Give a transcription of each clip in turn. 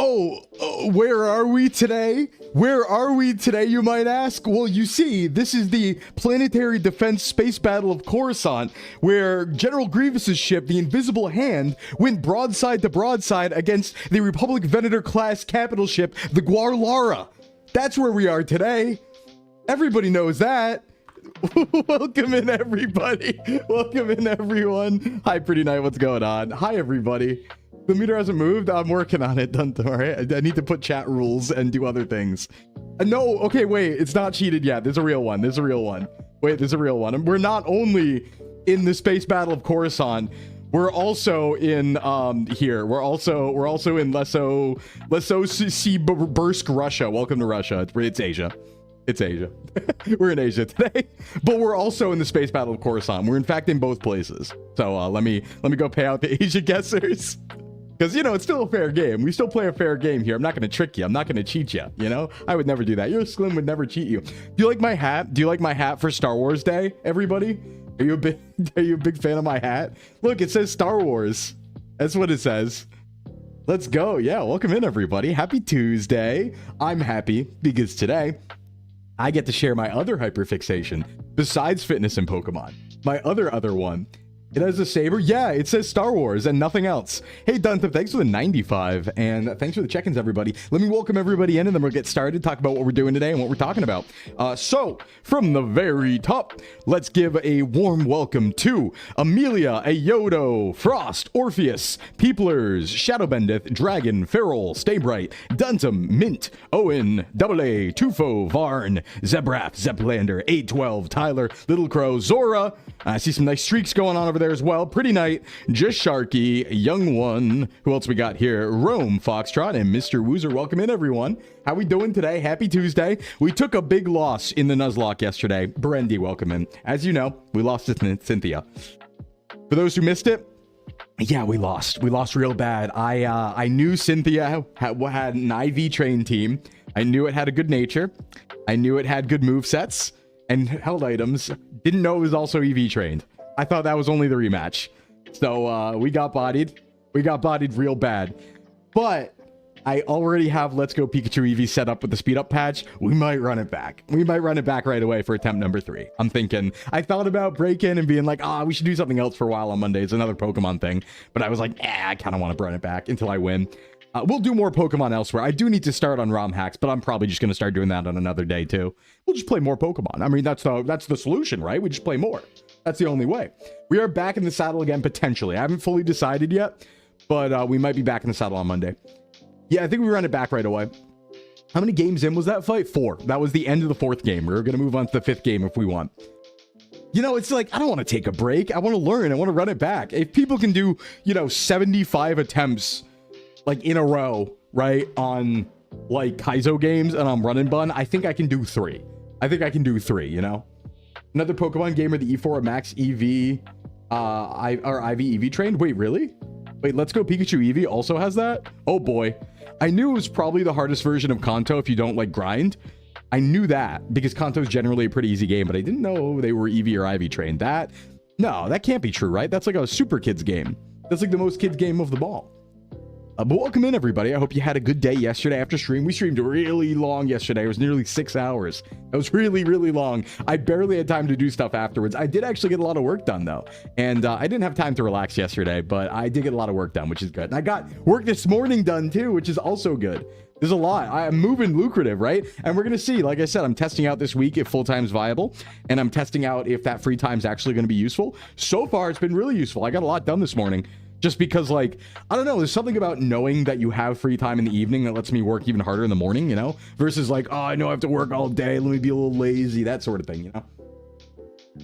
So, where are we today? Where are we today, you might ask? Well, you see, this is the Planetary Defense Space Battle of Coruscant, where General Grievous's ship, the Invisible Hand, went broadside to broadside against the Republic Venator-class capital ship, the Guarlara. That's where we are today. Everybody knows that. Welcome in, everybody. Welcome in, everyone. Hi, Pretty Night. What's going on? Hi, everybody. The meter hasn't moved. I'm working on it. Don't worry. I need to put chat rules and do other things. No, okay, wait. It's not cheated yet. There's a real one. There's a real one. Wait, there's a real one. And we're not only in the space battle of Coruscant. We're also in here. We're also in Lesosibirsk, Russia. Welcome to Russia. It's Asia. It's Asia. We're in Asia today, but we're also in the space battle of Coruscant. We're in fact in both places. So let me go pay out the Asia guessers. Because, you know, it's still a fair game. We still play a fair game here. I'm not going to trick you. I'm not going to cheat you, you know? I would never do that. Your Slim would never cheat you. Do you like my hat? Do you like my hat for Star Wars Day, everybody? Are you a big fan of my hat? Look, it says Star Wars. That's what it says. Let's go. Yeah, welcome in, everybody. Happy Tuesday. I'm happy because today I get to share my other hyperfixation besides fitness and Pokemon. My other one. It has a saber. Yeah, it says Star Wars and nothing else. Hey, Dunthem, thanks for the 95. And thanks for the check-ins, everybody. Let me welcome everybody in, and then we'll get started, talk about what we're doing today and what we're talking about. So, from the very top, let's give a warm welcome to Amelia, Ayodo, Frost, Orpheus, Peoplers, Shadowbendith, Dragon, Feral, Stay Bright, Dunthem, Mint, Owen, AA, Tufo, Varn, Zebrath, Zeplander, 812, Tyler, Little Crow, Zora. I see some nice streaks going on over there as well. Pretty Night, Just Sharky, Young One. Who else we got here? Rome, Foxtrot, and Mr. Woozer. Welcome in, everyone. How we doing today? Happy Tuesday. We took a big loss in the Nuzlocke yesterday. Brandy, welcome in. As you know, we lost to Cynthia. For those who missed it, yeah, we lost. We lost real bad. I knew Cynthia had an IV trained team. I knew it had a good nature. I knew it had good movesets and held items. Didn't know it was also EV trained. I thought that was only the rematch. So we got bodied. We got bodied real bad. But I already have Let's Go Pikachu EV set up with the speed up patch. We might run it back. We might run it back right away for attempt number 3. I'm thinking, I thought about break-in and being like, we should do something else for a while on Monday. It's another Pokemon thing. But I was like, I kind of want to run it back until I win. We'll do more Pokemon elsewhere. I do need to start on ROM hacks, but I'm probably just going to start doing that on another day too. We'll just play more Pokemon. I mean, that's the solution, right? We just play more. That's the only way. We are back in the saddle again, potentially. I haven't fully decided yet, but we might be back in the saddle on Monday. Yeah, I think we run it back right away. How many games in was that fight? 4. That was the end of the 4th game. We're going to move on to the 5th game if we want. You know, it's like, I don't want to take a break. I want to learn. I want to run it back. If people can do, 75 attempts like in a row, right, on like Kaizo games and I'm running bun, I think I can do 3. I think I can do 3, you know? Another Pokemon gamer, the E4 Max EV, or IV EV trained. Wait, really? Wait, Let's Go Pikachu EV also has that? Oh boy. I knew it was probably the hardest version of Kanto if you don't like grind. I knew that because Kanto is generally a pretty easy game, but I didn't know they were EV or IV trained. No, that can't be true, right? That's like a super kids game. That's like the most kids game of them all. But welcome in, everybody. I hope you had a good day yesterday after stream. We streamed really long yesterday. It was nearly 6 hours. It was really, really long. I barely had time to do stuff afterwards. I did actually get a lot of work done, though. And I didn't have time to relax yesterday, but I did get a lot of work done, which is good. And I got work this morning done, too, which is also good. There's a lot. I'm moving lucrative, right? And we're going to see, like I said, I'm testing out this week if full-time is viable. And I'm testing out if that free time is actually going to be useful. So far, it's been really useful. I got a lot done this morning. Just because, like, I don't know, there's something about knowing that you have free time in the evening that lets me work even harder in the morning, you know? Versus like, I know I have to work all day, let me be a little lazy, that sort of thing, you know?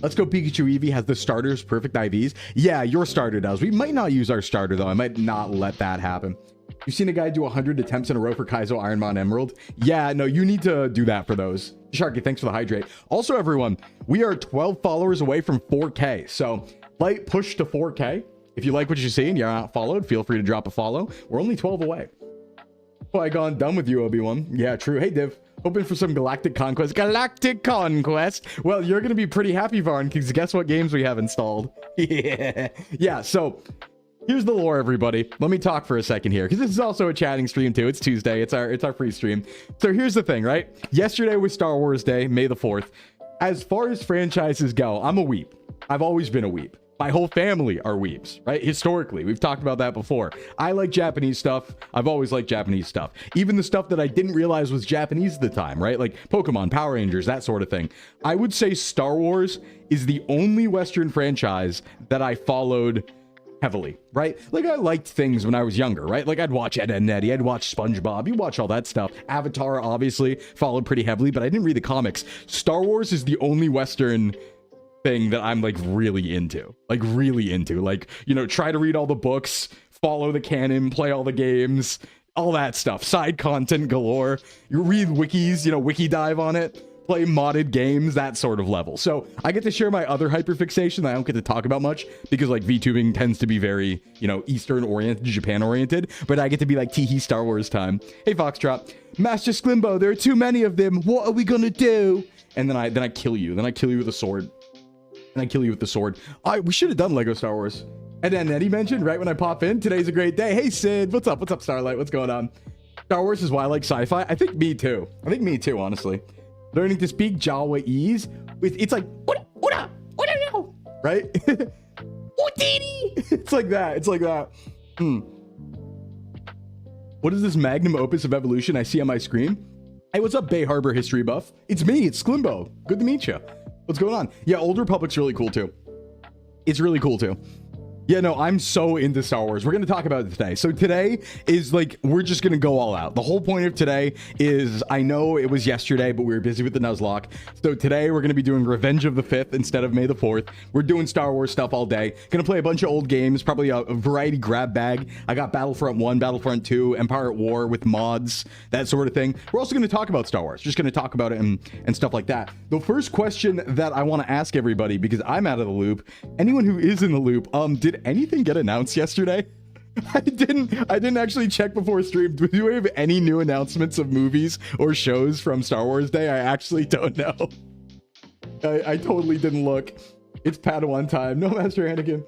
Let's Go Pikachu Eevee has the starters, perfect IVs. Yeah, your starter does. We might not use our starter, though. I might not let that happen. You've seen a guy do 100 attempts in a row for Kaizo Ironmon Emerald? Yeah, no, you need to do that for those. Sharky, thanks for the hydrate. Also, everyone, we are 12 followers away from 4K. So, light push to 4K. If you like what you see and you're not followed, feel free to drop a follow. We're only 12 away. Oh, I gone done with you, Obi-Wan. Yeah, true. Hey, Div. Hoping for some Galactic Conquest. Galactic Conquest. Well, you're going to be pretty happy, Varn, because guess what games we have installed? Yeah. Yeah, so Here's the lore, everybody. Let me talk for a second here, because this is also a chatting stream too. It's Tuesday. It's our free stream. So here's the thing, right? Yesterday was Star Wars Day, May the 4th. As far as franchises go, I'm a weep. I've always been a weep. My whole family are weeps, right? Historically, we've talked about that before. I like Japanese stuff. I've always liked Japanese stuff. Even the stuff that I didn't realize was Japanese at the time, right? Like Pokemon, Power Rangers, that sort of thing. I would say Star Wars is the only Western franchise that I followed heavily, right? Like I liked things when I was younger, right? Like I'd watch Ed, Edd n Eddy, I'd watch SpongeBob, you watch all that stuff. Avatar obviously followed pretty heavily, but I didn't read the comics. Star Wars is the only Western thing that I'm like really into, like, you know, try to read all the books, follow the canon, play all the games, all that stuff, side content galore. You read wikis, you know, wiki dive on it, play modded games, that sort of level. So I get to share my other hyperfixation that I don't get to talk about much because like VTubing tends to be very, you know, Eastern oriented, Japan oriented, but I get to be like teehee Star Wars time. Hey Foxtrot, Master Sclimbo, there are too many of them. What are we gonna do? And then I kill you. Then I kill you with a sword. And I kill you with the sword. We should have done Lego Star Wars. And then Eddie mentioned right when I pop in, today's a great day. Hey Sid, what's up? What's up, Starlight? What's going on? Star Wars is why I like sci-fi. I think me too, honestly. Learning to speak Jawa-ese, it's like, right? It's like that. What is this magnum opus of evolution I see on my screen? Hey, what's up, Bay Harbor history buff? It's me, it's Sclimbo. Good to meet you. What's going on? Yeah, Old Republic's really cool too. It's really cool too. Yeah, no, I'm so into Star Wars. We're going to talk about it today. So today is like, we're just going to go all out. The whole point of today is, I know it was yesterday, but we were busy with the Nuzlocke. So today we're going to be doing Revenge of the 5th instead of May the 4th. We're doing Star Wars stuff all day. Going to play a bunch of old games, probably a variety grab bag. I got Battlefront 1, Battlefront 2, Empire at War with mods, that sort of thing. We're also going to talk about Star Wars. Just going to talk about it and stuff like that. The first question that I want to ask everybody, because I'm out of the loop, anyone who is in the loop, did anything get announced yesterday? I didn't actually check before stream. Do we have any new announcements of movies or shows from Star Wars Day? I actually don't know. I totally didn't look. It's Padawan time. No, Master Anakin.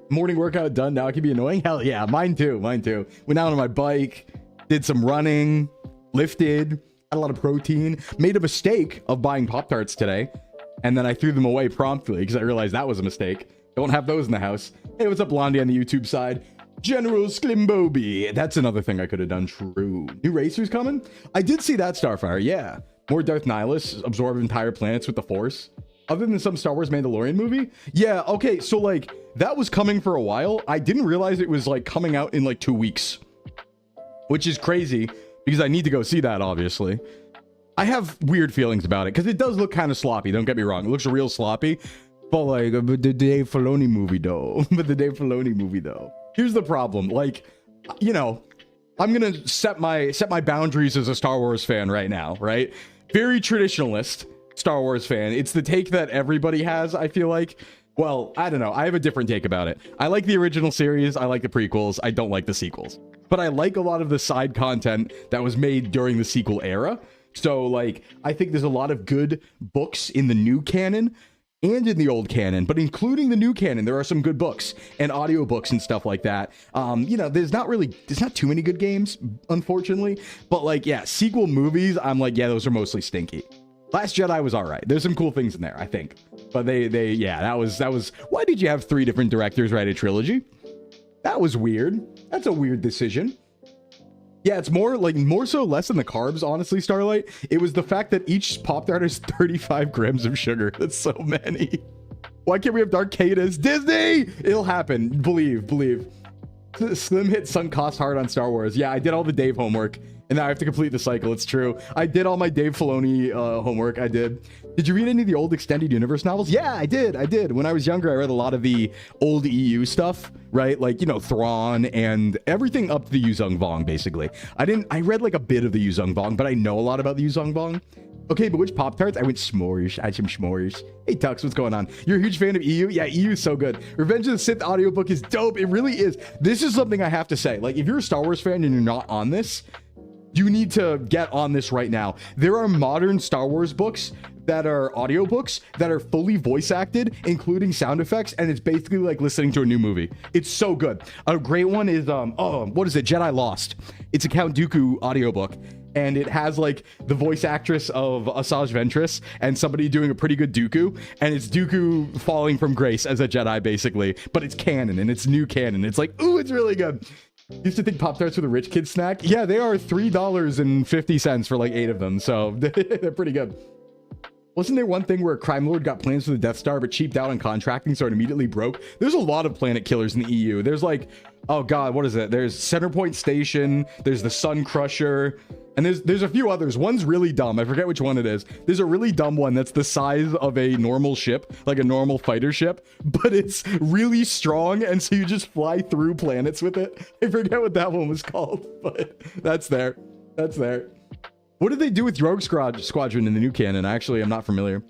Morning workout done. Now it can be annoying. Hell yeah, mine too. Went out on my bike, did some running, lifted, had a lot of protein, made a mistake of buying Pop-Tarts today, and then I threw them away promptly because I realized that was a mistake. Don't have those in the house. Hey, what's up, Blondie on the YouTube side? General Sclimbo. That's another thing I could have done. True. New racers coming? I did see that, Starfire. Yeah. More Darth Nihilus absorb entire planets with the Force. Other than some Star Wars Mandalorian movie? Yeah, okay, so like, that was coming for a while. I didn't realize it was like coming out in like 2 weeks. Which is crazy, because I need to go see that, obviously. I have weird feelings about it, because it does look kind of sloppy, don't get me wrong. It looks real sloppy. But like, but the Dave Filoni movie though. Here's the problem. Like, you know, I'm gonna set my boundaries as a Star Wars fan right now, right? Very traditionalist Star Wars fan. It's the take that everybody has, I feel like. Well, I don't know. I have a different take about it. I like the original series. I like the prequels. I don't like the sequels. But I like a lot of the side content that was made during the sequel era. So like, I think there's a lot of good books in the new canon and in the old canon, but including the new canon, there are some good books and audiobooks and stuff like that. You know, there's not too many good games, unfortunately, but like, yeah, sequel movies, I'm like, yeah, those are mostly stinky. Last Jedi was all right. There's some cool things in there, I think, but yeah, that was, why did you have 3 different directors write a trilogy? That was weird. That's a weird decision. Yeah, it's more so less than the carbs, honestly, Starlight. It was the fact that each Pop-Tart is 35 grams of sugar. That's so many. Why can't we have Dark Cadus? Disney! It'll happen. Believe. Slim hit sunk cost hard on Star Wars. Yeah, I did all the Dave homework, and now I have to complete the cycle. It's true. I did all my Dave Filoni homework. I did. Did you read any of the old extended universe novels? Yeah, I did. When I was younger, I read a lot of the old EU stuff, right? Like, you know, Thrawn and everything up to the Yuzong Vong, basically. I read like a bit of the Yuzong Vong, but I know a lot about the Yuzong Vong. Okay, but which Pop-Tarts? I went s'mores. I had some s'mores. Hey, Tux, what's going on? You're a huge fan of EU? Yeah, EU is so good. Revenge of the Sith audiobook is dope. It really is. This is something I have to say. Like, if you're a Star Wars fan and you're not on this, you need to get on this right now. There are modern Star Wars books that are audiobooks that are fully voice acted, including sound effects, and it's basically like listening to a new movie. It's so good. A great one is what is it? Jedi Lost. It's a Count Dooku audiobook, and it has like the voice actress of Asajj Ventress and somebody doing a pretty good Dooku, and it's Dooku falling from grace as a Jedi basically, but it's canon and it's new canon. It's like, ooh, it's really good. Used to think Pop-Tarts were the rich kid snack. Yeah, they are $3.50 for like 8 of them, so they're pretty good. Wasn't there one thing where a crime lord got plans for the Death Star but cheaped out on contracting, so it immediately broke? There's a lot of planet killers in the EU. There's like, oh god, what is it? There's Centerpoint Station, there's the Sun Crusher, and there's a few others. One's really dumb. I forget which one it is. There's a really dumb one that's the size of a normal ship, like a normal fighter ship, but it's really strong, and so you just fly through planets with it. I forget what that one was called, but that's there. That's there. What did they do with Rogue Squadron in the new canon? Actually, I'm not familiar.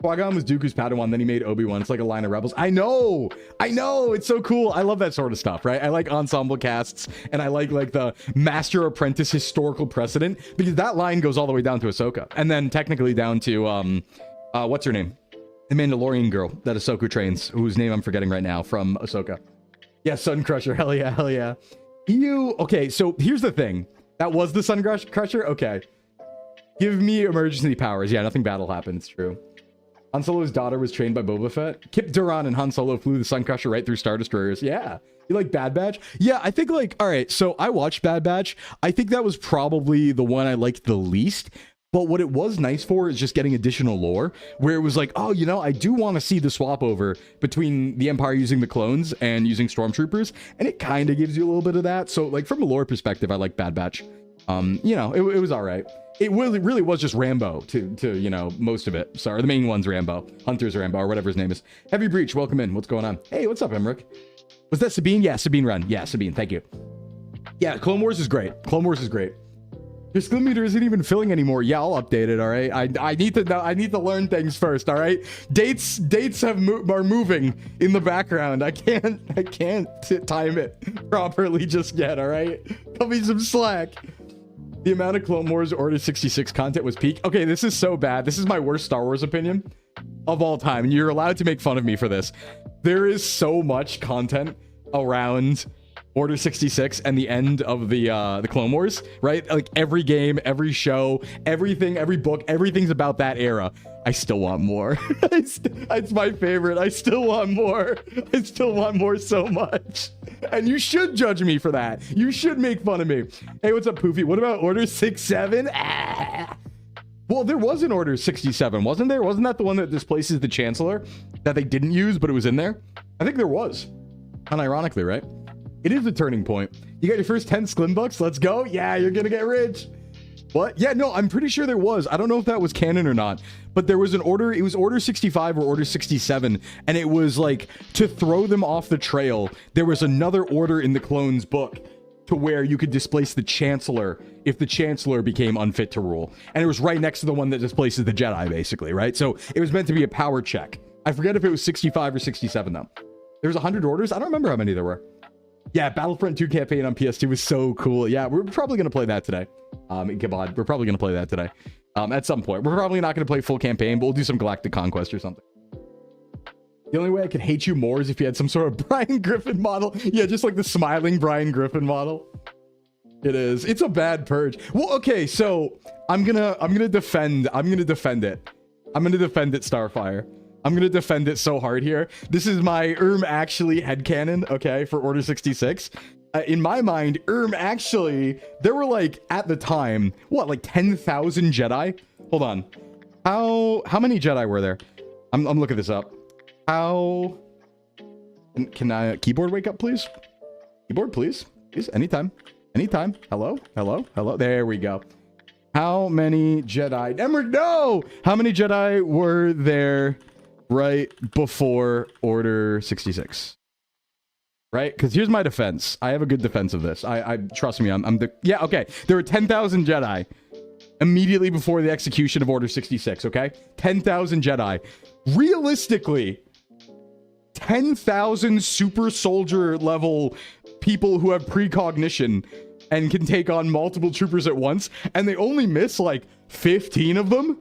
Qui-Gon was Dooku's Padawan, then he made Obi-Wan. It's like a line of rebels. I know. It's so cool. I love that sort of stuff, right? I like ensemble casts, and I like the Master Apprentice historical precedent, because that line goes all the way down to Ahsoka, and then technically down to what's her name? The Mandalorian girl that Ahsoka trains, whose name I'm forgetting right now, from Ahsoka. Yeah, Sun Crusher. Hell yeah, hell yeah. Okay, so here's the thing. That was the Sun Crusher? Okay. Give me emergency powers. Yeah, nothing bad will happen. It's true. Han Solo's daughter was trained by Boba Fett. Kip Duran and Han Solo flew the Sun Crusher right through Star Destroyers. Yeah. You like Bad Batch? Yeah, I think like, all right, so I watched Bad Batch. I think that was probably the one I liked the least. But what it was nice for is just getting additional lore, where it was like, oh, you know, I do want to see the swap over between the Empire using the clones and using Stormtroopers. And it kind of gives you a little bit of that. So like from a lore perspective, I like Bad Batch. You know, it was all right. It really was just Rambo to you know, most of it. Sorry, the main one's Rambo. Hunter's Rambo, or whatever his name is. Heavy Breach, welcome in. What's going on? Hey, what's up, Emmerich? Was that Sabine? Yeah, Sabine Run. Yeah, Sabine, thank you. Yeah, Clone Wars is great. Clone Wars is great. Your skill meter isn't even filling anymore. Yeah, I'll update it, all right? I need to know, I need to learn things first, all right? Dates are moving in the background. I can't time it properly just yet, all right? Cut me some slack. The amount of Clone Wars Order 66 content was peak. Okay, this is so bad. This is my worst Star Wars opinion of all time, and you're allowed to make fun of me for this. There is so much content around Order 66 and the end of the Clone Wars, right? Like every game, every show, everything, every book, everything's about that era. I still want more. It's my favorite. I still want more. I still want more so much. And you should judge me for that. You should make fun of me. Hey, what's up, Poofy? What about Order 67? Ah. Well, there was an Order 67, wasn't there? Wasn't that the one that displaces the Chancellor that they didn't use, but it was in there? I think there was. Unironically, right? It is a turning point. You got your first 10 Sclim bucks? Let's go. Yeah, you're gonna get rich. What? Yeah, no, I'm pretty sure there was. I don't know if that was canon or not, but there was an order. It was Order 65 or Order 67, and it was like to throw them off the trail. There was another order in the clones book to where you could displace the Chancellor if the Chancellor became unfit to rule. And it was right next to the one that displaces the Jedi, basically, right? So it was meant to be a power check. I forget if it was 65 or 67, though. There was 100 orders. I don't remember how many there were. Yeah, Battlefront 2 campaign on PS2 was so cool. Yeah, we're probably going to play that today. Gabad, we're probably going to play that today. At some point. We're probably not going to play full campaign, but we'll do some Galactic Conquest or something. The only way I could hate you more is if you had some sort of Brian Griffin model. Yeah, just like the smiling Brian Griffin model. It is. It's a bad purge. Well, okay, so I'm gonna defend it. I'm gonna defend it, Starfire. I'm gonna defend it so hard here. This is my actually headcanon, okay, for Order 66. In my mind, actually, there were like, at the time, what, like 10,000 Jedi? Hold on. How many Jedi were there? I'm looking this up. How... Can I... Keyboard wake up, please? Keyboard, please? Please, anytime. Anytime. Hello? Hello? Hello? There we go. How many Jedi... Emmerich, no! How many Jedi were there right before Order 66? Right? Because here's my defense. I have a good defense of this. I trust me, I'm the... Yeah, okay. There were 10,000 Jedi immediately before the execution of Order 66, okay? 10,000 Jedi. Realistically, 10,000 super soldier level people who have precognition and can take on multiple troopers at once, and they only miss like 15 of them?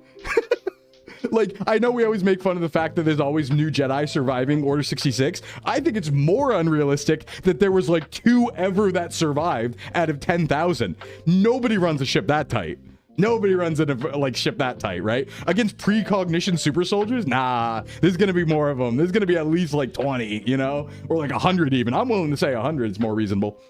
Like, I know we always make fun of the fact that there's always new Jedi surviving Order 66. I think it's more unrealistic that there was like 2 ever that survived out of 10,000. Nobody runs a ship that tight. Nobody runs a like ship that tight, right? Against precognition super soldiers? Nah, there's gonna be more of them. There's gonna be at least like 20, you know? Or like 100 even. I'm willing to say 100 is more reasonable.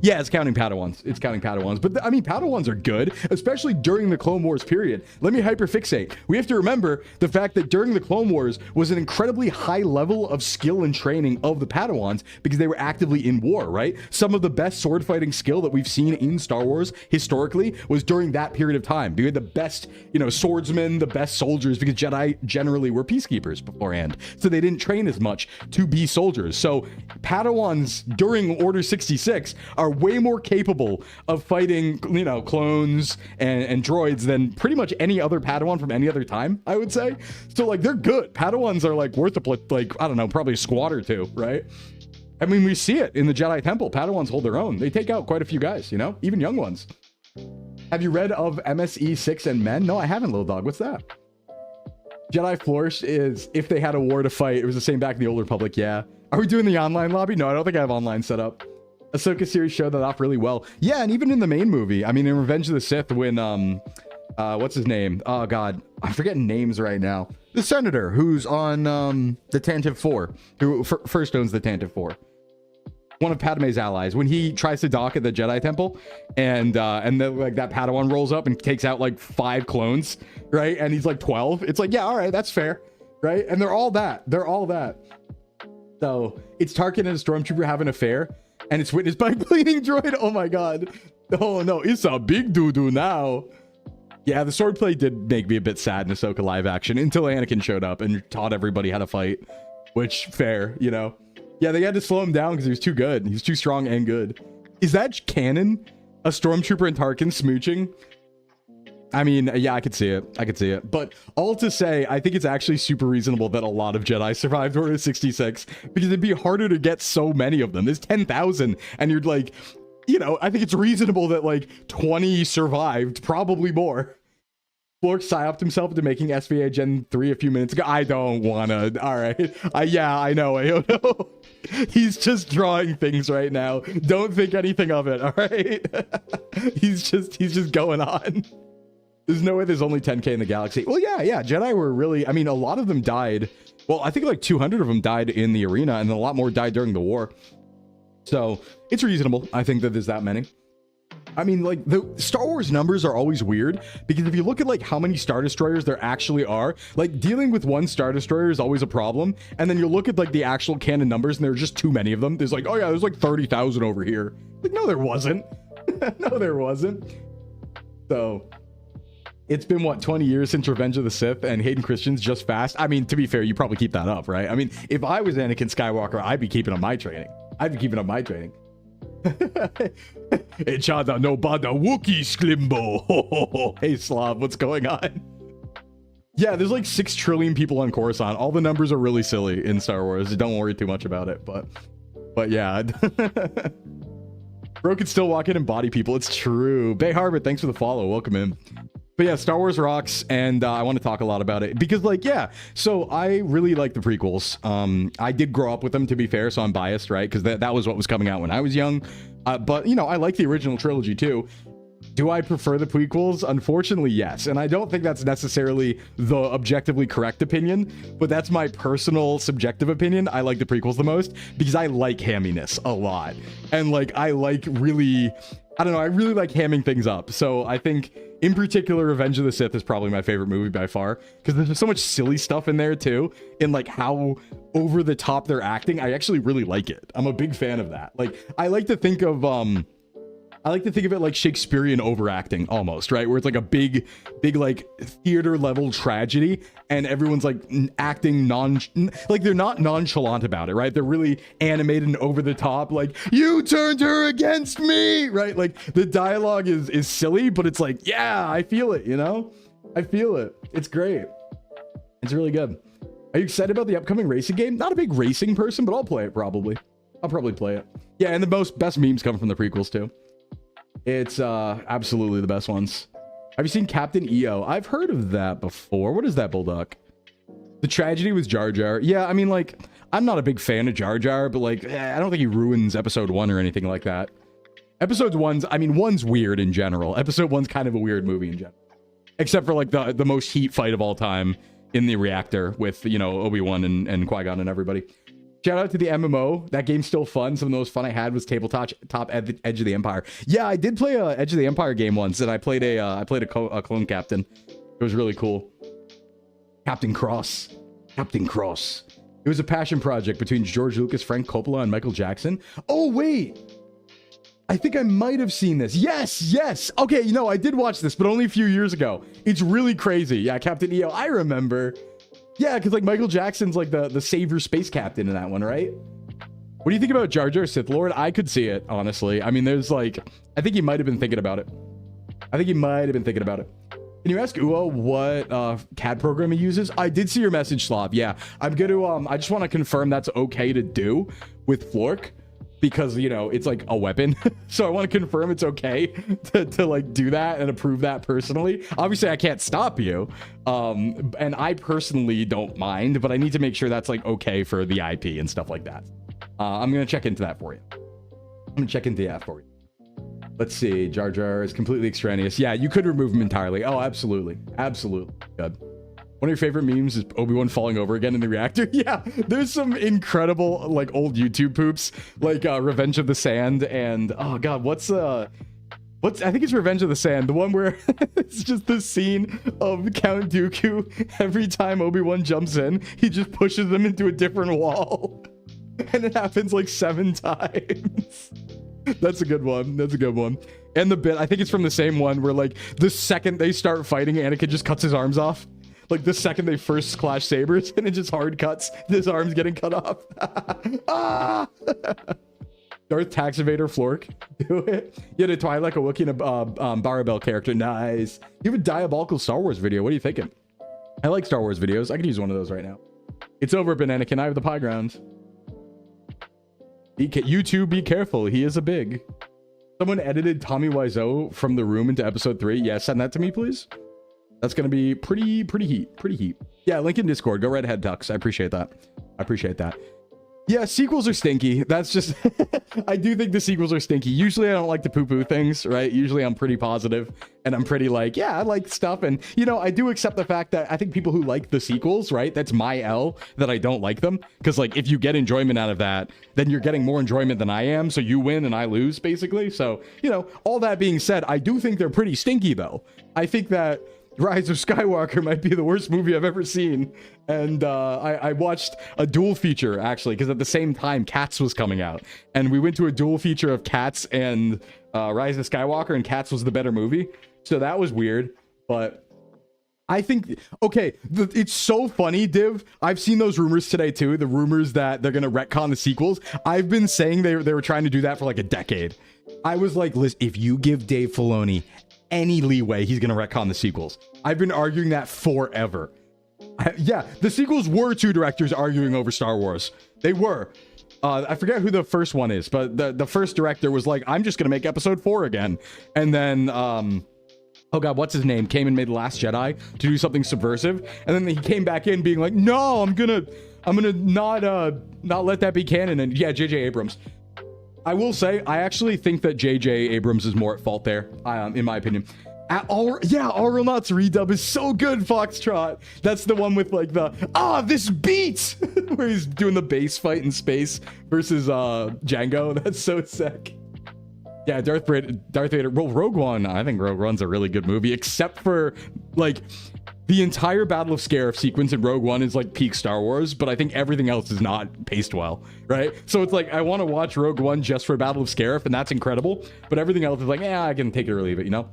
Yeah, it's counting Padawans. It's counting Padawans. But I mean, Padawans are good, especially during the Clone Wars period. Let me hyperfixate. We have to remember the fact that during the Clone Wars was an incredibly high level of skill and training of the Padawans because they were actively in war, right? Some of the best sword fighting skill that we've seen in Star Wars historically was during that period of time. We had the best, you know, swordsmen, the best soldiers, because Jedi generally were peacekeepers beforehand. So they didn't train as much to be soldiers. So Padawans during Order 66 are way more capable of fighting, you know, clones and droids than pretty much any other Padawan from any other time, I would say. So like, they're good. Padawans are like worth a, like, I don't know, probably a squad or 2, right? I mean, we see it in the Jedi Temple. Padawans hold their own. They take out quite a few guys, you know, even young ones. Have you read of MSE 6 and Men? No, I haven't, little dog. What's that? Jedi Flourish is if they had a war to fight. It was the same back in the Old Republic. Yeah. Are we doing the online lobby? No, I don't think I have online set up. Ahsoka series showed that off really well. Yeah, and even in the main movie, I mean, in Revenge of the Sith, when what's his name? Oh God, I'm forgetting names right now. The senator who's on the Tantive 4, who first owns the Tantive 4. One of Padme's allies, when he tries to dock at the Jedi Temple, and then like that Padawan rolls up and takes out like 5 clones, right? And he's like 12. It's like, yeah, all right, that's fair, right? And they're all that. They're all that. So it's Tarkin and a stormtrooper have an affair, and it's witnessed by a bleeding droid. Oh my God. Oh no, it's a big doo-doo now. Yeah, the swordplay did make me a bit sad in Ahsoka live action until Anakin showed up and taught everybody how to fight, which fair, you know. Yeah, they had to slow him down because he was too good. He was too strong and good. Is that canon? A stormtrooper and Tarkin smooching? I mean, yeah, I could see it. I could see it. But all to say, I think it's actually super reasonable that a lot of Jedi survived Order 66 because it'd be harder to get so many of them. There's 10,000 and you're like, you know, I think it's reasonable that like 20 survived, probably more. Flork psyoped himself into making SVA Gen 3 a few minutes ago. I don't wanna. All right. Yeah, I know. Aono. He's just drawing things right now. Don't think anything of it. All right. He's just going on. There's no way there's only 10K in the galaxy. Well, yeah. Jedi were really, I mean, a lot of them died. Well, I think like 200 of them died in the arena, and then a lot more died during the war. So it's reasonable, I think, that there's that many. I mean, like, the Star Wars numbers are always weird, because if you look at like how many Star Destroyers there actually are, like dealing with one Star Destroyer is always a problem. And then you look at like the actual canon numbers and there are just too many of them. There's like, oh yeah, there's like 30,000 over here. Like, no, there wasn't. No, there wasn't. So it's been, what, 20 years since Revenge of the Sith, and Hayden Christensen's just fast. I mean, to be fair, you probably keep that up, right? I mean, if I was Anakin Skywalker, I'd be keeping up my training. It's no bada Wookiee Sclimbo. Hey, Slav, what's going on? Yeah, there's like 6 trillion people on Coruscant. All the numbers are really silly in Star Wars. Don't worry too much about it, but yeah. Bro could still walk in and body people. It's true. Bay Harbor, thanks for the follow. Welcome in. But yeah, Star Wars rocks, and I want to talk a lot about it because, like, yeah, so I really like the prequels. I did grow up with them, to be fair, so I'm biased, right? Because that was what was coming out when I was young. But, you know, I like the original trilogy, too. Do I prefer the prequels? Unfortunately, yes. And I don't think that's necessarily the objectively correct opinion, but that's my personal subjective opinion. I like the prequels the most because I like hamminess a lot. And, like, I like really... I don't know, I really like hamming things up. So I think, in particular, Revenge of the Sith is probably my favorite movie by far, because there's so much silly stuff in there too, in like how over the top they're acting. I actually really like it. I'm a big fan of that. Like, I like to think of it like Shakespearean overacting almost, right? Where it's like a big like theater level tragedy and everyone's like acting like they're not nonchalant about it, right? They're really animated and over the top, like, you turned her against me, right? Like the dialogue is silly, but it's like, yeah, I feel it, you know? I feel it. It's great. It's really good. Are you excited about the upcoming racing game? Not a big racing person, but I'll play it probably. I'll probably play it. Yeah, and the best memes come from the prequels too. It's absolutely the best ones. Have you seen Captain EO? I've heard of that before. What is that, Bulldog? The tragedy with Jar Jar. Yeah, I mean, like, I'm not a big fan of Jar Jar, but like, I don't think he ruins episode 1 or anything like that. Episode 1's, I mean, 1's weird in general. Episode 1's kind of a weird movie in general. Except for like the most heat fight of all time in the reactor with, you know, Obi-Wan and Qui-Gon and everybody. Shout out to the MMO. That game's still fun. Some of the most fun I had was Tabletop Edge of the Empire. Yeah, I did play a Edge of the Empire game once, and I played a clone captain. It was really cool. Captain Cross. Captain Cross. It was a passion project between George Lucas, Frank Coppola, and Michael Jackson. Oh, wait. I think I might have seen this. Yes, yes. Okay, you know, I did watch this, but only a few years ago. It's really crazy. Yeah, Captain EO. I remember. Yeah, because like Michael Jackson's like the savior space captain in that one, right? What do you think about Jar Jar Sith Lord? I could see it, honestly. I mean, there's like, I think he might have been thinking about it. Can you ask Uo what CAD program he uses? I did see your message, Slav. Yeah, I'm gonna I just want to confirm that's okay to do with Flork, because, you know, it's like a weapon. So I want to confirm it's okay to like do that and approve that personally. Obviously I can't stop you, and I personally don't mind, but I need to make sure that's like okay for the IP and stuff like that. I'm gonna check into that for you. Let's see. Jar Jar is completely extraneous. Yeah, you could remove him entirely. Oh, absolutely. Absolutely. Good. One of your favorite memes is Obi-Wan falling over again in the reactor. Yeah, there's some incredible, like, old YouTube poops, like Revenge of the Sand and, oh god, what's I think it's Revenge of the Sand, the one where it's just the scene of Count Dooku. Every time Obi-Wan jumps in, he just pushes them into a different wall. And it happens like 7 times. That's a good one. That's a good one. And the bit, I think it's from the same one where, like, the second they start fighting, Anakin just cuts his arms off. Like, the second they first clash sabers, and it just hard cuts his arms getting cut off. Ah! Darth Tax Evader Flork. Do it. You had a Twi'lek, a Wookiee, and a Barabel character. Nice. You have a diabolical Star Wars video. What are you thinking? I like Star Wars videos. I could use one of those right now. It's over, Bananakin. I have the pie ground. You two, be careful. He is a big. Someone edited Tommy Wiseau from The Room into episode 3. Yeah, send that to me, please. That's going to be pretty heat. Yeah, link in Discord. Go right ahead, Tux. I appreciate that. Yeah, sequels are stinky. That's just... I do think the sequels are stinky. Usually I don't like to poo-poo things, right? Usually I'm pretty positive and I'm pretty like, yeah, I like stuff. And, you know, I do accept the fact that I think people who like the sequels, right? That's my L, that I don't like them. Because, like, if you get enjoyment out of that, then you're getting more enjoyment than I am. So you win and I lose, basically. So, you know, all that being said, I do think they're pretty stinky, though. I think that Rise of Skywalker might be the worst movie I've ever seen. And I watched a dual feature, actually, because at the same time, Cats was coming out. And we went to a dual feature of Cats and Rise of Skywalker, and Cats was the better movie. So that was weird. But I think, okay, it's so funny, Div. I've seen those rumors today, too. The rumors that they're going to retcon the sequels. I've been saying they were trying to do that for like a decade. I was like, listen, if you give Dave Filoni any leeway, he's gonna retcon the sequels. I've been arguing that forever. Yeah, the sequels were 2 directors arguing over Star Wars. They were. I forget who the first one is, but the first director was like, I'm just gonna make episode 4 again. And then, oh god, what's his name? Came and made The Last Jedi to do something subversive. And then he came back in being like, no, I'm gonna not let that be canon. And yeah, J.J. Abrams. I will say, I actually think that J.J. Abrams is more at fault there, in my opinion. Aeronauts redub is so good, Foxtrot. That's the one with like the, this beats, where he's doing the bass fight in space versus Django. That's so sick. Yeah, Darth Vader. Well, Rogue One, I think Rogue One's a really good movie, except for like the entire Battle of Scarif sequence in Rogue One is like peak Star Wars, but I think everything else is not paced well, right? So it's like, I want to watch Rogue One just for Battle of Scarif, and that's incredible, but everything else is like, yeah, I can take it or leave it, you know?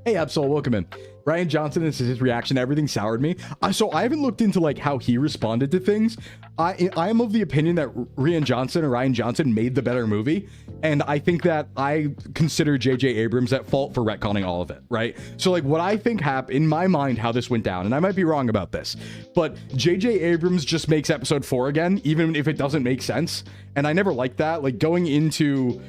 Hey, Absol, welcome in. Ryan Johnson, this is his reaction. Everything soured me. So I haven't looked into like how he responded to things. I am of the opinion that Ryan Johnson made the better movie. And I think that I consider J.J. Abrams at fault for retconning all of it, right? So like what I think happened, in my mind, how this went down, and I might be wrong about this, but J.J. Abrams just makes episode 4 again, even if it doesn't make sense. And I never liked that. Like going into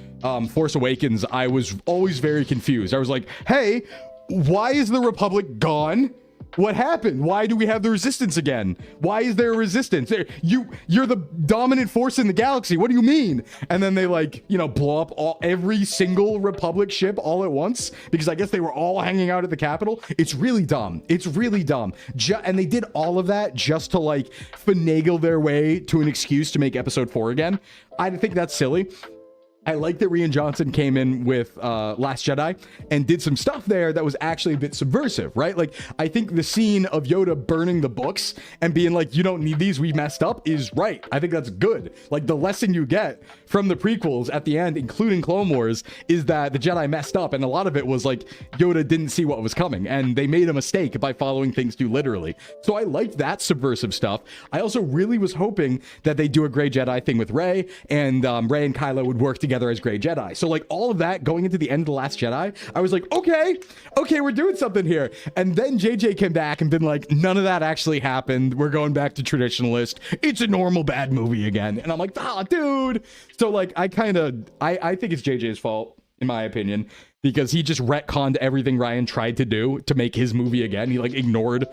Force Awakens, I was always very confused. I was like, hey, Why is the Republic gone? What happened? Why do we have the Resistance again? Why is there a Resistance? You're the dominant force in the galaxy. What do you mean? And then they, like, you know, blow up every single Republic ship all at once because I guess they were all hanging out at the Capitol. It's really dumb. It's really dumb. And they did all of that just to, like, finagle their way to an excuse to make episode 4 again. I think that's silly. I like that Rian Johnson came in with Last Jedi and did some stuff there that was actually a bit subversive, right? Like, I think the scene of Yoda burning the books and being like, you don't need these, we messed up, is right. I think that's good. Like, the lesson you get from the prequels at the end, including Clone Wars, is that the Jedi messed up, and a lot of it was like Yoda didn't see what was coming, and they made a mistake by following things too literally. So I liked that subversive stuff. I also really was hoping that they do a Grey Jedi thing with Rey, and Rey and Kylo would work together as Grey Jedi. So, like, all of that going into the end of The Last Jedi, I was like, okay, we're doing something here. And then JJ came back and been like, none of that actually happened. We're going back to traditionalist. It's a normal bad movie again. And I'm like, dude. So, like, I think it's JJ's fault, in my opinion, because he just retconned everything Ryan tried to do to make his movie again. He, like, ignored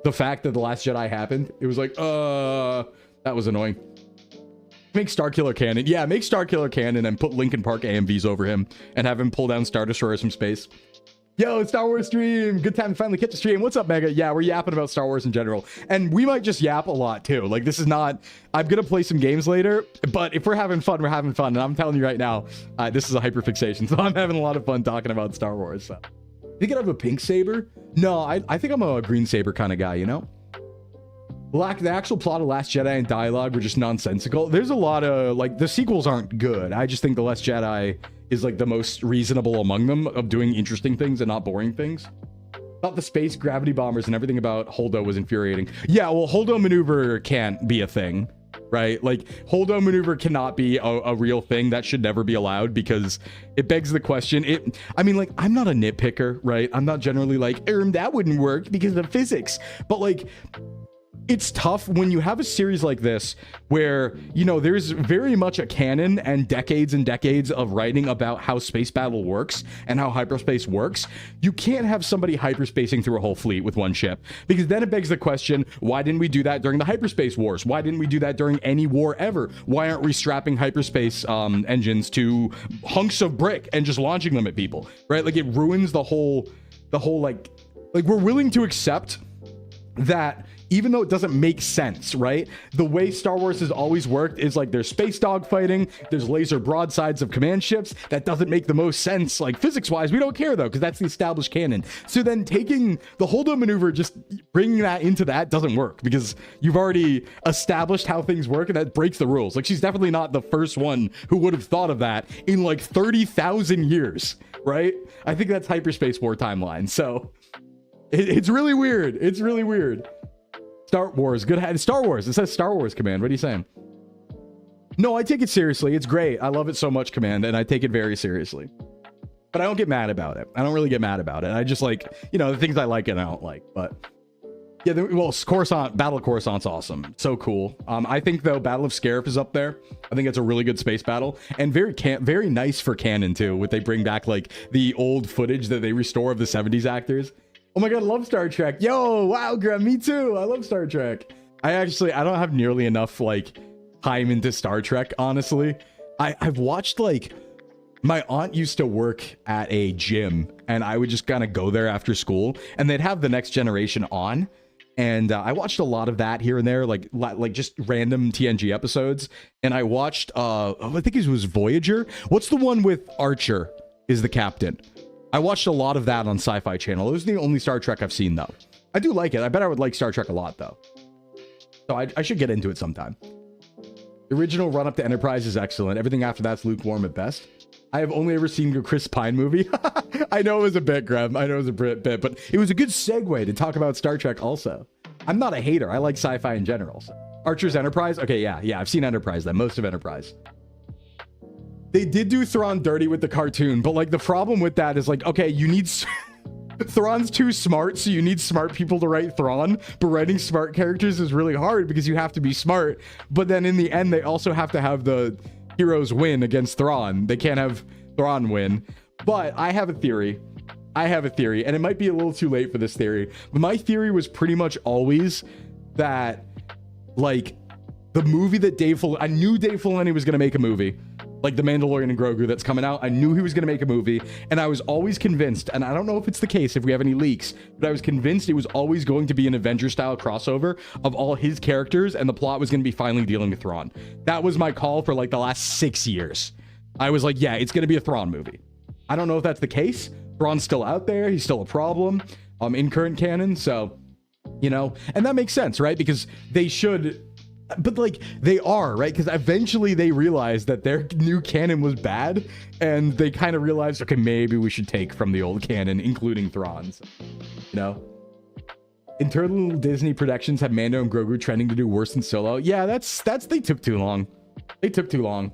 the fact that The Last Jedi happened. It was like, that was annoying. Make Starkiller canon. Yeah, make Starkiller canon and put Linkin Park AMVs over him and have him pull down Star Destroyers from space. Yo, Star Wars stream. Good time to finally catch a stream. What's up, Mega? Yeah, we're yapping about Star Wars in general. And we might just yap a lot, too. Like, this is not... I'm going to play some games later, but if we're having fun, we're having fun. And I'm telling you right now, this is a hyperfixation, so I'm having a lot of fun talking about Star Wars. So. You think I'd have a pink saber? No, I think I'm a green saber kind of guy, you know? The actual plot of Last Jedi and dialogue were just nonsensical. There's a lot of, like, the sequels aren't good. I just think The Last Jedi is, like, the most reasonable among them of doing interesting things and not boring things. Thought the space gravity bombers and everything about Holdo was infuriating. Yeah, well, Holdo maneuver can't be a thing, right? Like, Holdo maneuver cannot be a real thing. That should never be allowed because it begs the question. I mean, like, I'm not a nitpicker, right? I'm not generally like, that wouldn't work because of physics. But, like... It's tough when you have a series like this where, you know, there's very much a canon and decades of writing about how space battle works and how hyperspace works. You can't have somebody hyperspacing through a whole fleet with one ship because then it begs the question, why didn't we do that during the hyperspace wars? Why didn't we do that during any war ever? Why aren't we strapping hyperspace engines to hunks of brick and just launching them at people, right? Like, it ruins the whole like we're willing to accept that even though it doesn't make sense, right? The way Star Wars has always worked is like there's space dogfighting, there's laser broadsides of command ships. That doesn't make the most sense, like physics-wise. We don't care though, because that's the established canon. So then taking the Holdo maneuver, just bringing that into that doesn't work because you've already established how things work, and that breaks the rules. Like, she's definitely not the first one who would have thought of that in like 30,000 years, right? I think that's hyperspace war timeline. So it's really weird. It's really weird. Star Wars, good. Star Wars. It says Star Wars, Command. What are you saying? No, I take it seriously. It's great. I love it so much, Command, and I take it very seriously. But I don't get mad about it. I don't really get mad about it. I just like, you know, the things I like and I don't like. But yeah, well, Coruscant, Battle of Coruscant's awesome. So cool. I think though, Battle of Scarif is up there. I think it's a really good space battle and very nice for canon too. Would they bring back like the old footage that they restore of the 70s actors? Oh my god, I love Star Trek. Yo, wow, Graham, me too. I love Star Trek. I don't have nearly enough like time into Star Trek, honestly. I've watched, like, my aunt used to work at a gym and I would just kind of go there after school and they'd have The Next Generation on. And I watched a lot of that here and there, like just random TNG episodes. And I watched, I think it was Voyager. What's the one with Archer is the captain? I watched a lot of that on Sci-Fi Channel. It was the only Star Trek I've seen, though. I do like it. I bet I would like Star Trek a lot, though. So I should get into it sometime. The original run-up to Enterprise is excellent. Everything after that's lukewarm at best. I have only ever seen a Chris Pine movie. I know it was a bit, Graham. I know it was a bit, but it was a good segue to talk about Star Trek also. I'm not a hater. I like sci-fi in general. So. Archer's Enterprise? Okay, yeah. I've seen Enterprise then. Most of Enterprise. They did do Thrawn dirty with the cartoon, but like the problem with that is like, okay, you need Thrawn's too smart, so you need smart people to write Thrawn, but writing smart characters is really hard because you have to be smart. But then in the end, they also have to have the heroes win against Thrawn. They can't have Thrawn win. But I have a theory I have a theory, and it might be a little too late for this theory, but my theory was pretty much always that, like, the movie that I knew Dave Filoni was going to make a movie, like The Mandalorian and Grogu that's coming out. I knew he was going to make a movie, and I was always convinced, and I don't know if it's the case, if we have any leaks, but I was convinced it was always going to be an Avenger-style crossover of all his characters, and the plot was going to be finally dealing with Thrawn. That was my call for, like, the last 6 years. I was like, yeah, it's going to be a Thrawn movie. I don't know if that's the case. Thrawn's still out there. He's still a problem in current canon, so, you know, and that makes sense, right? Because they should... But, like, they are, right? Because eventually they realized that their new canon was bad, and they kind of realized, okay, maybe we should take from the old canon, including Thrawn. So, you know? Internal Disney productions have Mando and Grogu trending to do worse than Solo. Yeah, that's they took too long. They took too long.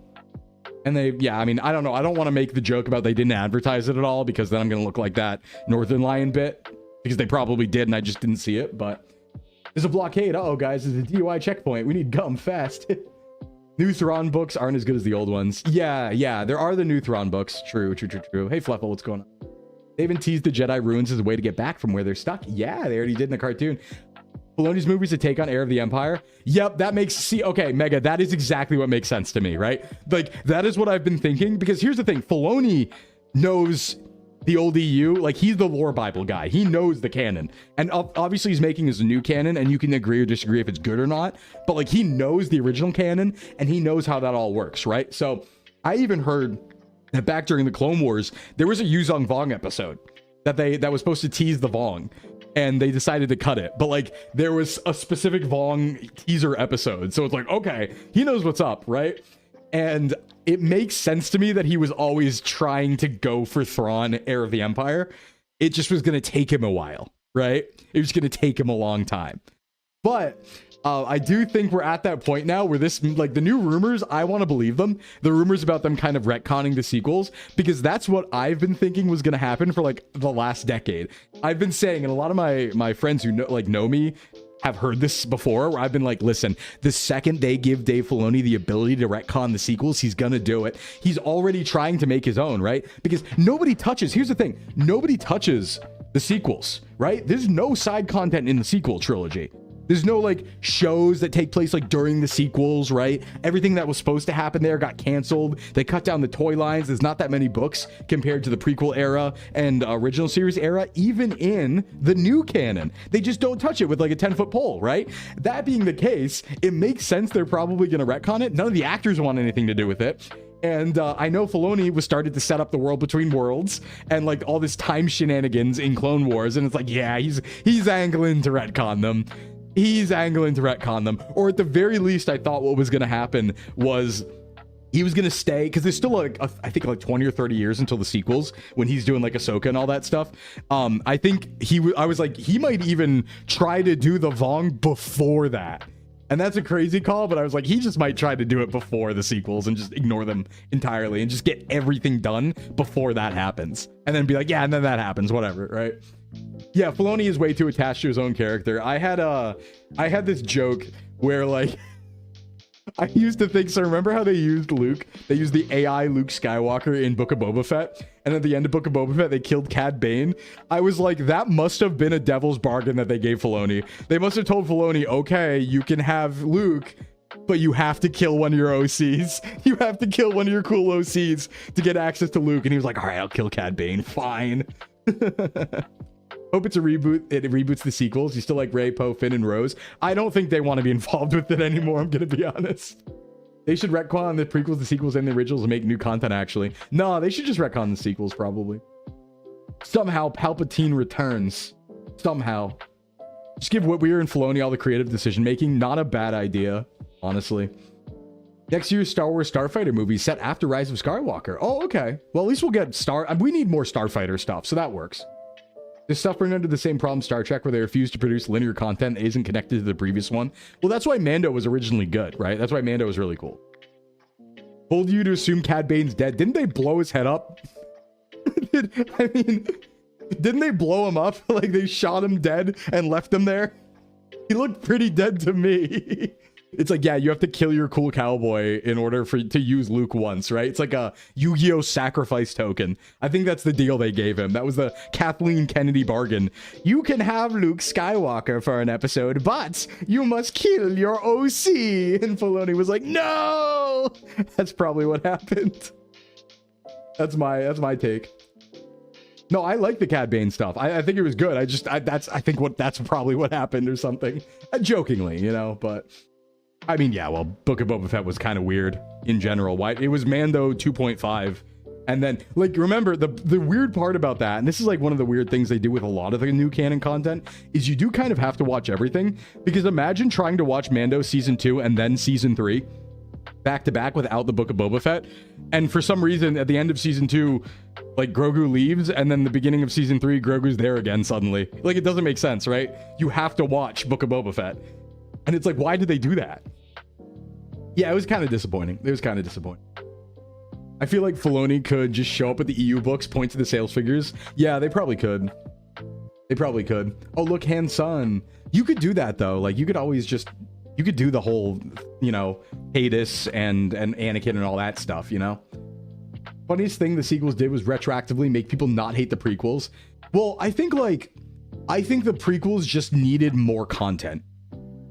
And yeah, I mean, I don't know. I don't want to make the joke about they didn't advertise it at all, because then I'm going to look like that Northern Lion bit, because they probably did, and I just didn't see it, but... There's a blockade. Uh-oh, guys. There's a DUI checkpoint. We need gum fast. New Thrawn books aren't as good as the old ones. Yeah. There are the new Thrawn books. True. Hey, Fluffle, what's going on? They even teased the Jedi ruins as a way to get back from where they're stuck. Yeah, they already did in the cartoon. Filoni's movies to take on Heir of the Empire. Yep, that makes... See, okay, Mega, that is exactly what makes sense to me, right? Like, that is what I've been thinking. Because here's the thing. Filoni knows... the old EU, like, he's the lore Bible guy. He knows the canon, and obviously he's making his new canon, and you can agree or disagree if it's good or not, but, like, he knows the original canon, and he knows how that all works, right? So I even heard that back during the Clone Wars, there was a Yuzong Vong episode that was supposed to tease the Vong, and they decided to cut it, but, like, there was a specific Vong teaser episode, so it's like, okay, he knows what's up, right? And it makes sense to me that he was always trying to go for Thrawn, Heir of the Empire. It just was going to take him a while, right? It was going to take him a long time. But I do think we're at that point now where this, like, the new rumors, I want to believe them. The rumors about them kind of retconning the sequels, because that's what I've been thinking was going to happen for, like, the last decade. I've been saying, and a lot of my friends who know me, have heard this before, where I've been like, listen, the second they give Dave Filoni the ability to retcon the sequels, he's gonna do it. He's already trying to make his own, right? Because nobody touches, here's the thing, nobody touches the sequels, right? There's no side content in the sequel trilogy. There's no, like, shows that take place, like, during the sequels, right? Everything that was supposed to happen there got canceled. They cut down the toy lines. There's not that many books compared to the prequel era and original series era, even in the new canon. They just don't touch it with, like, a 10-foot pole, right? That being the case, it makes sense they're probably going to retcon it. None of the actors want anything to do with it. And I know Filoni was started to set up the world between worlds and, like, all this time shenanigans in Clone Wars. And it's like, yeah, he's angling to retcon them. He's angling to retcon them. Or at the very least, I thought what was going to happen was he was going to stay, because there's still, like, I think, like, 20 or 30 years until the sequels when he's doing, like, Ahsoka and all that stuff. I think I was like, he might even try to do the Vong before that. And that's a crazy call, but I was like, he just might try to do it before the sequels and just ignore them entirely and just get everything done before that happens. And then be like, yeah, and then that happens, whatever, right? Yeah, Filoni is way too attached to his own character. I had this joke where, like, I used to think, so remember how they used Luke? They used the AI Luke Skywalker in Book of Boba Fett, and at the end of Book of Boba Fett, they killed Cad Bane. I was like, that must have been a devil's bargain that they gave Filoni. They must have told Filoni, okay, you can have Luke, but you have to kill one of your OCs. You have to kill one of your cool OCs to get access to Luke. And he was like, all right, I'll kill Cad Bane. Fine. Hope it's a reboot. It reboots the sequels. You still like Rey, Poe, Finn, and Rose. I don't think they want to be involved with it anymore. I'm going to be honest. They should retcon the prequels, the sequels, and the originals and make new content, actually. No, they should just retcon the sequels, probably. Somehow, Palpatine returns. Somehow. Just give Whitweir and Filoni all the creative decision-making. Not a bad idea, honestly. Next year's Star Wars Starfighter movie set after Rise of Skywalker. Oh, okay. Well, at least we'll get we need more Starfighter stuff, so that works. This stuff ran into the same problem Star Trek, where they refused to produce linear content that isn't connected to the previous one. Well, that's why Mando was originally good, right? That's why Mando was really cool. Told you to assume Cad Bane's dead. Didn't they blow his head up? Didn't they blow him up? Like, they shot him dead and left him there? He looked pretty dead to me. It's like, yeah, you have to kill your cool cowboy in order to use Luke once, right? It's like a Yu-Gi-Oh sacrifice token. I think that's the deal they gave him. That was the Kathleen Kennedy bargain. You can have Luke Skywalker for an episode, but you must kill your OC. And Filoni was like, no! That's probably what happened. That's my take. No, I like the Cad Bane stuff. I think it was good. I think that's probably what happened or something. Jokingly, you know, but I mean, yeah, well, Book of Boba Fett was kind of weird in general. Why it was Mando 2.5. And then, like, remember the weird part about that, and this is like one of the weird things they do with a lot of the new canon content, is you do kind of have to watch everything. Because imagine trying to watch Mando season 2 and then season 3 back to back without the Book of Boba Fett. And for some reason, at the end of season 2, like, Grogu leaves, and then the beginning of season 3, Grogu's there again suddenly. Like, it doesn't make sense, right? You have to watch Book of Boba Fett. And it's like, why did they do that? Yeah, it was kind of disappointing. It was kind of disappointing. I feel like Filoni could just show up at the EU books, point to the sales figures. Yeah, they probably could. They probably could. Oh, look, Han Son. You could do that, though. Like, you could always just... You could do the whole, you know, Hades and Anakin and all that stuff, you know? Funniest thing the sequels did was retroactively make people not hate the prequels. Well, I think the prequels just needed more content,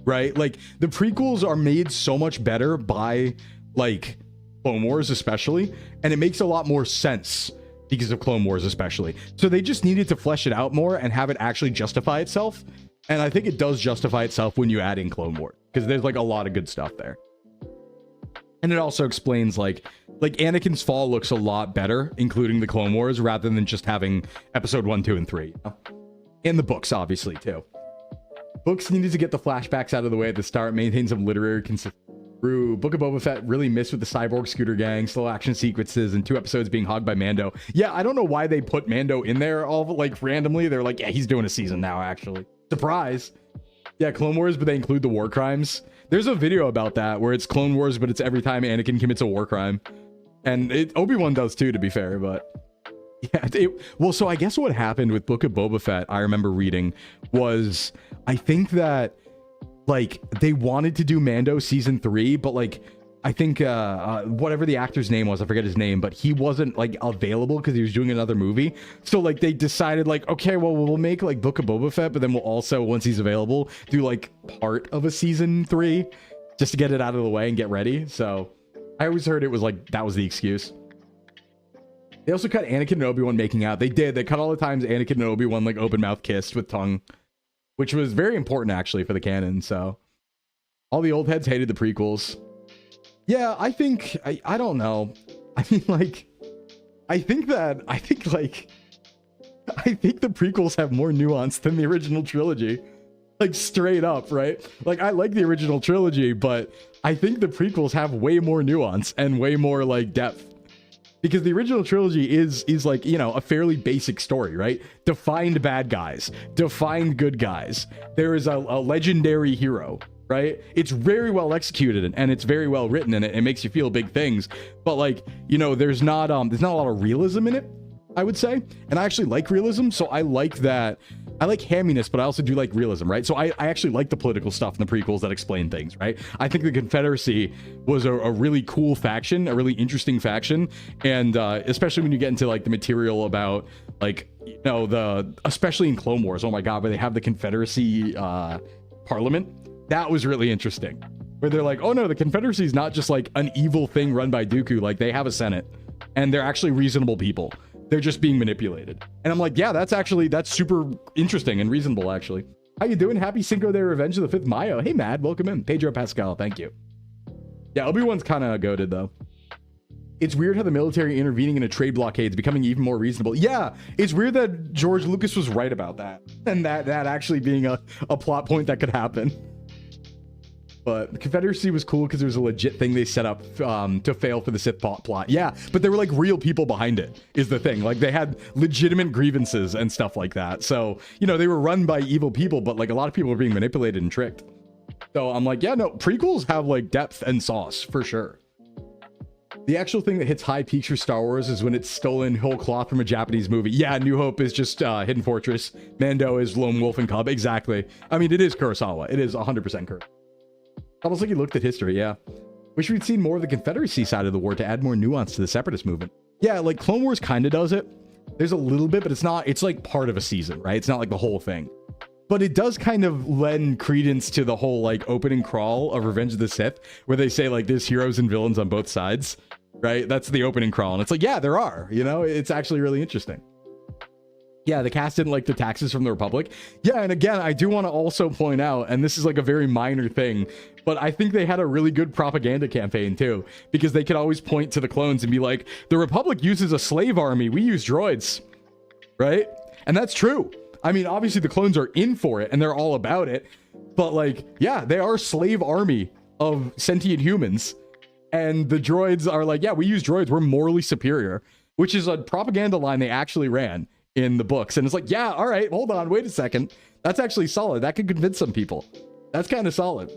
right? Like, the prequels are made so much better by, like, Clone Wars especially, and it makes a lot more sense because of Clone Wars especially. So they just needed to flesh it out more and have it actually justify itself. And I think it does justify itself when you add in Clone Wars, because there's like a lot of good stuff there. And it also explains like Anakin's fall looks a lot better, including the Clone Wars, rather than just having episode 1, 2, and 3. You know? And the books, obviously, too. Books needed to get the flashbacks out of the way at the start, maintain some literary consistency. Book of Boba Fett really missed with the cyborg scooter gang, slow action sequences, and 2 episodes being hogged by Mando. Yeah, I don't know why they put Mando in there all like randomly. They're like, yeah, he's doing a season now, actually. Surprise. Yeah, Clone Wars, but they include the war crimes. There's a video about that where it's Clone Wars, but it's every time Anakin commits a war crime. And Obi-Wan does too, to be fair, but yeah. Well, so I guess what happened with Book of Boba Fett, I remember reading, was I think that like they wanted to do Mando season 3, but like I think whatever the actor's name was, I forget his name, but he wasn't like available because he was doing another movie. So like they decided like, okay, well, we'll make like Book of Boba Fett, but then we'll also, once he's available, do like part of a season 3 just to get it out of the way and get ready. So I always heard it was like that was the excuse. They also cut Anakin and Obi-Wan making out. They did. They cut all the times Anakin and Obi-Wan like open mouth kissed with tongue, which was very important actually for the canon. So all the old heads hated the prequels. Yeah, I think I don't know. I mean, like, I think the prequels have more nuance than the original trilogy. Like, straight up, right? Like, I like the original trilogy, but I think the prequels have way more nuance and way more like depth. Because the original trilogy is like, you know, a fairly basic story, right? Defined bad guys, defined good guys. There is a legendary hero, right? It's very well executed and it's very well written and it makes you feel big things. But like, you know, there's not a lot of realism in it, I would say. And I actually like realism, so I like that. I like hamminess, but I also do like realism, right? So I actually like the political stuff in the prequels that explain things, right? I think the Confederacy was a really cool faction, a really interesting faction. And especially when you get into like the material about like, you know, especially in Clone Wars, oh my God, where they have the Confederacy parliament. That was really interesting. Where they're like, oh no, the Confederacy is not just like an evil thing run by Dooku. Like they have a Senate and they're actually reasonable people. They're just being manipulated. And I'm like, yeah, that's super interesting and reasonable, actually. How you doing? Happy Cinco de Revenge of the 5th Mayo. Hey, Mad, welcome in. Pedro Pascal, thank you. Yeah, Obi-Wan's kind of goated, though. It's weird how the military intervening in a trade blockade is becoming even more reasonable. Yeah, it's weird that George Lucas was right about that. And that actually being a plot point that could happen. But the Confederacy was cool because there was a legit thing they set up to fail for the Sith plot. Yeah, but there were like real people behind it, is the thing. Like they had legitimate grievances and stuff like that. So, you know, they were run by evil people, but like a lot of people were being manipulated and tricked. So I'm like, yeah, no, prequels have like depth and sauce for sure. The actual thing that hits high peaks for Star Wars is when it's stolen whole cloth from a Japanese movie. Yeah, New Hope is just Hidden Fortress. Mando is Lone Wolf and Cub. Exactly. I mean, it is Kurosawa. It is 100% Kurosawa. Almost like he looked at history, yeah. Wish we'd seen more of the Confederacy side of the war to add more nuance to the separatist movement. Yeah, like Clone Wars kind of does it. There's a little bit, but it's like part of a season, right? It's not like the whole thing. But it does kind of lend credence to the whole like opening crawl of Revenge of the Sith, where they say like there's heroes and villains on both sides, right? That's the opening crawl. And it's like, yeah, there are, you know, it's actually really interesting. Yeah, the cast didn't like the taxes from the Republic. Yeah, and again, I do want to also point out, and this is like a very minor thing, but I think they had a really good propaganda campaign too, because they could always point to the clones and be like, the Republic uses a slave army, we use droids, right? And that's true. I mean, obviously the clones are in for it and they're all about it, but like, yeah, they are a slave army of sentient humans. And the droids are like, yeah, we use droids, we're morally superior, which is a propaganda line they actually ran in the books. And it's like, yeah, all right, hold on, wait a second. That's actually solid. That could convince some people. That's kind of solid.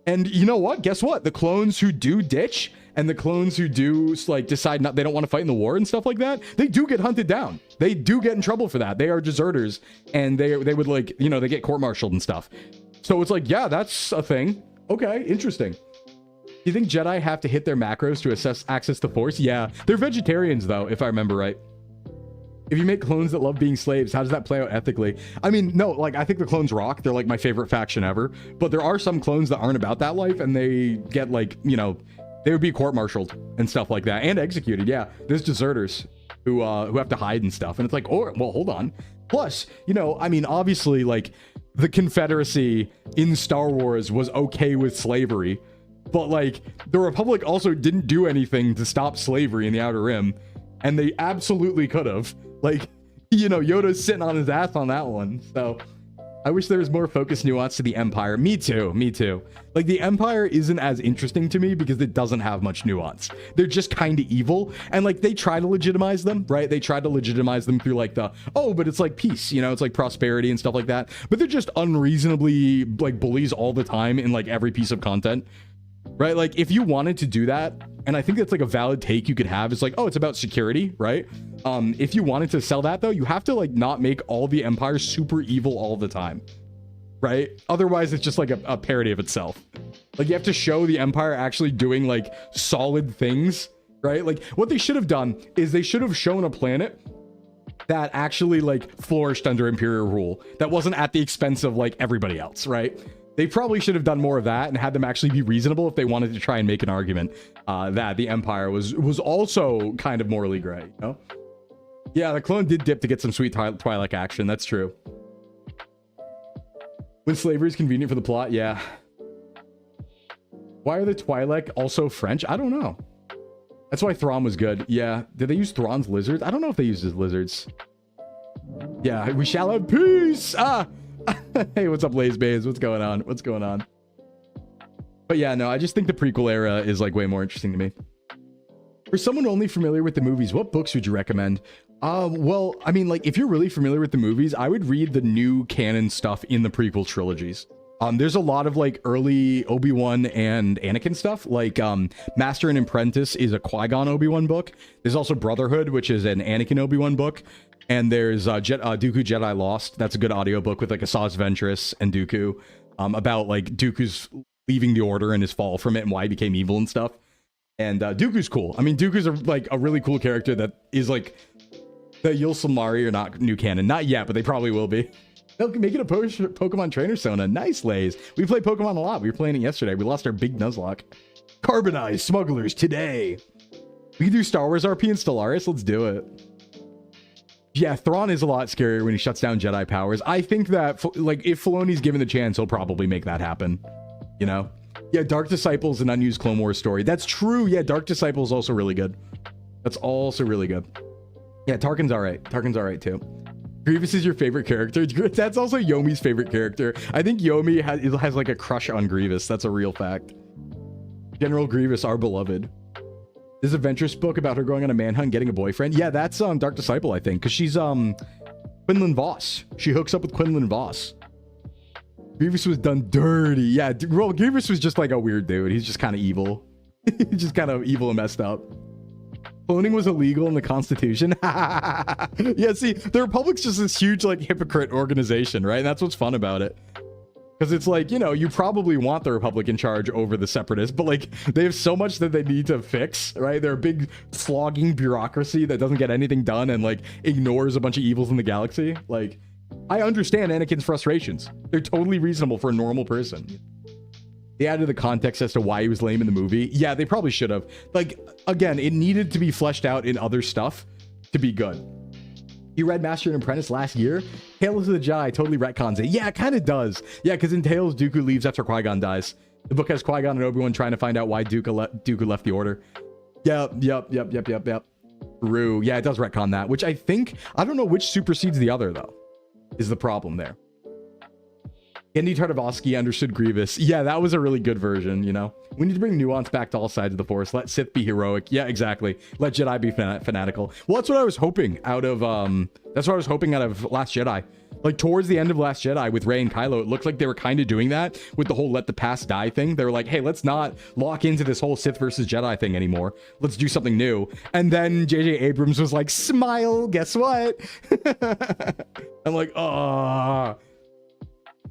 And you know what? Guess what? The clones who do ditch and the clones who do like decide they don't want to fight in the war and stuff like that, they do get hunted down. They do get in trouble for that. They are deserters and they would like, you know, they get court-martialed and stuff. So it's like, yeah, that's a thing. Okay, interesting. Do you think Jedi have to hit their macros to access the Force? Yeah, they're vegetarians though, if I remember right. If you make clones that love being slaves, how does that play out ethically? I mean, no, like, I think the clones rock. They're, like, my favorite faction ever. But there are some clones that aren't about that life, and they get, like, you know, they would be court-martialed and stuff like that. And executed, yeah. There's deserters who have to hide and stuff. And it's like, oh, well, hold on. Plus, you know, I mean, obviously, like, the Confederacy in Star Wars was okay with slavery. But, like, the Republic also didn't do anything to stop slavery in the Outer Rim. And they absolutely could have. Like, you know, Yoda's sitting on his ass on that one. So I wish there was more focused nuance to the Empire. Me too. Me too. Like, the Empire isn't as interesting to me because it doesn't have much nuance. They're just kind of evil. And like, they try to legitimize them, right? They try to legitimize them through like the, oh, but it's like peace, you know, it's like prosperity and stuff like that. But they're just unreasonably like bullies all the time in like every piece of content. Right? Like, if you wanted to do that, and I think that's like a valid take you could have, it's like, oh, it's about security, right? If you wanted to sell that though, you have to like not make all the Empire super evil all the time, right? Otherwise, it's just like a parody of itself. Like, you have to show the Empire actually doing like solid things, right? Like, what they should have done is they should have shown a planet that actually like flourished under Imperial rule, that wasn't at the expense of like everybody else, right? They probably should have done more of that and had them actually be reasonable if they wanted to try and make an argument that the Empire was also kind of morally gray, you know? Yeah, the clone did dip to get some sweet Twi'lek action. That's true. When slavery is convenient for the plot, yeah. Why are the Twi'lek also French? I don't know. That's why Thrawn was good. Yeah. Did they use Thrawn's lizards? I don't know if they used his lizards. Yeah, we shall have peace. Ah! Hey, what's up, Laze Bays? What's going on? What's going on? But yeah, no, I just think the prequel era is like way more interesting to me. For someone only familiar with the movies, what books would you recommend? Well, I mean, like, if you're really familiar with the movies, I would read the new canon stuff in the prequel trilogies. There's a lot of like early Obi-Wan and Anakin stuff, like Master and Apprentice is a Qui-Gon Obi-Wan book. There's also Brotherhood, which is an Anakin Obi-Wan book. And there's Dooku Jedi Lost. That's a good audiobook with like Asajj Ventress and Dooku about like Dooku's leaving the Order and his fall from it and why he became evil and stuff. And Dooku's cool. I mean, Dooku's like a really cool character that is like the Yulsamari are not new canon. Not yet, but they probably will be. They'll make it a Pokemon trainer Sona. Nice, Lays. We play Pokemon a lot. We were playing it yesterday. We lost our big Nuzlocke. Carbonized smugglers today. We can do Star Wars RP and Stellaris. Let's do it. Yeah, Thrawn is a lot scarier when he shuts down Jedi powers. I think that, like, if Filoni's given the chance, he'll probably make that happen. You know? Yeah, Dark Disciples, an unused Clone Wars story. That's true. Yeah, Dark Disciples is also really good. That's also really good. Yeah, Tarkin's all right. Tarkin's all right, too. Grievous is your favorite character. That's also Yomi's favorite character. I think Yomi has like a crush on Grievous. That's a real fact. General Grievous, our beloved. There's a Ventress book about her going on a manhunt, getting a boyfriend. Yeah, that's Dark Disciple, I think, because she's Quinlan Voss. She hooks up with Quinlan Voss. Grievous was done dirty. Yeah, well, Grievous was just like a weird dude. He's just kind of evil. He's just kind of evil and messed up. Cloning was illegal in the Constitution. Yeah, see, the Republic's just this huge like hypocrite organization, right? And that's what's fun about it. Because it's like, you know, you probably want the Republic in charge over the Separatists, but like they have so much that they need to fix, right? They're a big slogging bureaucracy that doesn't get anything done and like ignores a bunch of evils in the galaxy. Like, I understand Anakin's frustrations. They're totally reasonable for a normal person. They added the context as to why he was lame in the movie. Yeah, they probably should have. Like, again, it needed to be fleshed out in other stuff to be good. You read Master and Apprentice last year? Tales of the Jedi totally retcons it. Yeah, it kind of does. Yeah, because in Tales, Dooku leaves after Qui-Gon dies. The book has Qui-Gon and Obi-Wan trying to find out why Dooku left the Order. Yep. True. Yeah, it does retcon that, which I think... I don't know which supersedes the other, though, is the problem there. Andy Tartakovsky understood Grievous. Yeah, that was a really good version, you know? We need to bring nuance back to all sides of the Force. Let Sith be heroic. Yeah, exactly. Let Jedi be fanatical. Well, that's what I was hoping out of, Last Jedi. Like, towards the end of Last Jedi with Rey and Kylo, it looked like they were kind of doing that with the whole let the past die thing. They were like, hey, let's not lock into this whole Sith versus Jedi thing anymore. Let's do something new. And then J.J. Abrams was like, smile, guess what? I'm like, oh...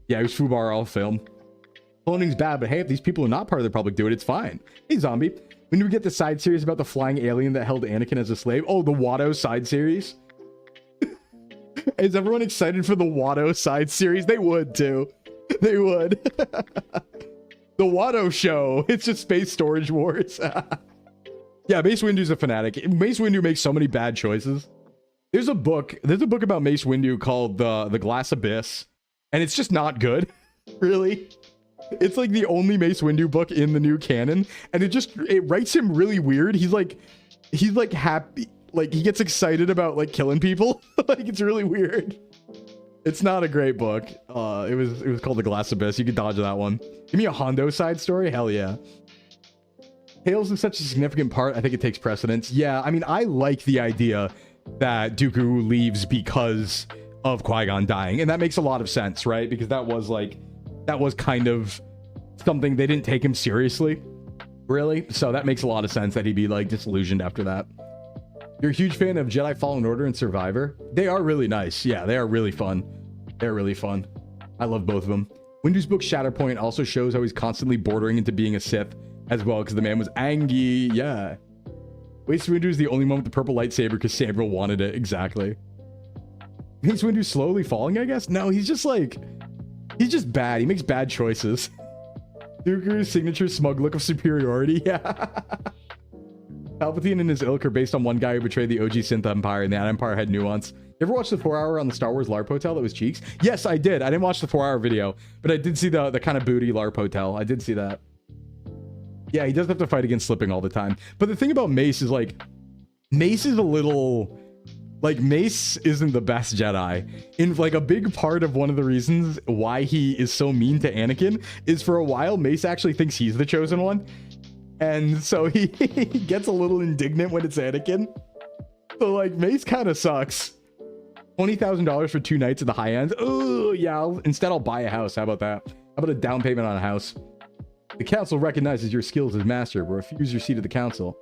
Yeah, it was Fubar all film. Cloning's bad, but hey, if these people are not part of the Republic do it, it's fine. Hey, Zombie. When do we get the side series about the flying alien that held Anakin as a slave? Oh, the Watto side series? Is everyone excited for the Watto side series? They would, too. They would. The Watto show. It's just Space Storage Wars. Yeah, Mace Windu's a fanatic. Mace Windu makes so many bad choices. There's a book about Mace Windu called The Glass Abyss. And it's just not good, really. It's like the only Mace Windu book in the new canon, and it writes him really weird. He's like happy, like he gets excited about like killing people. Like it's really weird. It's not a great book. It was called The Glass Abyss. You could dodge that one. Give me a Hondo side story. Hell yeah. Tales is such a significant part. I think it takes precedence. Yeah, I mean, I like the idea that Dooku leaves because of Qui-Gon dying, and that makes a lot of sense, right? Because that was kind of something they didn't take him seriously, really. So that makes a lot of sense that he'd be like disillusioned after that. You're a huge fan of Jedi Fallen Order and Survivor? They are really nice. Yeah, they are really fun. They're really fun. I love both of them. Windu's book Shatterpoint also shows how he's constantly bordering into being a Sith as well, because the man was angry. Yeah. Mace Windu is the only one with the purple lightsaber because Samuel wanted it. Exactly. Mace Windu slowly falling, I guess? No, he's just bad. He makes bad choices. Dooku's signature smug look of superiority. Yeah. Palpatine and his ilk are based on one guy who betrayed the OG Sith Empire, and that Empire had nuance. You ever watch the 4-hour on the Star Wars LARP hotel that was cheeks? Yes, I did. I didn't watch the 4-hour video, but I did see the kind of booty LARP hotel. I did see that. Yeah, he does have to fight against slipping all the time. But the thing about Mace is like, Mace is a little... Like, Mace isn't the best Jedi. In like a big part of one of the reasons why he is so mean to Anakin is for a while, Mace actually thinks he's the chosen one. And so he gets a little indignant when it's Anakin. So like, Mace kind of sucks. $20,000 for 2 nights at the high end. Oh, yeah. Instead, I'll buy a house. How about that? How about a down payment on a house? The council recognizes your skills as master, but refuse your seat at the council.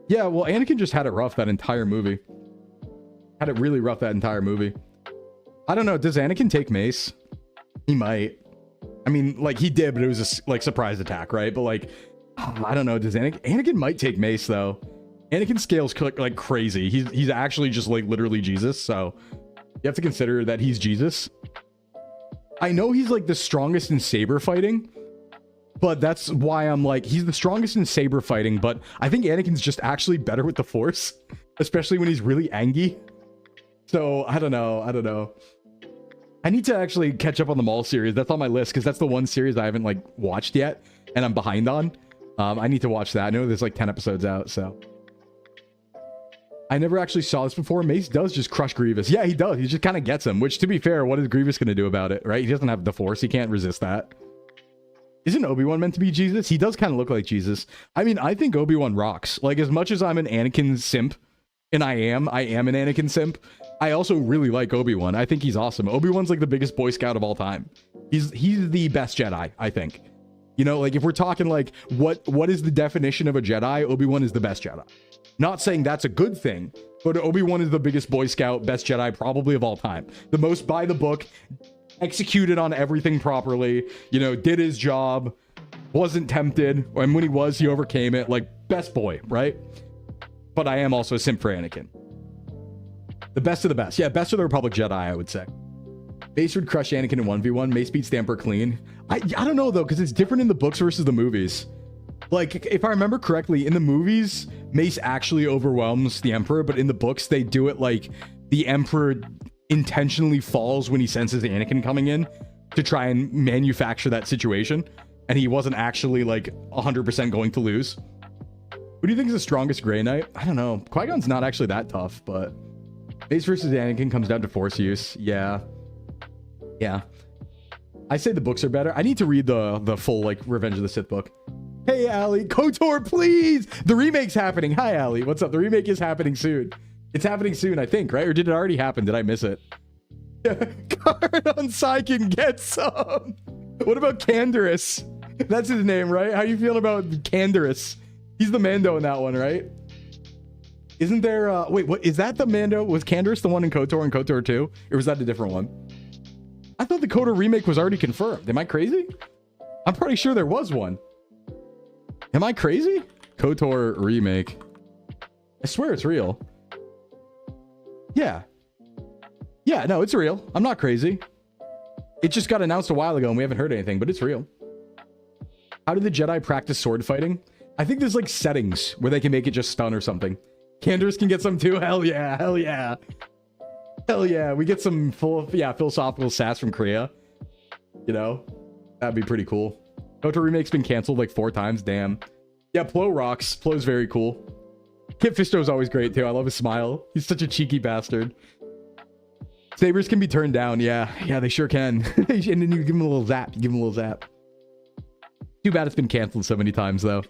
Yeah, well, Anakin just had it rough that entire movie. Had it really rough that entire movie. I don't know. Does Anakin take Mace? He might. I mean, like, he did, but it was a like surprise attack, right? But like, I don't know. Does Anakin might take Mace though? Anakin scales like crazy. He's actually just like literally Jesus. So you have to consider that he's Jesus. I know he's like the strongest in saber fighting, but that's why I'm like, he's the strongest in saber fighting. But I think Anakin's just actually better with the Force, especially when he's really angry. So I don't know. I need to actually catch up on the Maul series. That's on my list because that's the one series I haven't like watched yet and I'm behind on. I need to watch that. I know there's like 10 episodes out, so. I never actually saw this before. Mace does just crush Grievous. Yeah, he does. He just kind of gets him, which to be fair, what is Grievous going to do about it, right? He doesn't have the Force. He can't resist that. Isn't Obi-Wan meant to be Jesus? He does kind of look like Jesus. I mean, I think Obi-Wan rocks. Like, as much as I'm an Anakin simp, and I am an Anakin simp, I also really like Obi-Wan. I think he's awesome. Obi-Wan's like the biggest Boy Scout of all time. He's the best Jedi, I think. You know, like if we're talking like what is the definition of a Jedi, Obi-Wan is the best Jedi. Not saying that's a good thing, but Obi-Wan is the biggest Boy Scout, best Jedi probably of all time. The most by the book, executed on everything properly, you know, did his job, wasn't tempted, and when he was, he overcame it. Like, best boy, right? But I am also a simp for Anakin. The best of the best. Yeah, best of the Republic Jedi, I would say. Mace would crush Anakin in 1v1. Mace beats the Emperor clean. I don't know, though, because it's different in the books versus the movies. Like, if I remember correctly, in the movies, Mace actually overwhelms the Emperor, but in the books, they do it like the Emperor intentionally falls when he senses Anakin coming in to try and manufacture that situation, and he wasn't actually, like, 100% going to lose. Who do you think is the strongest Grey Knight? I don't know. Qui-Gon's not actually that tough, but Mace versus Anakin comes down to Force use. Yeah. Yeah. I say the books are better. I need to read the full, like, Revenge of the Sith book. Hey, Allie. KOTOR, please! The remake's happening. Hi, Allie. What's up? The remake is happening soon. It's happening soon, I think, right? Or did it already happen? Did I miss it? Card on Sai can get some. What about Canderous? That's his name, right? How you feeling about Canderous? He's the Mando in that one, right? Isn't there... wait, what? Is that the Mando? Was Canderous the one in KOTOR and KOTOR 2? Or was that a different one? I thought the KOTOR remake was already confirmed. Am I crazy? I'm pretty sure there was one. Am I crazy? KOTOR remake. I swear it's real. Yeah. Yeah, no, it's real. I'm not crazy. It just got announced a while ago and we haven't heard anything, but it's real. How do the Jedi practice sword fighting? I think there's like settings where they can make it just stun or something. Canderous can get some too. Hell yeah. Hell yeah. Hell yeah. We get some philosophical sass from Kriya. You know, that'd be pretty cool. KOTOR remake's been canceled like 4 times. Damn. Yeah, Plo rocks. Plo's very cool. Kit Fisto's always great too. I love his smile. He's such a cheeky bastard. Sabers can be turned down. Yeah, they sure can. And then you give him a little zap. Too bad it's been canceled so many times though.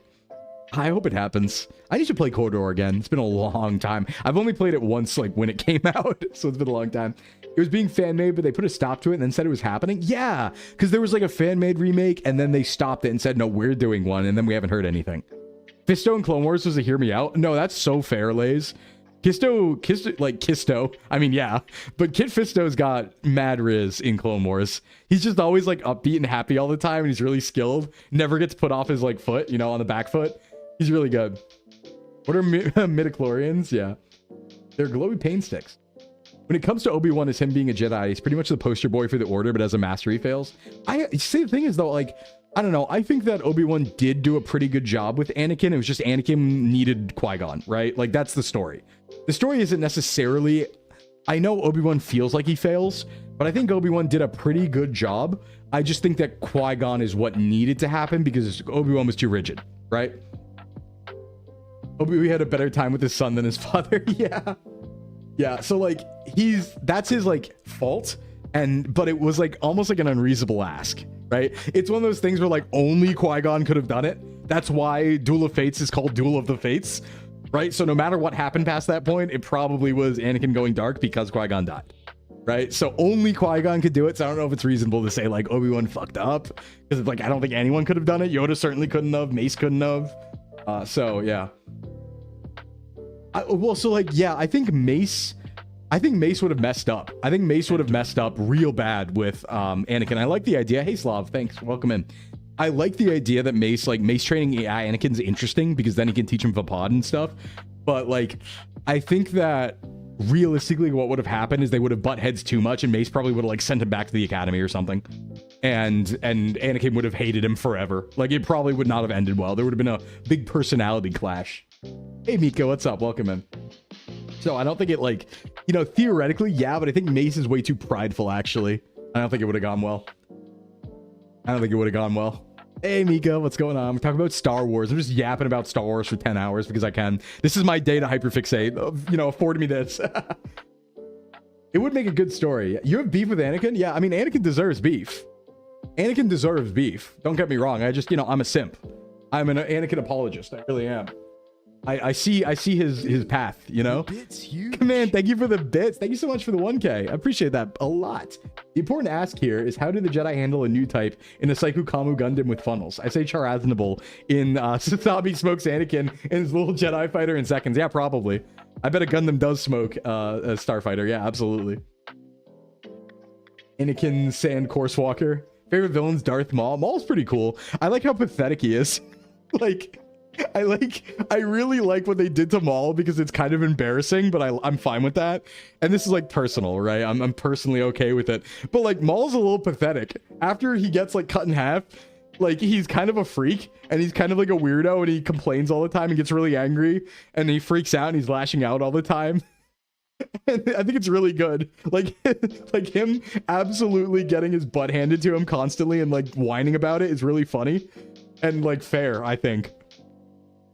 I hope it happens. I need to play KOTOR again. It's been a long time. I've only played it once, like when it came out, so it's been a long time. It was being fan-made, but they put a stop to it and then said it was happening. Yeah, because there was like a fan-made remake, and then they stopped it and said, no, we're doing one, and then we haven't heard anything. Fisto and Clone Wars was a hear me out. No, that's so fair, Lays. Kisto. I mean, yeah, but Kit Fisto's got mad riz in Clone Wars. He's just always like upbeat and happy all the time, and he's really skilled. Never gets put off his like foot, you know, on the back foot. He's really good. What are midichlorians? Yeah, they're glowy pain sticks. When it comes to Obi-Wan as him being a Jedi, he's pretty much the poster boy for the Order, but as a master he fails. I see, the thing is though, like, I don't know. I think that Obi-Wan did do a pretty good job with Anakin. It was just Anakin needed Qui-Gon, right? Like, that's the story. The story isn't necessarily... I know Obi-Wan feels like he fails, but I think Obi-Wan did a pretty good job. I just think that Qui-Gon is what needed to happen because Obi-Wan was too rigid, right? Obi-Wan had a better time with his son than his father. Yeah, so like that's his like fault, but it was like almost like an unreasonable ask, right? It's one of those things where like only Qui-Gon could have done it. That's why Duel of Fates is called Duel of the Fates, right? So no matter what happened past that point, it probably was Anakin going dark because Qui-Gon died, right? So only Qui-Gon could do it. So I don't know if it's reasonable to say like Obi-Wan fucked up, because like I don't think anyone could have done it. Yoda certainly couldn't have. Mace couldn't have. So yeah. I think Mace would have messed up. I think Mace would have messed up real bad with Anakin. I like the idea. Hey, Slav, thanks. Welcome in. I like the idea that Mace training AI Anakin's interesting because then he can teach him Vapad and stuff. But like, I think that realistically what would have happened is they would have butt heads too much and Mace probably would have like sent him back to the academy or something. And Anakin would have hated him forever. Like, it probably would not have ended well. There would have been a big personality clash. Hey, Miko, what's up? Welcome in. So I don't think it, like, you know, theoretically, yeah, but I think Mace is way too prideful, actually. I don't think it would have gone well. Hey, Miko, what's going on? We're talking about Star Wars. I'm just yapping about Star Wars for 10 hours because I can. This is my day to hyperfixate. You know, afford me this. It would make a good story. You have beef with Anakin? Yeah, I mean, Anakin deserves beef. Don't get me wrong. I just, you know, I'm a simp. I'm an Anakin apologist. I really am. I see his path, you know? Man, thank you for the bits. Thank you so much for the 1K. I appreciate that a lot. The important ask here is, how do the Jedi handle a new type in a Saiku Kamu Gundam with funnels? I say Charaznable in Sasabi smokes Anakin and his little Jedi fighter in seconds. Yeah, probably. I bet a Gundam does smoke a Starfighter. Yeah, absolutely. Anakin Sand Course-Walker. Favorite villains, Darth Maul. Maul's pretty cool. I like how pathetic he is. Like, I really like what they did to Maul because it's kind of embarrassing, but I'm fine with that. And this is like personal, right? I'm personally okay with it. But like Maul's a little pathetic. After he gets like cut in half, like he's kind of a freak and he's kind of like a weirdo and he complains all the time and gets really angry and he freaks out and he's lashing out all the time. I think it's really good. Like, like him absolutely getting his butt handed to him constantly and like whining about it is really funny and like fair, I think.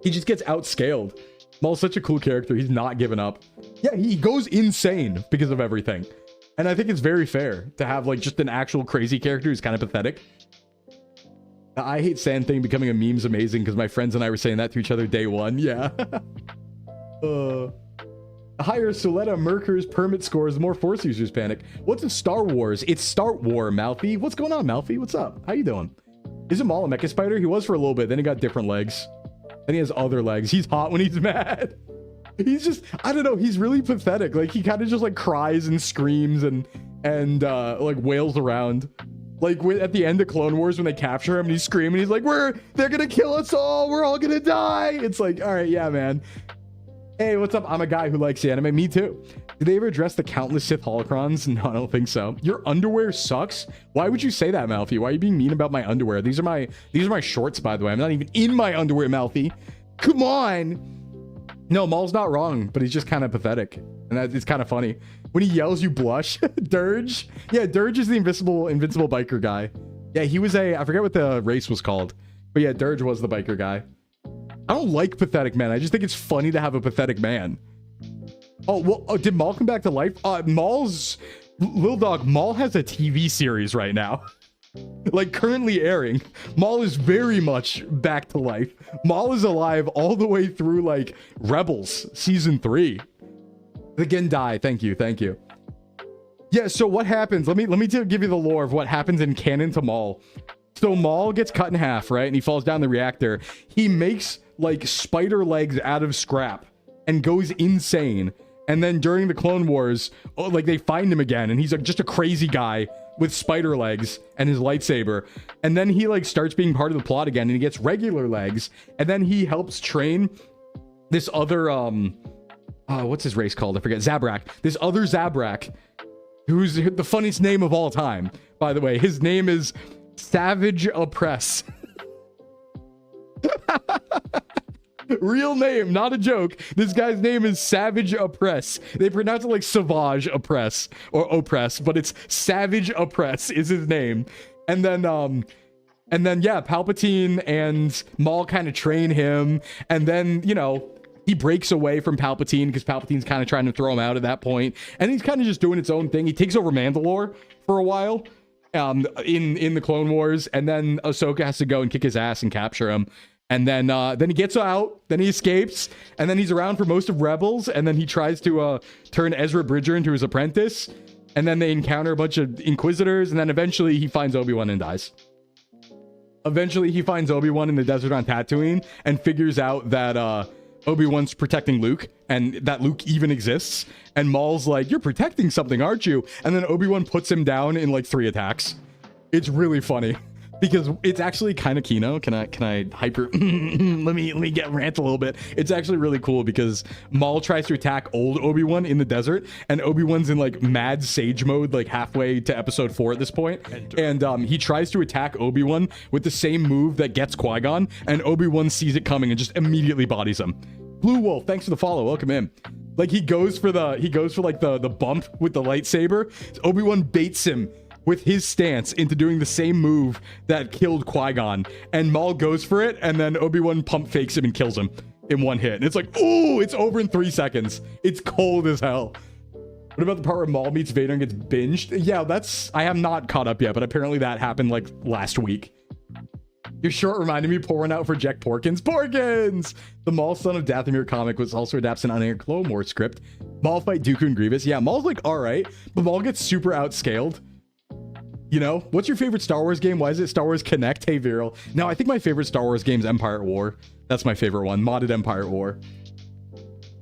He just gets outscaled. Maul's such a cool character. He's not giving up. Yeah, he goes insane because of everything. And I think it's very fair to have like just an actual crazy character who's kind of pathetic. The I hate sand thing becoming a meme's amazing because my friends and I were saying that to each other day one. Yeah. Higher Soletta Merker's permit scores, the more Force users panic. What's in Star Wars? It's Start War, Malfi. What's going on, Malfi? What's up? How you doing? Isn't Maul a mecha spider? He was for a little bit, then he got different legs. Then he has other legs. He's hot when he's mad. He's just, I don't know, he's really pathetic. Like, he kind of just, like, cries and screams and like, wails around. Like, at the end of Clone Wars, when they capture him and he's screaming, he's like, they're gonna kill us all! We're all gonna die! It's like, alright, yeah, man. Hey, what's up? I'm a guy who likes the anime. Me too. Did they ever address the countless Sith holocrons? No, I don't think so. Your underwear sucks? Why would you say that, Malfi? Why are you being mean about my underwear? These are my shorts, by the way. I'm not even in my underwear, Malfi. Come on. No, Maul's not wrong, but he's just kind of pathetic. And it's kind of funny. When he yells, you blush. Dirge? Yeah, Dirge is the invincible biker guy. Yeah, he was I forget what the race was called. But yeah, Dirge was the biker guy. I don't like pathetic men. I just think it's funny to have a pathetic man. Oh, well, did Maul come back to life? Maul's... Lil Dog, Maul has a TV series right now. Like, currently airing. Maul is very much back to life. Maul is alive all the way through, like, Rebels Season 3. The Gendai, thank you, thank you. Yeah, so what happens? Let me give you the lore of what happens in canon to Maul. So Maul gets cut in half, right? And he falls down the reactor. He makes, like, spider legs out of scrap and goes insane. And then during the Clone Wars, like, they find him again. And he's like, just a crazy guy with spider legs and his lightsaber. And then he, like, starts being part of the plot again. And he gets regular legs. And then he helps train this other, what's his race called? I forget. Zabrak. This other Zabrak, who's the funniest name of all time, by the way. His name is Savage Oppress. Real name, not a joke. This guy's name is Savage Oppress. They pronounce it like Savage Oppress or Oppress, but it's Savage Oppress is his name. And then yeah, Palpatine and Maul kind of train him, and then, you know, he breaks away from Palpatine because Palpatine's kind of trying to throw him out at that point, and he's kind of just doing its own thing. He takes over Mandalore for a while in the Clone Wars, and then Ahsoka has to go and kick his ass and capture him. And then he gets out, then he escapes, and then he's around for most of Rebels, and then he tries to turn Ezra Bridger into his apprentice, and then they encounter a bunch of Inquisitors, and then eventually he finds Obi-Wan and dies. Eventually he finds Obi-Wan in the desert on Tatooine, and figures out that Obi-Wan's protecting Luke, and that Luke even exists, and Maul's like, you're protecting something, aren't you? And then Obi-Wan puts him down in like 3 attacks. It's really funny. Because it's actually kind of Kino. Can I hyper? let me get rant a little bit. It's actually really cool because Maul tries to attack old Obi-Wan in the desert, and Obi-Wan's in like mad sage mode, like halfway to episode 4 at this point. And he tries to attack Obi-Wan with the same move that gets Qui-Gon, and Obi-Wan sees it coming and just immediately bodies him. Blue Wolf, thanks for the follow. Welcome in. Like he goes for like the bump with the lightsaber. Obi-Wan baits him with his stance into doing the same move that killed Qui-Gon, and Maul goes for it, and then Obi-Wan pump fakes him and kills him in 1 hit. And it's like, ooh, it's over in 3 seconds. It's cold as hell. What about the part where Maul meets Vader and gets binged? Yeah, I have not caught up yet, but apparently that happened like last week. Your short reminded me, pour one out for Jack Porkins. Porkins! The Maul Son of Dathomir comic was also adapted an unaired Clone Wars script. Maul fight Dooku and Grievous. Yeah, Maul's like, all right, but Maul gets super outscaled. You know, what's your favorite Star Wars game? Why is it Star Wars Connect? Hey, Viral. No, I think my favorite Star Wars game is Empire at War. That's my favorite one. Modded Empire at War.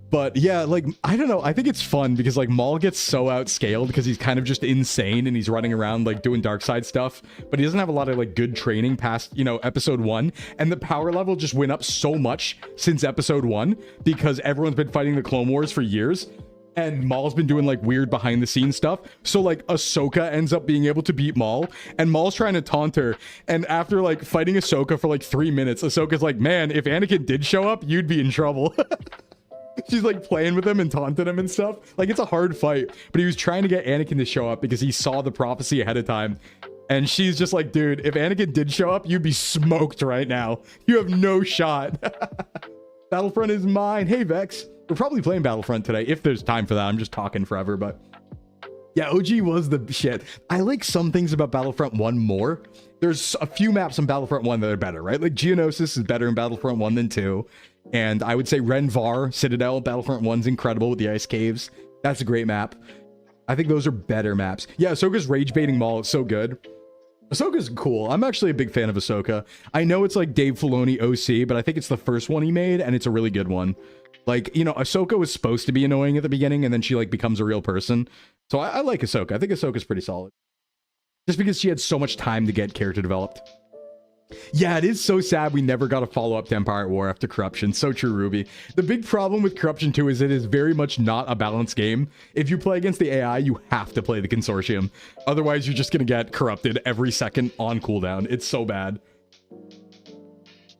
But yeah, like, I don't know. I think it's fun because like Maul gets so outscaled because he's kind of just insane and he's running around like doing dark side stuff, but he doesn't have a lot of like good training past, you know, episode 1. And the power level just went up so much since episode 1 because everyone's been fighting the Clone Wars for years. And Maul's been doing like weird behind the scenes stuff. So like Ahsoka ends up being able to beat Maul and Maul's trying to taunt her. And after like fighting Ahsoka for like 3 minutes, Ahsoka's like, man, if Anakin did show up, you'd be in trouble. She's like playing with him and taunting him and stuff. Like it's a hard fight, but he was trying to get Anakin to show up because he saw the prophecy ahead of time. And she's just like, dude, if Anakin did show up, you'd be smoked right now. You have no shot. Battlefront is mine. Hey, Vex. We're probably playing Battlefront today if there's time for that. I'm just talking forever, but yeah, OG was the shit. I like some things about Battlefront 1 more. There's a few maps on Battlefront 1 that are better, right? Like Geonosis is better in Battlefront 1 than 2. And I would say Renvar, Citadel, Battlefront 1's incredible with the ice caves. That's a great map. I think those are better maps. Yeah, Ahsoka's rage baiting Maul is so good. Ahsoka's cool. I'm actually a big fan of Ahsoka. I know it's like Dave Filoni OC, but I think it's the first one he made, and it's a really good one. Like, you know, Ahsoka was supposed to be annoying at the beginning, and then she like becomes a real person. So I like Ahsoka. I think Ahsoka's pretty solid. Just because she had so much time to get character developed. Yeah, it is so sad we never got a follow-up to Empire at War after Corruption. So true, Ruby. The big problem with Corruption 2 is it is very much not a balanced game. If you play against the AI, you have to play the Consortium. Otherwise, you're just going to get corrupted every second on cooldown. It's so bad.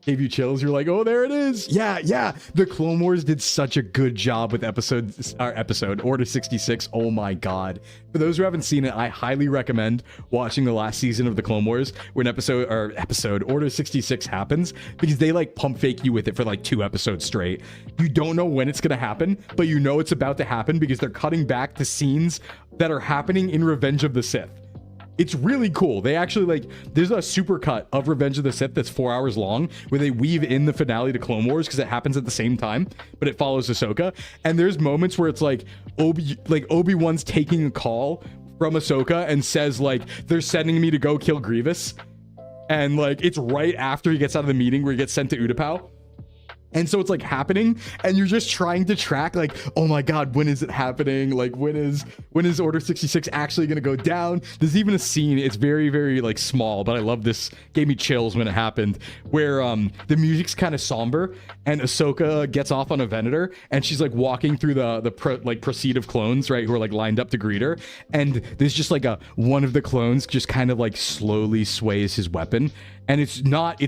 Gave you chills. You're like, oh, there it is. Yeah. The Clone Wars did such a good job with episode Order 66. Oh my god. For those who haven't seen it, I highly recommend watching the last season of the Clone Wars when episode Order 66 happens, because they like pump fake you with it for like 2 episodes straight. You don't know when it's gonna happen, but you know it's about to happen because they're cutting back to scenes that are happening in Revenge of the Sith. It's really cool. They actually like, there's a super cut of Revenge of the Sith that's 4 hours long where they weave in the finale to Clone Wars because it happens at the same time, but it follows Ahsoka. And there's moments where it's like Obi-Wan's taking a call from Ahsoka and says like, they're sending me to go kill Grievous. And like, it's right after he gets out of the meeting where he gets sent to Utapau. And so it's like happening and you're just trying to track like, oh my god, when is it happening? Like when is Order 66 actually going to go down? There's even a scene, it's very, very like small, but I love this, gave me chills when it happened, where the music's kind of somber and Ahsoka gets off on a Venator and she's like walking through the proceed of clones, right, who are like lined up to greet her, and there's just like one of the clones just kind of like slowly sways his weapon. And it's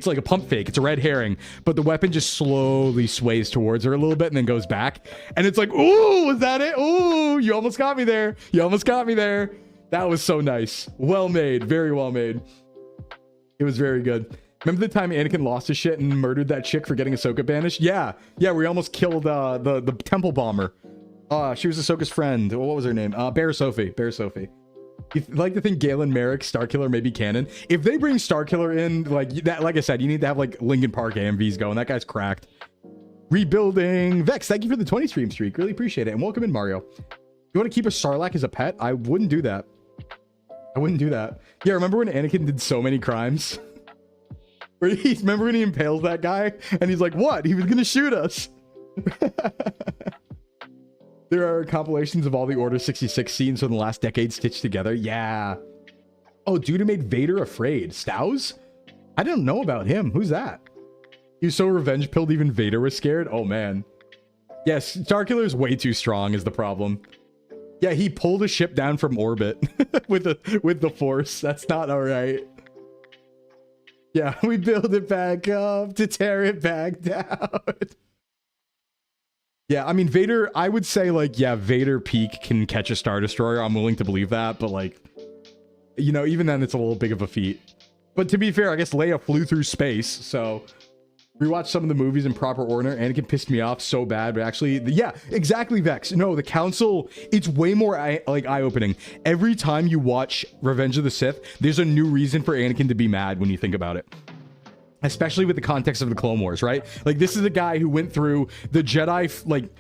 like a pump fake. It's a red herring, but the weapon just slowly sways towards her a little bit and then goes back. And it's like, ooh, was that it? Ooh, you almost got me there. You almost got me there. That was so nice. Well made. Very well made. It was very good. Remember the time Anakin lost his shit and murdered that chick for getting Ahsoka banished? Yeah, we almost killed the temple bomber. She was Ahsoka's friend. What was her name? Bear Sophie. You'd like to think Galen Merrick, Starkiller, may be canon. If they bring Starkiller in, like that, like I said, you need to have like Linkin Park AMVs going. That guy's cracked. Rebuilding. Vex, thank you for the 20 stream streak. Really appreciate it. And welcome in, Mario. You want to keep a Sarlacc as a pet? I wouldn't do that. Yeah, remember when Anakin did so many crimes? Remember when he impales that guy? And he's like, what? He was going to shoot us. There are compilations of all the Order 66 scenes from the last decade stitched together. Yeah. Oh, dude who made Vader afraid. Stows? I don't know about him. Who's that? He was so revenge pilled even Vader was scared? Oh, man. Yes, Starkiller's way too strong is the problem. Yeah, he pulled a ship down from orbit with the Force. That's not all right. Yeah, we build it back up to tear it back down. Yeah, I mean, Vader, I would say, like, yeah, Vader peak can catch a Star Destroyer. I'm willing to believe that, but, like, you know, even then, it's a little big of a feat. But to be fair, I guess Leia flew through space, so rewatch some of the movies in proper order. Anakin pissed me off so bad, but actually, yeah, exactly, Vex. No, the Council, it's way more, like, eye-opening. Every time you watch Revenge of the Sith, there's a new reason for Anakin to be mad when you think about it. Especially with the context of the Clone Wars, right? Like, this is a guy who went through the Jedi, like,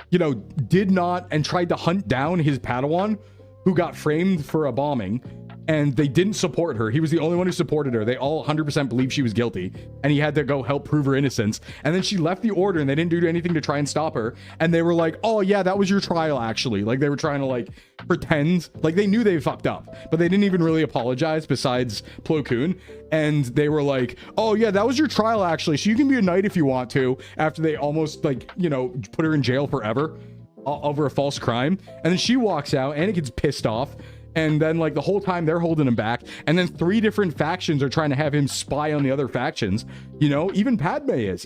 you know, did not and tried to hunt down his Padawan who got framed for a bombing. and they didn't support her. He was the only one who supported her. They all 100% believed she was guilty, and he had to go help prove her innocence. And then she left the order, and they didn't do anything to try and stop her. And they were like, oh yeah, that was your trial, actually. Like, they were trying to like pretend like they knew they fucked up, but they didn't even really apologize besides Plo Koon. And they were like, oh yeah, that was your trial, actually, so you can be a knight if you want to, after they almost, like, you know, put her in jail forever over a false crime. And then she walks out, Anakin's pissed off, and then like the whole time they're holding him back, and then 3 different factions are trying to have him spy on the other factions. You know, even Padme is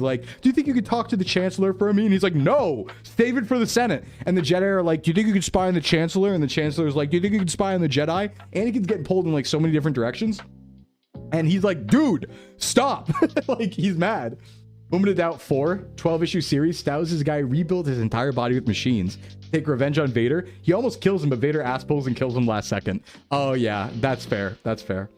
like, do you think you could talk to the Chancellor for me? And he's like, no, save it for the Senate. And the Jedi are like, do you think you could spy on the Chancellor? And the Chancellor's like, do you think you could spy on the Jedi? Anakin's getting pulled in like so many different directions, and he's like, dude, stop. Like, he's mad. Moment of Doubt 4, 12-issue series. Stouses' guy rebuilt his entire body with machines. Take revenge on Vader. He almost kills him, but Vader ass pulls and kills him last second. Oh yeah, that's fair. That's fair.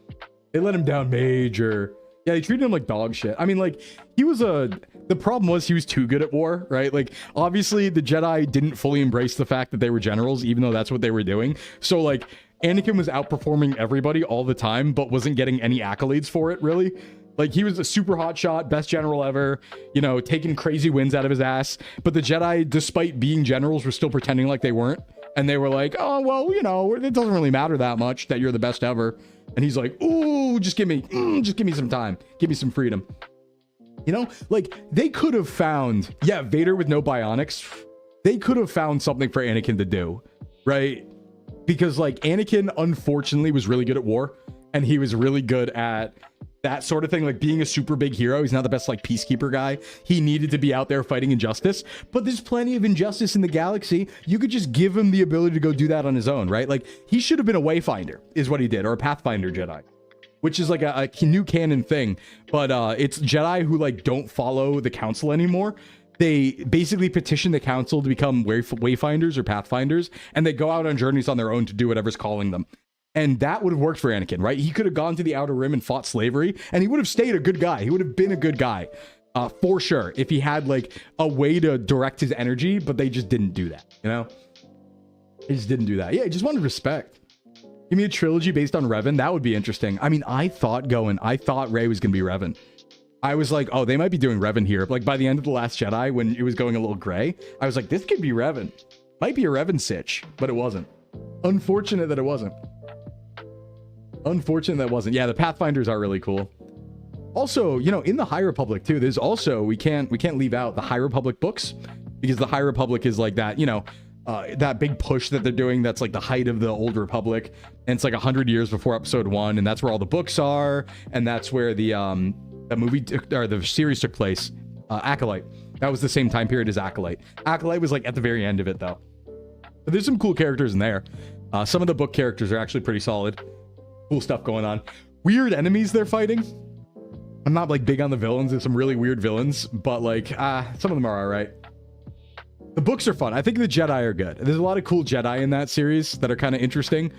They let him down major. Yeah, they treated him like dog shit. I mean, like, he was the problem was he was too good at war, right? Like, obviously the Jedi didn't fully embrace the fact that they were generals, even though that's what they were doing. So like, Anakin was outperforming everybody all the time, but wasn't getting any accolades for it, really. Like, he was a super hot shot, best general ever, you know, taking crazy wins out of his ass. But the Jedi, despite being generals, were still pretending like they weren't. And they were like, oh, well, you know, it doesn't really matter that much that you're the best ever. And he's like, ooh, just give me some time. Give me some freedom. You know, like, they could have found, yeah, Vader with no bionics. They could have found something for Anakin to do, right? Because, like, Anakin, unfortunately, was really good at war. And he was really good at that sort of thing, like being a super big hero. He's not the best like peacekeeper guy. He needed to be out there fighting injustice, but there's plenty of injustice in the galaxy. You could just give him the ability to go do that on his own, right? Like, he should have been a wayfinder is what he did, or a pathfinder Jedi, which is like a new canon thing. But it's Jedi who like don't follow the council anymore. They basically petition the council to become wayfinders or pathfinders, and they go out on journeys on their own to do whatever's calling them. And that would have worked for Anakin, right? He could have gone to the Outer Rim and fought slavery, and he would have stayed a good guy. He would have been a good guy, for sure, if he had like a way to direct his energy, but they just didn't do that, you know? They just didn't do that. Yeah, he just wanted respect. Give me a trilogy based on Revan. That would be interesting. I mean, I thought Rey was going to be Revan. I was like, oh, they might be doing Revan here. Like, by the end of The Last Jedi, when it was going a little gray, I was like, this could be Revan. Might be a Revan sitch, but it wasn't. Unfortunate that it wasn't. Unfortunate that wasn't. Yeah, the Pathfinders are really cool. Also, you know, in the High Republic too, there's also, we can't leave out the High Republic books, because the High Republic is like that, you know, that big push that they're doing. That's like the height of the Old Republic, and it's like 100 years before Episode 1, and that's where all the books are, and that's where the movie or the series took place. Acolyte. That was the same time period as Acolyte. Acolyte was like at the very end of it though. But there's some cool characters in there. Some of the book characters are actually pretty solid. Cool stuff going on. Weird enemies they're fighting. I'm not like big on the villains. There's some really weird villains, but like some of them are all right. The books are fun. I think the Jedi are good. There's a lot of cool Jedi in that series that are kind of interesting,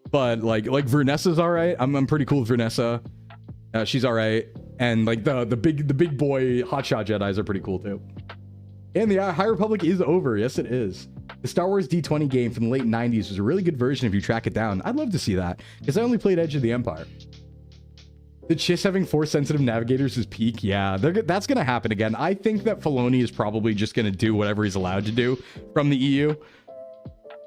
but like Vernessa's all right. I'm pretty cool with Vernessa. She's all right, and like the big boy hotshot Jedis are pretty cool too. And the High Republic is over. Yes, it is. The Star Wars D20 game from the late 90s was a really good version if you track it down. I'd love to see that, because I only played Edge of the Empire. The Chiss having Force-sensitive navigators is peak. Yeah, that's going to happen again. I think that Filoni is probably just going to do whatever he's allowed to do from the EU.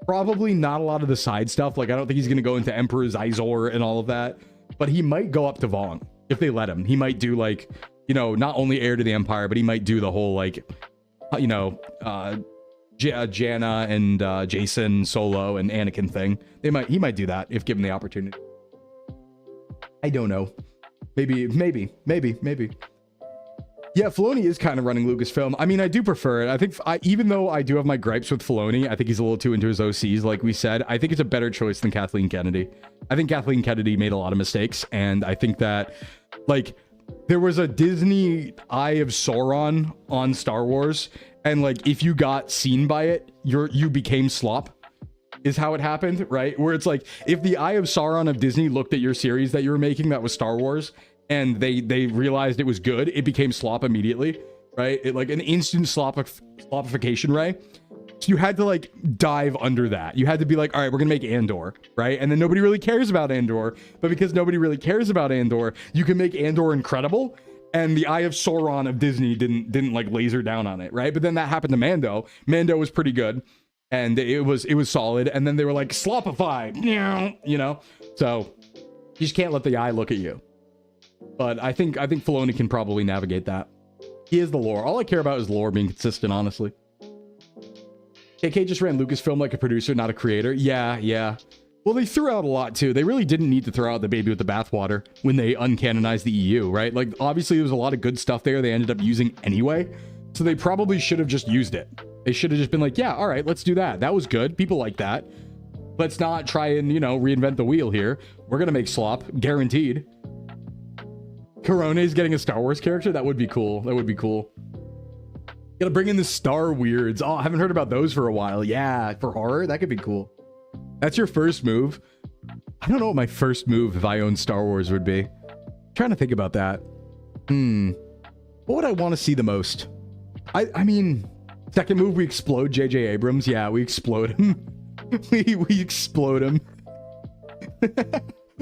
Probably not a lot of the side stuff. Like, I don't think he's going to go into Emperor Zizor and all of that. But he might go up to Vong if they let him. He might do, like, you know, not only Heir to the Empire, but he might do the whole, like, you know, Janna and Jason, Solo, and Anakin thing. He might do that if given the opportunity. I don't know. Maybe. Yeah, Filoni is kind of running Lucasfilm. I mean, I do prefer it. I think even though I do have my gripes with Filoni, I think he's a little too into his OCs, like we said. I think it's a better choice than Kathleen Kennedy. I think Kathleen Kennedy made a lot of mistakes, and I think that, like, there was a Disney Eye of Sauron on Star Wars, and like, if you got seen by it, you became slop, is how it happened, right? Where it's like, if the Eye of Sauron of Disney looked at your series that you were making that was Star Wars, and they realized it was good, it became slop immediately, right? It, like an instant slopification, right? So you had to like dive under that. You had to be like, all right, we're gonna make Andor, right? And then nobody really cares about Andor, but because nobody really cares about Andor, you can make Andor incredible. And the Eye of Sauron of Disney didn't like laser down on it, right? But then that happened to Mando. Mando was pretty good, and it was solid. And then they were like slopify, you know. So you just can't let the eye look at you. But I think Filoni can probably navigate that. He is the lore. All I care about is lore being consistent, honestly. KK just ran Lucasfilm like a producer, not a creator. Yeah. Well, they threw out a lot too. They really didn't need to throw out the baby with the bathwater when they uncanonized the EU, right? Like, obviously there was a lot of good stuff there they ended up using anyway. So they probably should have just used it. They should have just been like, yeah, all right, let's do that. That was good. People like that. Let's not try and, you know, reinvent the wheel here. We're going to make slop, guaranteed. Corone's getting a Star Wars character? That would be cool. That would be cool. Gotta bring in the Star Weirds. Oh, I haven't heard about those for a while. Yeah, for horror, that could be cool. That's your first move. I don't know what my first move if I owned Star Wars would be. I'm trying to think about that. What would I want to see the most? I mean, second move, we explode J.J. Abrams. Yeah, we explode him. we explode him.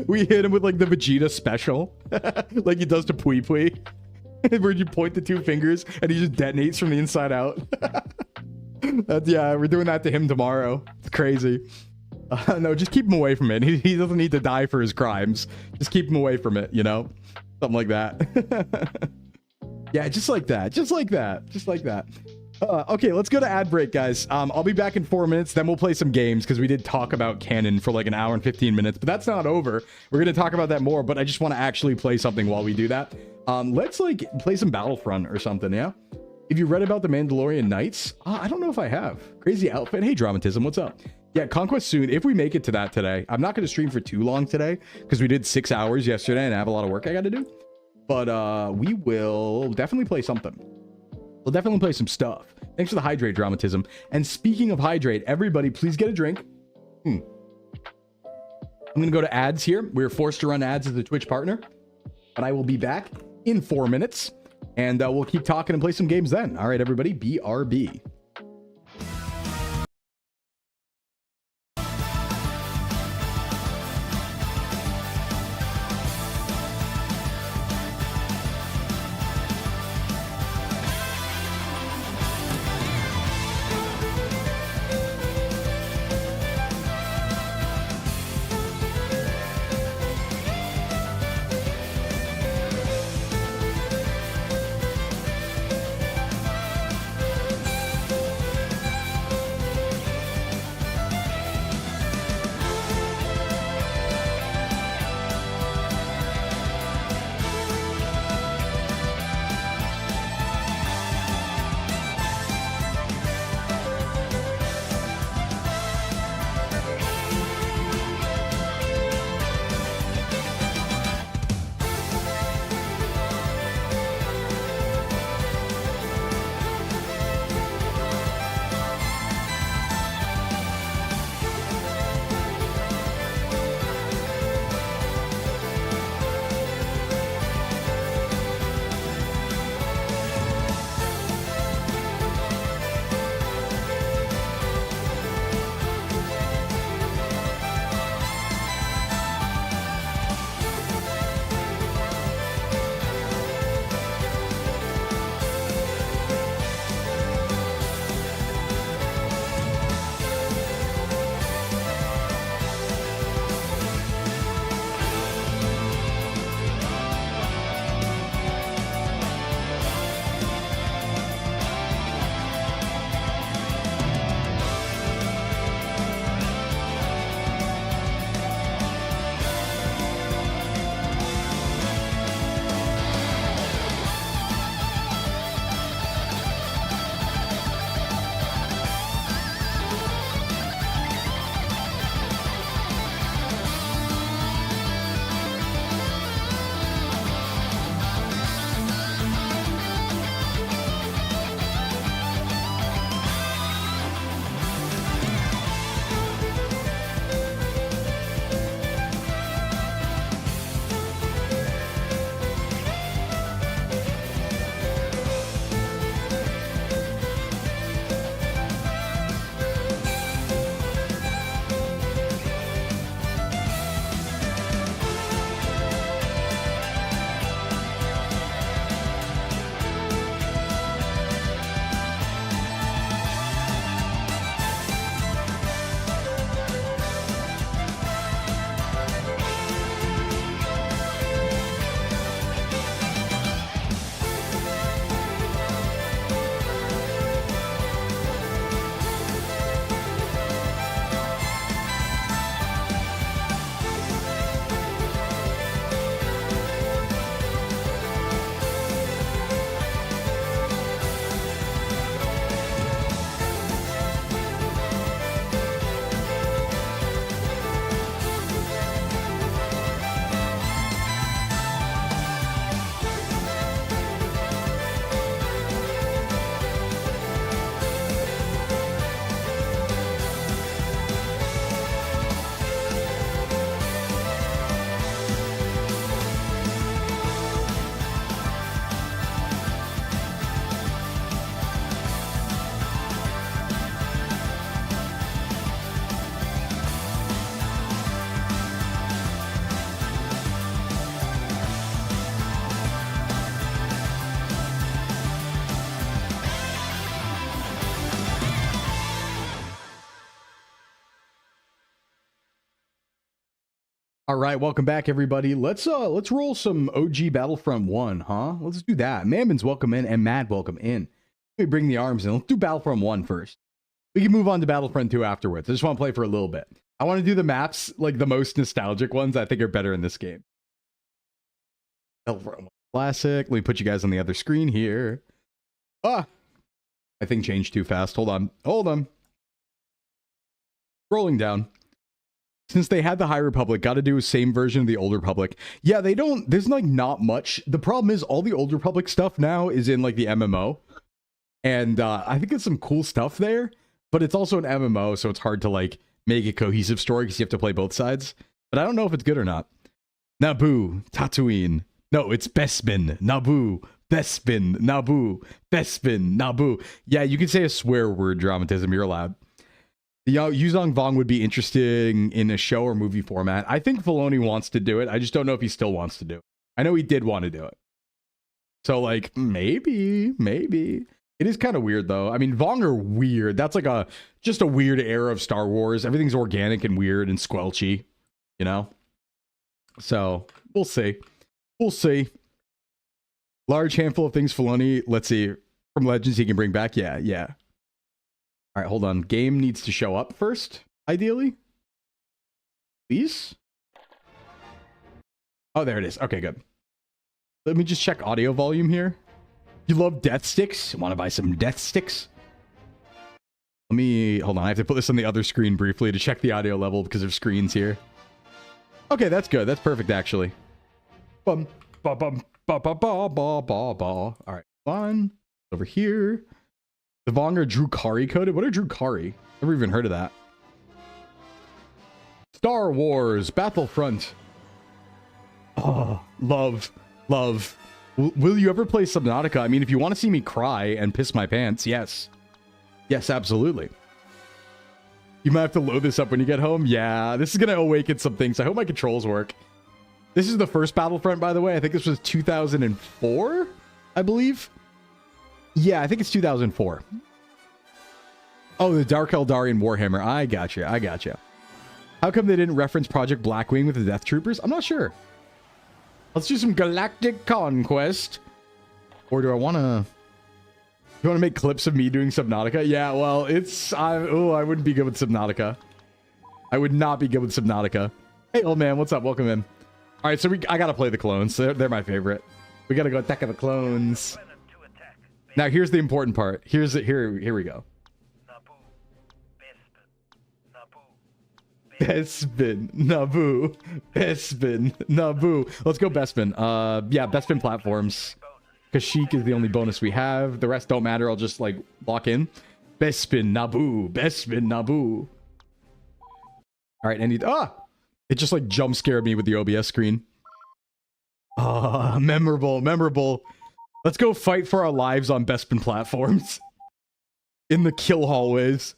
We hit him with like the Vegeta special, like he does to Pui Pui, where you point the two fingers and he just detonates from the inside out. Yeah, we're doing that to him tomorrow. It's crazy. No, just keep him away from it. He doesn't need to die for his crimes. Just keep him away from it, you know? Something like that. Yeah, just like that. Just like that. Just like that. Okay, let's go to ad break, guys. I'll be back in 4 minutes. Then we'll play some games because we did talk about canon for like an hour and 15 minutes. But that's not over. We're going to talk about that more. But I just want to actually play something while we do that. Let's like play some Battlefront or something, yeah? If you read about the Mandalorian Knights, I don't know if I have. Crazy outfit. Hey, Dramatism, what's up? Yeah, Conquest soon. If we make it to that today, I'm not going to stream for too long today because we did 6 hours yesterday and I have a lot of work I got to do. But we will definitely play something. We'll definitely play some stuff. Thanks for the hydrate, Dramatism. And speaking of hydrate, everybody, please get a drink. I'm going to go to ads here. We're forced to run ads as a Twitch partner. But I will be back in 4 minutes. And we'll keep talking and play some games then. All right, everybody, BRB. All right, welcome back, everybody. Let's roll some OG Battlefront 1, huh? Let's do that. Mammon's welcome in and Mad welcome in. Let me bring the arms in. Let's do Battlefront 1 first. We can move on to Battlefront 2 afterwards. I just want to play for a little bit. I want to do the maps, like the most nostalgic ones I think are better in this game. Battlefront 1 Classic. Let me put you guys on the other screen here. Ah! I think changed too fast. Hold on. Hold on. Scrolling down. Since they had the High Republic, got to do a same version of the Old Republic. Yeah, they don't, there's like not much. The problem is all the Old Republic stuff now is in like the MMO. And I think it's some cool stuff there, but it's also an MMO, so it's hard to like make a cohesive story because you have to play both sides. But I don't know if it's good or not. Naboo, Tatooine. No, it's Bespin, Naboo, Bespin, Naboo, Bespin, Naboo. Yeah, you can say a swear word dramatism, you're allowed. Yuzong Vong would be interesting in a show or movie format. I think Filoni wants to do it. I just don't know if he still wants to do it. I know he did want to do it. So, like, maybe. It is kind of weird, though. I mean, Vong are weird. That's like just a weird era of Star Wars. Everything's organic and weird and squelchy, you know? So, we'll see. We'll see. Large handful of things Filoni, let's see, from Legends he can bring back. Yeah. All right, hold on. Game needs to show up first, ideally. Please? Oh, there it is. Okay, good. Let me just check audio volume here. You love death sticks? Want to buy some death sticks? Let me... Hold on. I have to put this on the other screen briefly to check the audio level because of screens here. Okay, that's good. That's perfect, actually. Bum, ba, bum, ba, ba, ba, ba, ba, ba. All right, fine. Over here. The Vong are Drukari coded? What are Drukari? Never even heard of that. Star Wars Battlefront. Oh, love. Will you ever play Subnautica? I mean, if you want to see me cry and piss my pants, yes. Yes, absolutely. You might have to load this up when you get home. Yeah, this is going to awaken some things. I hope my controls work. This is the first Battlefront, by the way. I think this was 2004, I believe. Yeah, I think it's 2004. Oh, the Dark Eldarian Warhammer. I gotcha. How come they didn't reference Project Blackwing with the Death Troopers? I'm not sure. Let's do some Galactic Conquest. Or do I want to... You want to make clips of me doing Subnautica? Yeah, well, it's... I wouldn't be good with Subnautica. I would not be good with Subnautica. Hey, old man, what's up? Welcome in. All right, so I got to play the clones. They're my favorite. We got to go attack the clones. Now, here's the important part. Here we go. Bespin, Naboo, Bespin, Naboo. Let's go Bespin. Yeah, Bespin platforms. Kashyyyk is the only bonus we have. The rest don't matter. I'll just, like, lock in. Bespin, Naboo, Bespin, Naboo. All right, it just, like, jump scared me with the OBS screen. Memorable. Let's go fight for our lives on Bespin platforms. In the kill hallways.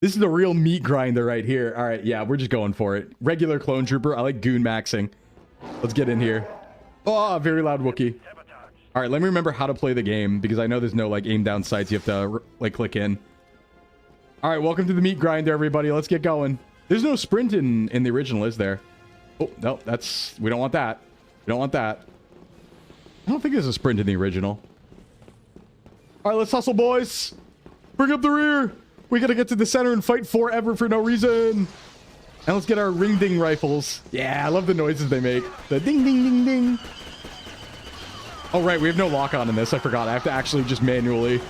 This is the real meat grinder right here. All right, yeah, we're just going for it. Regular clone trooper. I like goon maxing. Let's get in here. Oh, very loud Wookiee. All right, let me remember how to play the game because I know there's no like aim down sights. You have to like click in. All right, welcome to the meat grinder, everybody. Let's get going. There's no sprint in the original, is there? Oh, no, we don't want that. We don't want that. I don't think there's a sprint in the original. All right, let's hustle, boys. Bring up the rear. We gotta get to the center and fight forever for no reason. And let's get our ring ding rifles. Yeah, I love the noises they make. The ding ding ding ding. Oh, right, we have no lock on in this. I forgot. I have to actually just manually.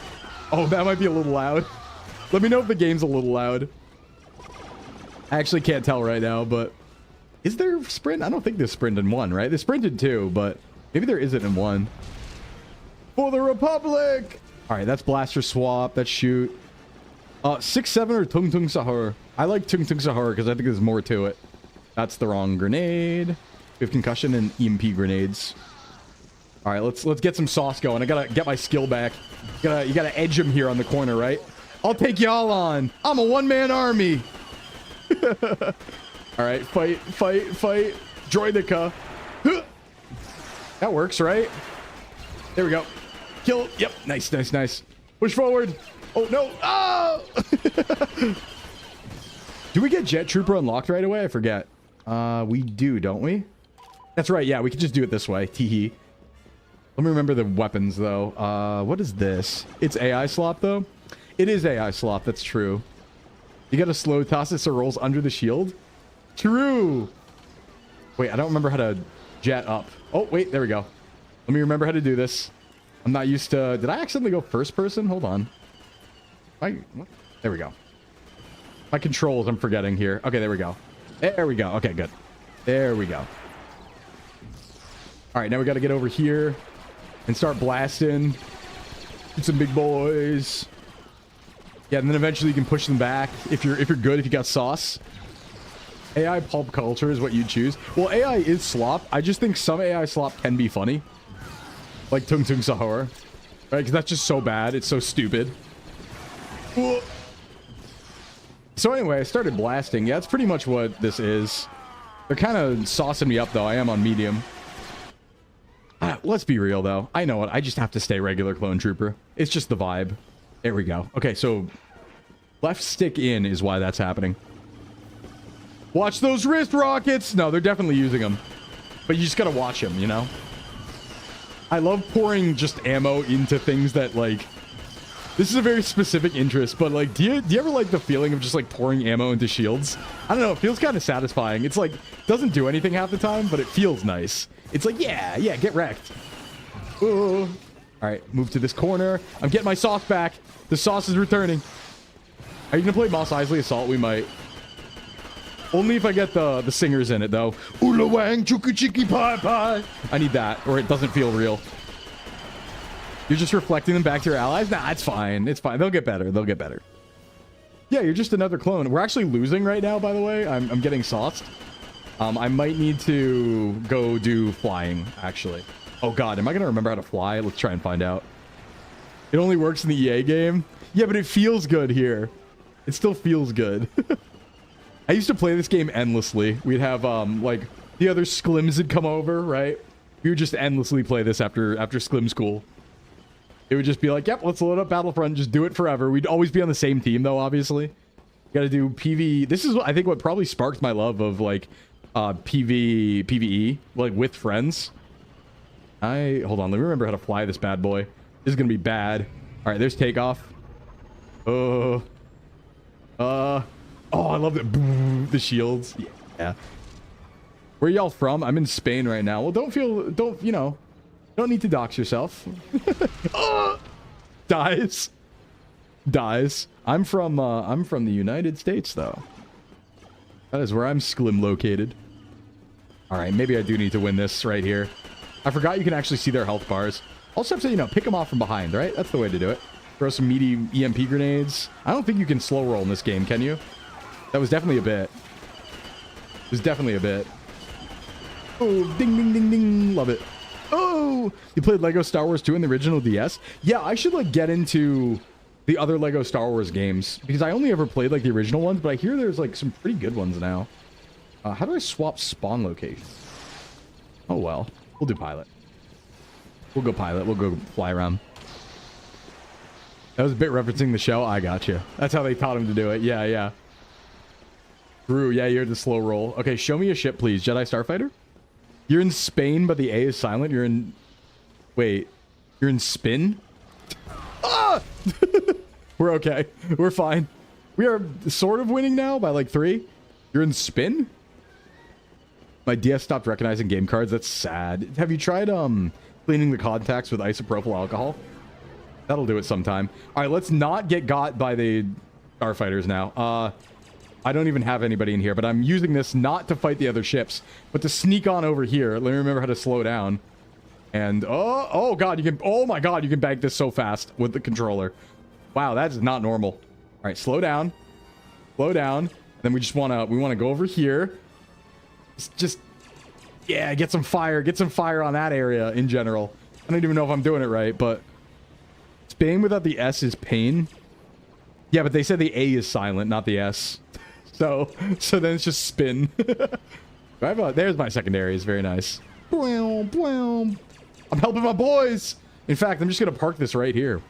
Oh, that might be a little loud. Let me know if the game's a little loud. I actually can't tell right now, but... Is there sprint? I don't think there's sprint in 1, right? There's sprint in 2, but maybe there isn't in 1. For the Republic! All right, that's blaster swap. That's shoot. 6-7 or Tung Tung Sahur. I like Tung Tung Sahur because I think there's more to it. That's the wrong grenade. We have concussion and EMP grenades. All right, let's get some sauce going. I gotta get my skill back. You gotta edge him here on the corner, right? I'll take y'all on. I'm a one-man army. All right, fight. Droidica. That works, right? There we go. Kill. Yep. Nice. Push forward. Oh, no. Oh! Do we get Jet Trooper unlocked right away? I forget. We do, don't we? That's right. Yeah, we can just do it this way. Teehee. Let me remember the weapons, though. What is this? It's AI slop, though? It is AI slop. That's true. You got to slow toss it so it rolls under the shield? True. Wait, I don't remember how to jet up. Oh, wait. There we go. Let me remember how to do this. I'm not used to... Did I accidentally go first person? Hold on. What? There we go. My controls, I'm forgetting here. Okay, there we go. There we go. Okay, good. There we go. All right, now we got to get over here and start blasting. Get some big boys. Yeah, and then eventually you can push them back if you're good, if you got sauce. AI pulp culture is what you choose. Well, AI is slop. I just think some AI slop can be funny. Like Tung Tung Sahur. Right? Because that's just so bad. It's so stupid. Whoa. So anyway, I started blasting. Yeah, that's pretty much what this is. They're kind of saucing me up, though. I am on medium. Let's be real, though. I know it. I just have to stay regular clone trooper. It's just the vibe. There we go. Okay, so left stick in is why that's happening. Watch those wrist rockets. No, they're definitely using them. But you just got to watch them, you know? I love pouring just ammo into things that, like... This is a very specific interest, but, like, do you ever like the feeling of just, like, pouring ammo into shields? I don't know. It feels kind of satisfying. It's, like, doesn't do anything half the time, but it feels nice. It's like, yeah, get wrecked. Ooh. All right, move to this corner. I'm getting my sauce back. The sauce is returning. Are you going to play Mos Eisley Assault? We might. Only if I get the singers in it, though. Ula wang chuku chiki pie pie. I need that, or it doesn't feel real. You're just reflecting them back to your allies? Nah, it's fine. It's fine. They'll get better. They'll get better. Yeah, you're just another clone. We're actually losing right now, by the way. I'm getting sauced. I might need to go do flying, actually. Oh, God. Am I going to remember how to fly? Let's try and find out. It only works in the EA game? Yeah, but it feels good here. It still feels good. I used to play this game endlessly. We'd have, like, the other Sclims would come over, right? We would just endlessly play this after Sclim school. It would just be like, yep, let's load up Battlefront, just do it forever. We'd always be on the same team, though, obviously. You gotta do PV. This is, I think, what probably sparked my love of, like, PvE, like, with friends. Hold on, let me remember how to fly this bad boy. This is gonna be bad. All right, there's takeoff. Oh, I love it. The shields. Yeah. Where y'all from? I'm in Spain right now. Well, don't need to dox yourself. Dies. I'm from the United States, though. That is where I'm Sclim located. All right, maybe I do need to win this right here. I forgot you can actually see their health bars. Also have to, pick them off from behind, right? That's the way to do it. Throw some meaty EMP grenades. I don't think you can slow roll in this game, can you? That was definitely a bit. It was definitely a bit. Oh, ding, ding, ding, ding. Love it. Oh, you played Lego Star Wars 2 in the original DS? Yeah, I should, like, get into the other Lego Star Wars games. Because I only ever played, like, the original ones, but I hear there's, like, some pretty good ones now. How do I swap spawn location? Oh, well. We'll do pilot. We'll go pilot. We'll go fly around. That was a bit referencing the show. I got you. That's how they taught him to do it. Yeah. Drew, yeah, you're the slow roll. Okay, show me a ship, please. Jedi Starfighter? You're in Spain, but the A is silent. You're in... Wait. You're in spin? Ah! We're okay. We're fine. We are sort of winning now by like 3. You're in spin? My DS stopped recognizing game cards. That's sad. Have you tried cleaning the contacts with isopropyl alcohol? That'll do it sometime. All right, let's not get got by the starfighters now. I don't even have anybody in here, but I'm using this not to fight the other ships, but to sneak on over here. Let me remember how to slow down. And oh god, oh my god, you can bank this so fast with the controller. Wow, that is not normal. All right, slow down. And then we want to go over here. Just yeah, get some fire on that area in general. I don't even know if I'm doing it right, but Spain without the S is pain. Yeah, but they said the A is silent, not the S. So then it's just spin. There's my secondaries. Very nice. I'm helping my boys. In fact, I'm just going to park this right here.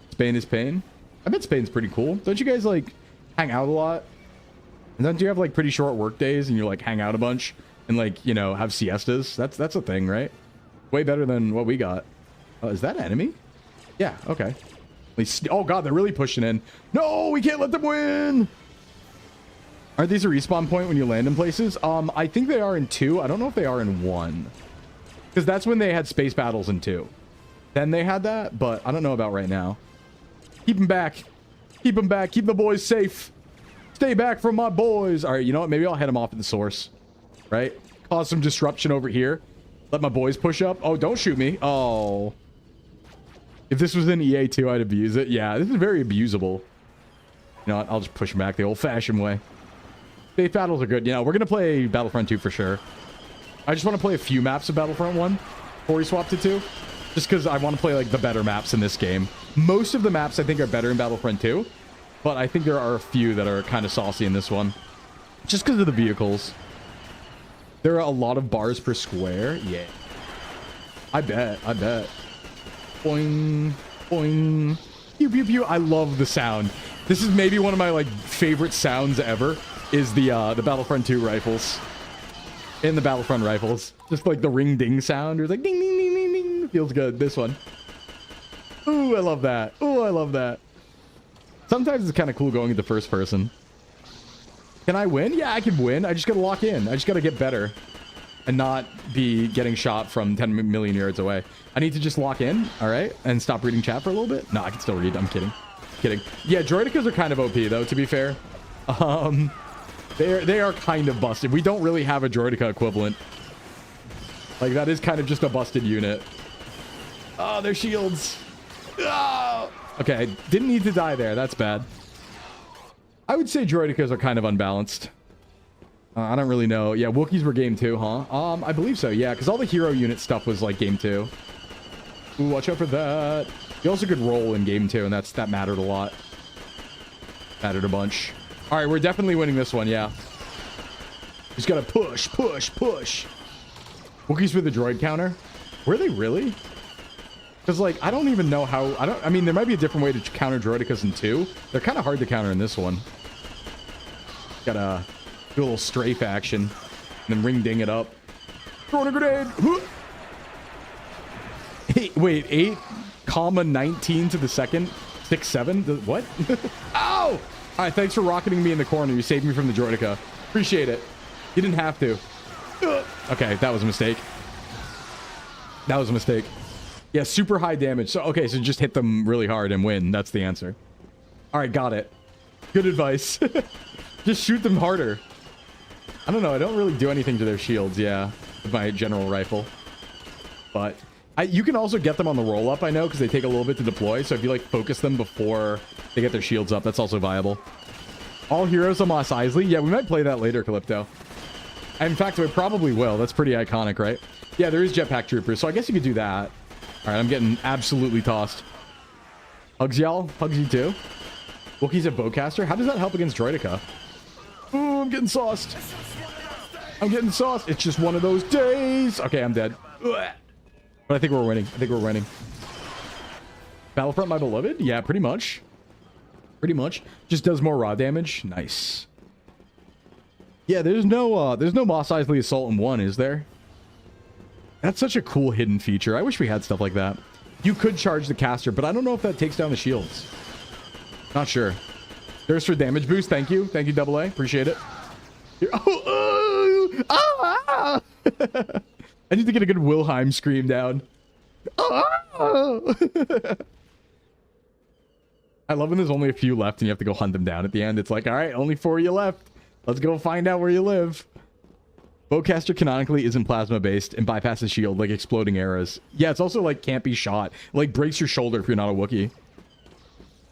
Spain is pain. I bet Spain's pretty cool. Don't you guys, like, hang out a lot? And don't you have like pretty short work days and you like hang out a bunch and like, you know, have siestas? That's a thing, right? Way better than what we got. Is that enemy? Yeah, okay. Oh god, they're really pushing in. No, we can't let them win. Aren't these a respawn point when you land in places? I think they are in 2. I don't know if they are in 1. Because that's when they had space battles in 2. Then they had that, but I don't know about right now. Keep them back. Keep them back. Keep the boys safe. Stay back from my boys. All right, you know what? Maybe I'll head them off at the source. Right? Cause some disruption over here. Let my boys push up. Oh, don't shoot me. Oh. If this was in EA2, I'd abuse it. Yeah, this is very abusable. You know what? I'll just push them back the old-fashioned way. Space battles are good. You know, we're going to play Battlefront 2 for sure. I just want to play a few maps of Battlefront 1 before we swap to 2. Just because I want to play, like, the better maps in this game. Most of the maps, I think, are better in Battlefront 2. But I think there are a few that are kind of saucy in this one. Just because of the vehicles. There are a lot of bars per square. Yeah. I bet. I bet. Boing. Boing. Pew, pew, pew. I love the sound. This is maybe one of my, like, favorite sounds ever. Is the Battlefront 2 rifles. And the Battlefront rifles. Just like the ring ding sound. It's like ding ding ding ding ding. Feels good. This one. Ooh, I love that. Ooh, I love that. Sometimes it's kind of cool going into first person. Can I win? Yeah, I can win. I just gotta lock in. I just gotta get better. And not be getting shot from 10 million yards away. I need to just lock in, alright? And stop reading chat for a little bit? No, I can still read. I'm kidding. Kidding. Yeah, droidicas are kind of OP though, to be fair. They are kind of busted. We don't really have a droidica equivalent. Like, that is kind of just a busted unit. Oh, their shields. Oh! Okay, I didn't need to die there. That's bad. I would say droidicas are kind of unbalanced. I don't really know. Yeah, Wookiees were game 2, huh? I believe so, yeah, because all the hero unit stuff was like game 2. Ooh, watch out for that. You also could roll in game 2, and that mattered a lot. Mattered a bunch. All right, we're definitely winning this one, yeah. Just gotta push, push, push. Wookiees with the droid counter? Were they really? Because, like, I don't even know how... I mean, there might be a different way to counter droidicas in 2. They're kind of hard to counter in this one. Gotta do a little strafe action. And then ring ding it up. Throwing a grenade! Wait, 8,19 to the second? 6, 7? What? Ow! All right, thanks for rocketing me in the corner. You saved me from the droidica. Appreciate it. You didn't have to. Okay, that was a mistake. That was a mistake. Yeah, super high damage. So, okay, so just hit them really hard and win. That's the answer. All right, got it. Good advice. Just shoot them harder. I don't know. I don't really do anything to their shields, yeah, with my general rifle. But you can also get them on the roll-up, I know, because they take a little bit to deploy. So if you, like, focus them before they get their shields up, that's also viable. All heroes on Mos Eisley? Yeah, we might play that later, Calypto. In fact, we probably will. That's pretty iconic, right? Yeah, there is jetpack troopers, so I guess you could do that. All right, I'm getting absolutely tossed. Hugs, y'all. Hugs you too. Wookiee's a bowcaster. How does that help against droidica? Ooh, I'm getting sauced. I'm getting sauced. It's just one of those days. Okay, I'm dead. But I think we're winning. I think we're winning. Battlefront, my beloved? Yeah, pretty much. Pretty much. Just does more raw damage. Nice. Yeah, there's no Mos Eisley Assault in 1, is there? That's such a cool hidden feature. I wish we had stuff like that. You could charge the caster, but I don't know if that takes down the shields. Not sure. There's for damage boost. Thank you. Thank you, AA. Appreciate it. I need to get a good Wilhelm scream down. I love when there's only a few left and you have to go hunt them down at the end. It's like, all right, only 4 of you left. Let's go find out where you live. Bowcaster canonically isn't plasma-based and bypasses shield, like exploding arrows. Yeah, it's also, like, can't be shot. Like, breaks your shoulder if you're not a Wookiee.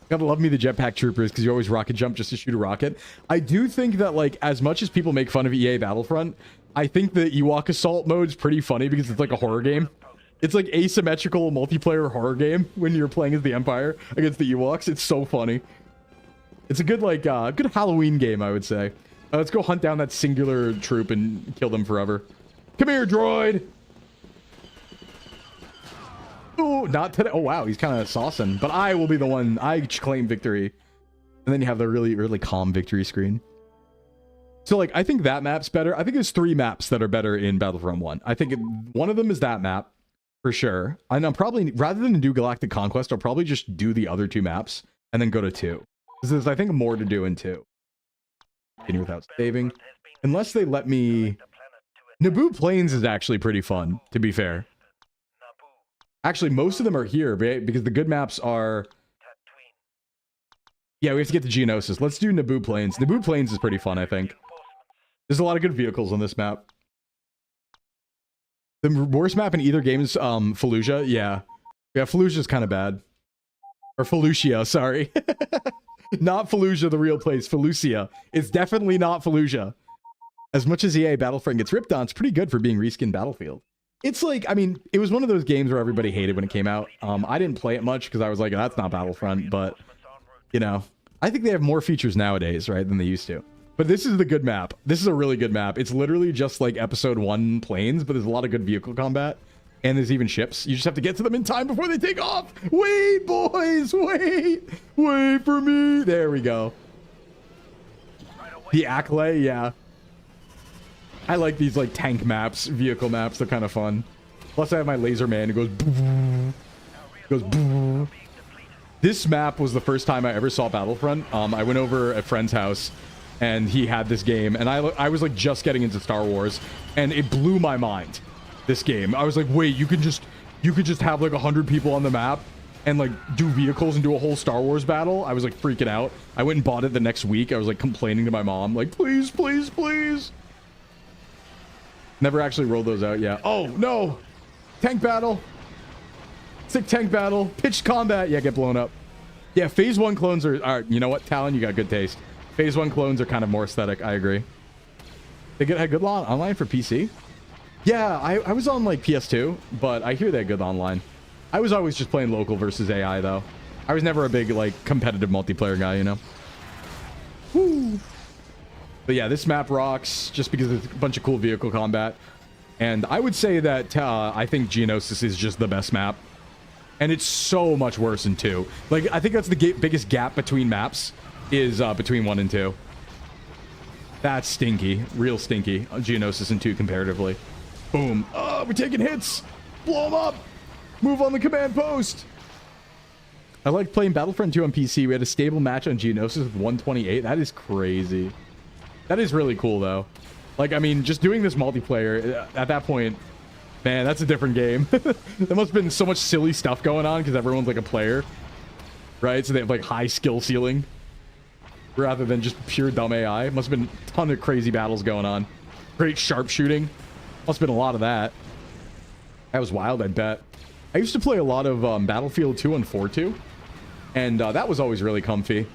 Gotta love me the jetpack troopers, because you always rocket jump just to shoot a rocket. I do think that, like, as much as people make fun of EA Battlefront, I think the Ewok Assault mode's pretty funny because it's like a horror game. It's like asymmetrical multiplayer horror game when you're playing as the Empire against the Ewoks. It's so funny. It's a good, like, good Halloween game, I would say. Let's go hunt down that singular troop and kill them forever. Come here, droid! Ooh, not today. Oh, wow, he's kind of saucing. But I will be the one. I claim victory. And then you have the really, really calm victory screen. So like, I think that map's better. I think there's 3 maps that are better in Battlefront 1. I think one of them is that map for sure. And I'm probably, rather than do Galactic Conquest, I'll probably just do the other 2 maps and then go to 2. Because there's, I think, more to do in 2. Continue without saving. Unless they let me... Naboo Plains is actually pretty fun, to be fair. Actually, most of them are here, right? Because the good maps are... Yeah, we have to get to Geonosis. Let's do Naboo Plains. Naboo Plains is pretty fun, I think. There's a lot of good vehicles on this map. The worst map in either game is Fallujah. Yeah. Yeah, Falluja's kind of bad. Or Felucia, sorry. Not Fallujah, the real place. Felucia. It's definitely not Fallujah. As much as EA Battlefront gets ripped on, it's pretty good for being reskinned Battlefield. It's like, I mean, it was one of those games where everybody hated when it came out. I didn't play it much because I was like, that's not Battlefront, but, you know, I think they have more features nowadays, right, than they used to. But this is the good map. This is a really good map. It's literally just like episode 1 planes, but there's a lot of good vehicle combat. And there's even ships. You just have to get to them in time before they take off. Wait, boys, wait. Wait for me. There we go. The Acklay, yeah. I like these like tank maps, vehicle maps. They're kind of fun. Plus I have my laser man. It goes boo. It goes boo. This map was the first time I ever saw Battlefront. I went over at a friend's house and he had this game and I was like just getting into Star Wars and it blew my mind. This game. I was like, wait, you could just have like 100 people on the map and like do vehicles and do a whole Star Wars battle. I was like freaking out. I went and bought it the next week. I was like complaining to my mom, like, please, please, please. Never actually rolled those out yet. Oh, no. Tank battle. Sick tank battle. Pitched combat. Yeah, get blown up. Yeah, Phase 1 clones are you know what, Talon, you got good taste. Phase 1 clones are kind of more aesthetic. I agree. They had good online for PC? Yeah, I was on like PS2, but I hear they're good online. I was always just playing local versus AI, though. I was never a big, like, competitive multiplayer guy, you know? Woo! But yeah, this map rocks just because there's a bunch of cool vehicle combat. And I would say that I think Geonosis is just the best map. And it's so much worse in 2. Like, I think that's the biggest gap between maps is between 1 and 2. That's stinky. Real stinky. Geonosis and 2 comparatively. Boom. Oh, we're taking hits. Blow them up. Move on the command post. I like playing Battlefront 2 on PC. We had a stable match on Geonosis with 128. That is crazy. That is really cool, though. Like, I mean, just doing this multiplayer, at that point, man, that's a different game. There must have been so much silly stuff going on because everyone's like a player. Right? So they have like high skill ceiling. Rather than just pure dumb AI. Must have been a ton of crazy battles going on. Great sharpshooting. Must have been a lot of that. That was wild, I bet. I used to play a lot of Battlefield 2 and 4-2. And that was always really comfy.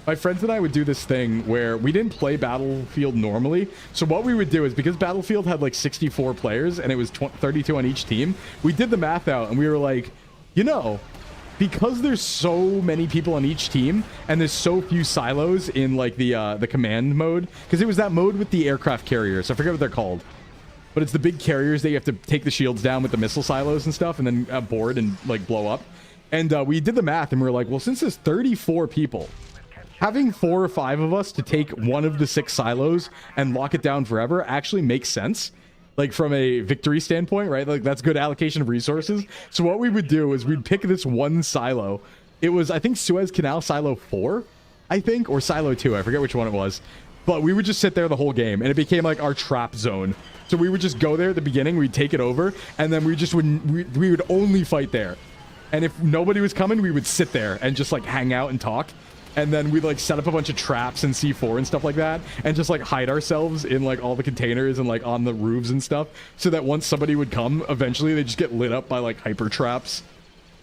My friends and I would do this thing where we didn't play Battlefield normally. So what we would do is, because Battlefield had like 64 players and it was 32 on each team, we did the math out and we were like, you know, because there's so many people on each team and there's so few silos in like the command mode, because it was that mode with the aircraft carriers. I forget what they're called. But it's the big carriers that you have to take the shields down with the missile silos and stuff and then board and like blow up. And we did the math and we were like, well, since there's 34 people, having 4 or 5 of us to take one of the 6 silos and lock it down forever actually makes sense. Like from a victory standpoint, right? Like that's good allocation of resources. So what we would do is we'd pick this one silo. It was, I think, Suez Canal Silo 4, I think, or Silo 2. I forget which one it was. But we would just sit there the whole game and it became like our trap zone. So we would just go there at the beginning, we'd take it over, and then we just would only fight there. And if nobody was coming, we would sit there and just like hang out and talk. And then we'd like set up a bunch of traps and C4 and stuff like that, and just like hide ourselves in like all the containers and like on the roofs and stuff, so that once somebody would come, eventually they just get lit up by like hyper traps.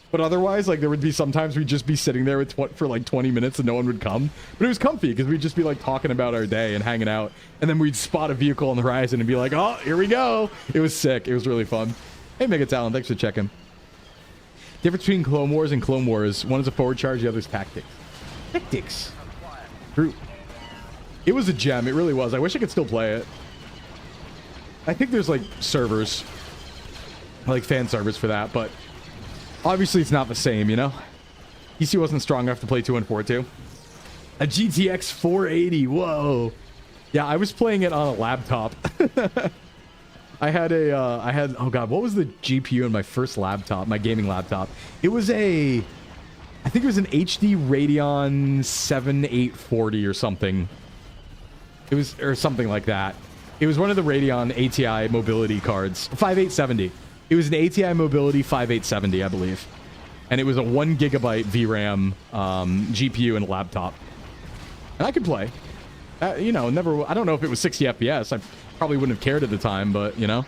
But otherwise, like there would be sometimes we'd just be sitting there for like 20 minutes and no one would come. But it was comfy because we'd just be like talking about our day and hanging out. And then we'd spot a vehicle on the horizon and be like, oh, here we go. It was sick. It was really fun. Hey, Mega Talon, thanks for checking. Difference between Clone Wars and Clone Wars. One is a forward charge, the other is tactics. Tactics. True. It was a gem. It really was. I wish I could still play it. I think there's like servers, like fan servers for that, but obviously it's not the same, you know? PC wasn't strong enough to play 2 and 4-2. A GTX 480. Whoa. Yeah, I was playing it on a laptop. I had oh god, what was the GPU in my first laptop, my gaming laptop? It was I think it was an HD Radeon 7840 or something. It was, or something like that. It was one of the Radeon ATI mobility cards, 5870. It was an ATI mobility 5870, I believe. And it was a 1 gigabyte VRAM GPU and a laptop. And I could play. You know, never, I don't know if it was 60 FPS. I probably wouldn't have cared at the time, but, you know.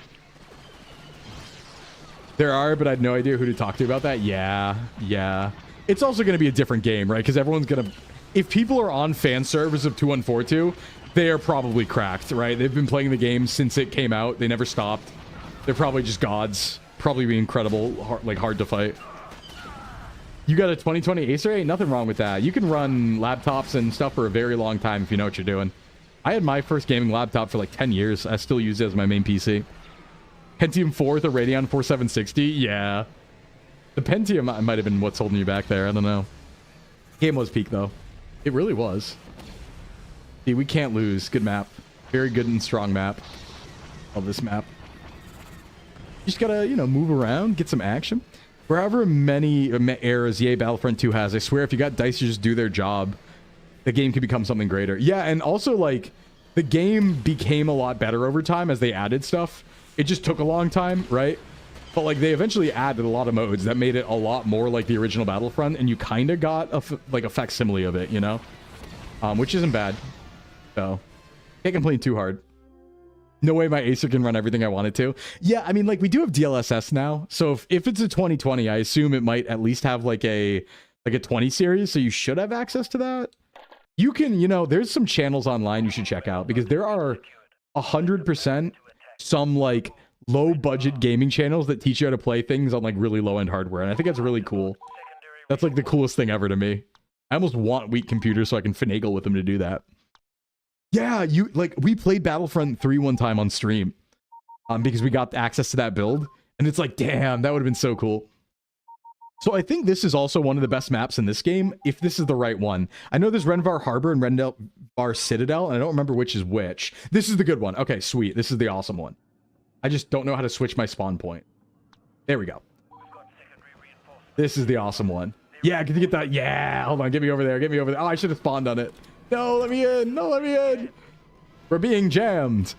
There are, but I had no idea who to talk to about that. Yeah, yeah. It's also going to be a different game, right? Because everyone's going to... If people are on fan servers of 2142, they are probably cracked, right? They've been playing the game since it came out. They never stopped. They're probably just gods. Probably be incredible, hard to fight. You got a 2020 Acer? Ain't nothing wrong with that. You can run laptops and stuff for a very long time if you know what you're doing. I had my first gaming laptop for like 10 years. I still use it as my main PC. Pentium 4 with a Radeon 4760? Yeah. The Pentium might have been what's holding you back there. I don't know. Game was peak, though. It really was. See, we can't lose. Good map. Very good and strong map. Love this map. You just gotta, you know, move around, get some action. For however many eras EA Battlefront 2 has, I swear if you got DICE to just do their job, the game could become something greater. Yeah, and also, like, the game became a lot better over time as they added stuff. It just took a long time, right? But, like, they eventually added a lot of modes that made it a lot more like the original Battlefront, and you kind of got, a facsimile of it, you know? Which isn't bad. So, can't complain too hard. No way my Acer can run everything I want it to. Yeah, I mean, like, we do have DLSS now. So if it's a 2020, I assume it might at least have like a 20 series. So you should have access to that. You can, you know, there's some channels online you should check out because there are 100% some like low budget gaming channels that teach you how to play things on like really low end hardware. And I think that's really cool. That's like the coolest thing ever to me. I almost want weak computers so I can finagle with them to do that. Yeah, we played Battlefront 3 one time on stream because we got access to that build, and it's like, damn, that would have been so cool. So I think this is also one of the best maps in this game, if this is the right one. I know there's Renvar Harbor and Renvar Citadel, and I don't remember which is which. This is the good one. Okay, sweet. This is the awesome one. I just don't know how to switch my spawn point. There we go. This is the awesome one. Yeah, can you get that? Yeah, hold on, get me over there, get me over there. Oh, I should have spawned on it. No, let me in. No, let me in. We're being jammed.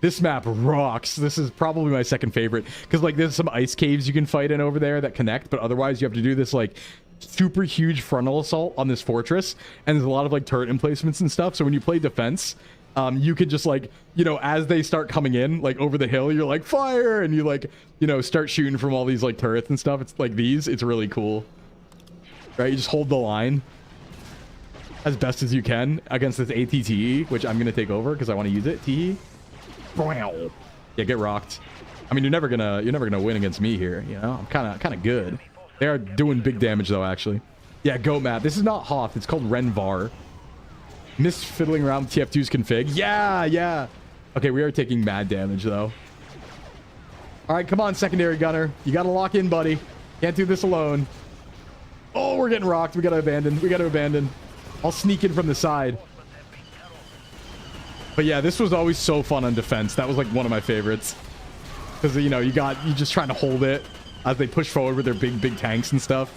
This map rocks. This is probably my second favorite because like there's some ice caves you can fight in over there that connect, but otherwise you have to do this like super huge frontal assault on this fortress, and there's a lot of like turret emplacements and stuff. So when you play defense, you could just like, you know, as they start coming in like over the hill, you're like fire, and you like, you know, start shooting from all these like turrets and stuff. It's like these. It's really cool. Right? You just hold the line as best as you can against this ATTE, which I'm going to take over because I want to use it. TE. Wow. Yeah, get rocked. I mean, you're never gonna win against me here, you know? I'm kind of good. They are doing big damage though, actually. Yeah, goat map. This is not Hoth. It's called Renvar. Missed fiddling around with TF2's config. Yeah, yeah. Okay, we are taking mad damage though. All right, come on, secondary gunner. You got to lock in, buddy. Can't do this alone. Oh, we're getting rocked. We got to abandon. We got to abandon. I'll sneak in from the side. But yeah, this was always so fun on defense. That was like one of my favorites. Because, you know, you just trying to hold it as they push forward with their big tanks and stuff.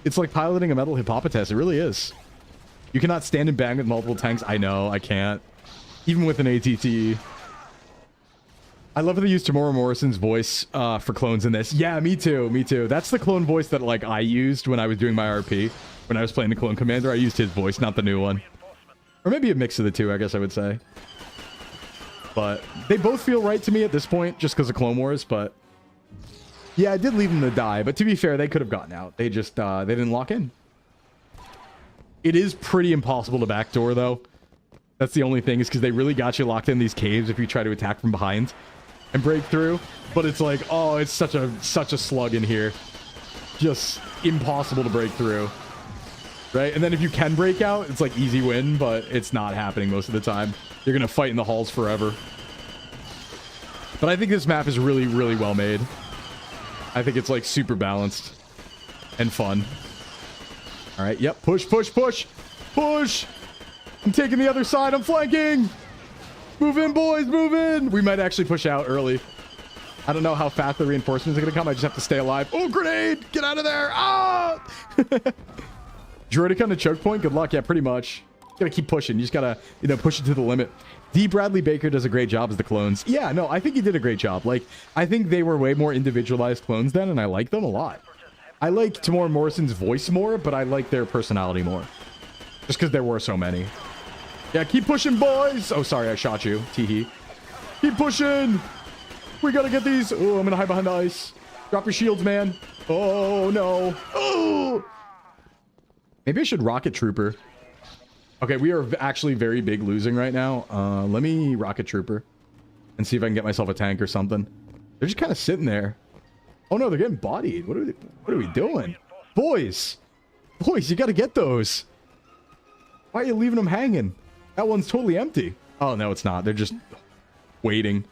It's like piloting a metal hippopotamus. It really is. You cannot stand and bang with multiple tanks. I know, I can't. Even with an ATT. I love that they use Tamora Morrison's voice for clones in this. Yeah, me too, me too. That's the clone voice that like I used when I was doing my RP. When I was playing the clone commander, I used his voice, not the new one. Or maybe a mix of the two, I guess I would say. But they both feel right to me at this point, just because of Clone Wars, but... Yeah, I did leave them to die, but to be fair, they could have gotten out. They just, they didn't lock in. It is pretty impossible to backdoor, though. That's the only thing, is because they really got you locked in these caves if you try to attack from behind and break through. But it's like, oh, it's such a slug in here. Just impossible to break through. Right? And then if you can break out, it's like easy win, but it's not happening most of the time. You're going to fight in the halls forever. But I think this map is really, really well made. I think it's like super balanced and fun. All right. Yep. Push, push, push, push. I'm taking the other side. I'm flanking. Move in, boys. Move in. We might actually push out early. I don't know how fast the reinforcements are going to come. I just have to stay alive. Oh, grenade. Get out of there. Ah! Droidic on the choke point. Good luck. Yeah, pretty much. You got to keep pushing. You just got to, you know, push it to the limit. D. Bradley Baker does a great job as the clones. Yeah, no, I think he did a great job. Like, I think they were way more individualized clones then, and I like them a lot. I like Tamora Morrison's voice more, but I like their personality more. Just because there were so many. Yeah, keep pushing, boys. Oh, sorry, I shot you. Teehee. Keep pushing. We got to get these. Oh, I'm going to hide behind the ice. Drop your shields, man. Oh, no. Oh! Maybe I should rocket trooper. Okay, we are actually very big losing right now. Let me rocket trooper and see if I can get myself a tank or something. They're just kind of sitting there. Oh no, they're getting bodied. What are we doing? Boys, you got to get those. Why are you leaving them hanging? That one's totally empty. Oh no, it's not. They're just waiting.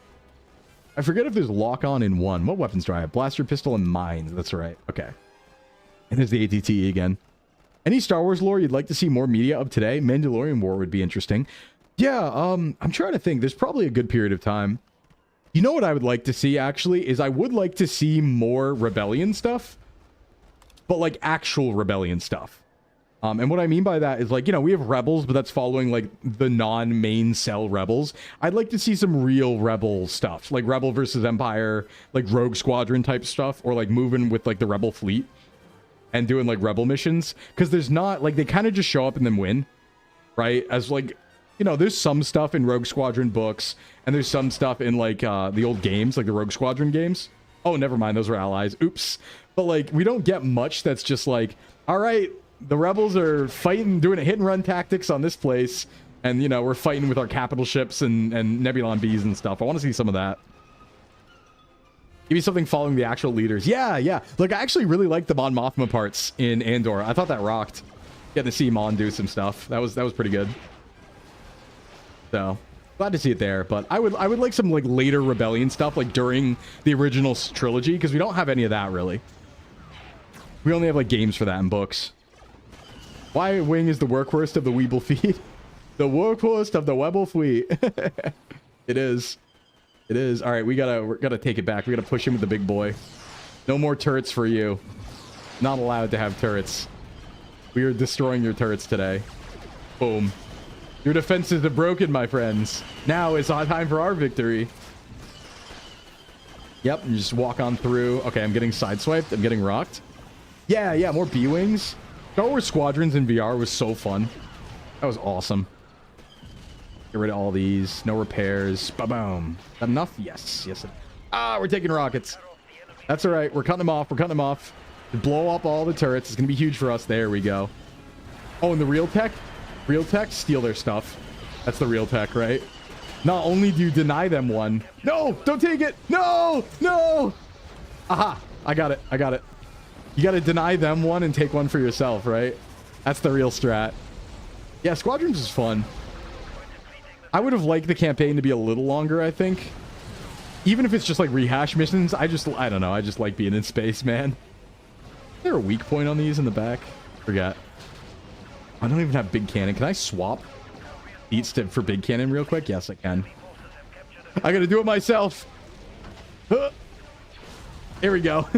I forget if there's lock on in one. What weapons do I have? Blaster, pistol, and mines. That's right. Okay. And there's the ATTE again. Any Star Wars lore you'd like to see more media of today? Mandalorian War would be interesting. Yeah, I'm trying to think. There's probably a good period of time. You know what I would like to see, actually, is I would like to see more Rebellion stuff. But, like, actual Rebellion stuff. And what I mean by that is, like, you know, we have Rebels, but that's following, like, the non-main cell Rebels. I'd like to see some real Rebel stuff. Like, Rebel versus Empire, like, Rogue Squadron type stuff. Or, like, moving with, like, the Rebel fleet. And doing, like, Rebel missions. Because there's not, like, they kind of just show up and then win. Right? As, like, you know, there's some stuff in Rogue Squadron books. And there's some stuff in, like, the old games. Like, the Rogue Squadron games. Oh, never mind. Those were allies. Oops. But, like, we don't get much that's just, like, alright, the Rebels are fighting, doing a hit-and-run tactics on this place. And, you know, we're fighting with our capital ships and Nebulon Bs and stuff. I want to see some of that. Maybe something following the actual leaders. Yeah, yeah. Like, I actually really liked the Mon Mothma parts in Andor. I thought that rocked. Getting to see Mon do some stuff. That was pretty good. So, glad to see it there. But I would like some, like, later Rebellion stuff, like, during the original trilogy, because we don't have any of that, really. We only have, like, games for that in books. Why Wing is the workhorse of the Weeble fleet? The workhorse of the Weeble fleet. It is. It is. All right, we gotta take it back. We gotta push him with the big boy. No more turrets for you. Not allowed to have turrets. We are destroying your turrets today. Boom. Your defenses are broken, my friends. Now it's time for our victory. Yep, and just walk on through. Okay, I'm getting sideswiped. I'm getting rocked. Yeah, yeah, more B-Wings. Star Wars Squadrons in VR was so fun. That was awesome. Get rid of all these. No repairs. Ba-boom. Is that enough? Yes. Yes. Ah, we're taking rockets. That's all right. We're cutting them off. We're cutting them off. Blow up all the turrets. It's going to be huge for us. There we go. Oh, and the real tech? Real tech? Steal their stuff. That's the real tech, right? Not only do you deny them one. No! Don't take it! No! No! Aha! I got it. I got it. You got to deny them one and take one for yourself, right? That's the real strat. Yeah, Squadrons is fun. I would have liked the campaign to be a little longer, I think. Even if it's just like rehash missions, I don't know. I just like being in space, man. Is there a weak point on these in the back? Forget. I don't even have big cannon. Can I swap eats for big cannon real quick? Yes, I can. I gotta do it myself. Here we go.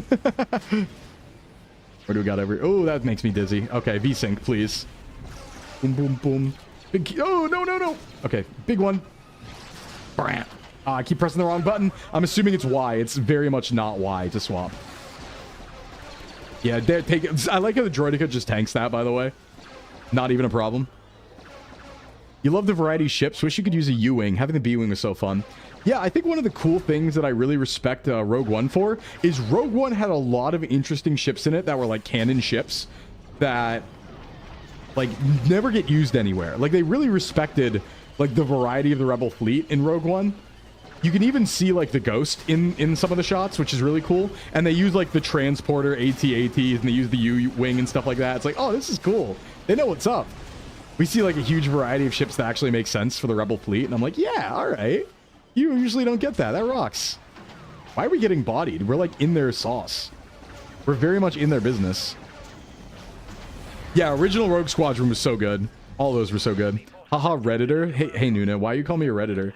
Where do we got every... Oh, that makes me dizzy. Okay, V-Sync, please. Boom, boom, boom. Big... Oh, no, no, no. Okay, big one. I keep pressing the wrong button. I'm assuming it's Y. It's very much not Y to swap. Yeah, I like how the Droideka just tanks that, by the way. Not even a problem. You love the variety of ships. Wish you could use a U-Wing. Having the B-Wing was so fun. Yeah, I think one of the cool things that I really respect Rogue One for is Rogue One had a lot of interesting ships in it that were like canon ships that like never get used anywhere. Like they really respected like the variety of the Rebel fleet in Rogue One. You can even see like the Ghost in some of the shots, which is really cool. And they use like the transporter AT-ATs and they use the U-Wing and stuff like that. It's like, oh, this is cool. They know what's up. We see like a huge variety of ships that actually make sense for the Rebel fleet. And I'm like, yeah, all right. You usually don't get that. That rocks. Why are we getting bodied? We're like in their sauce. We're very much in their business. Yeah, original Rogue Squadron was so good. All those were so good. Haha, Redditor. Hey, Nuna. Why you call me a Redditor?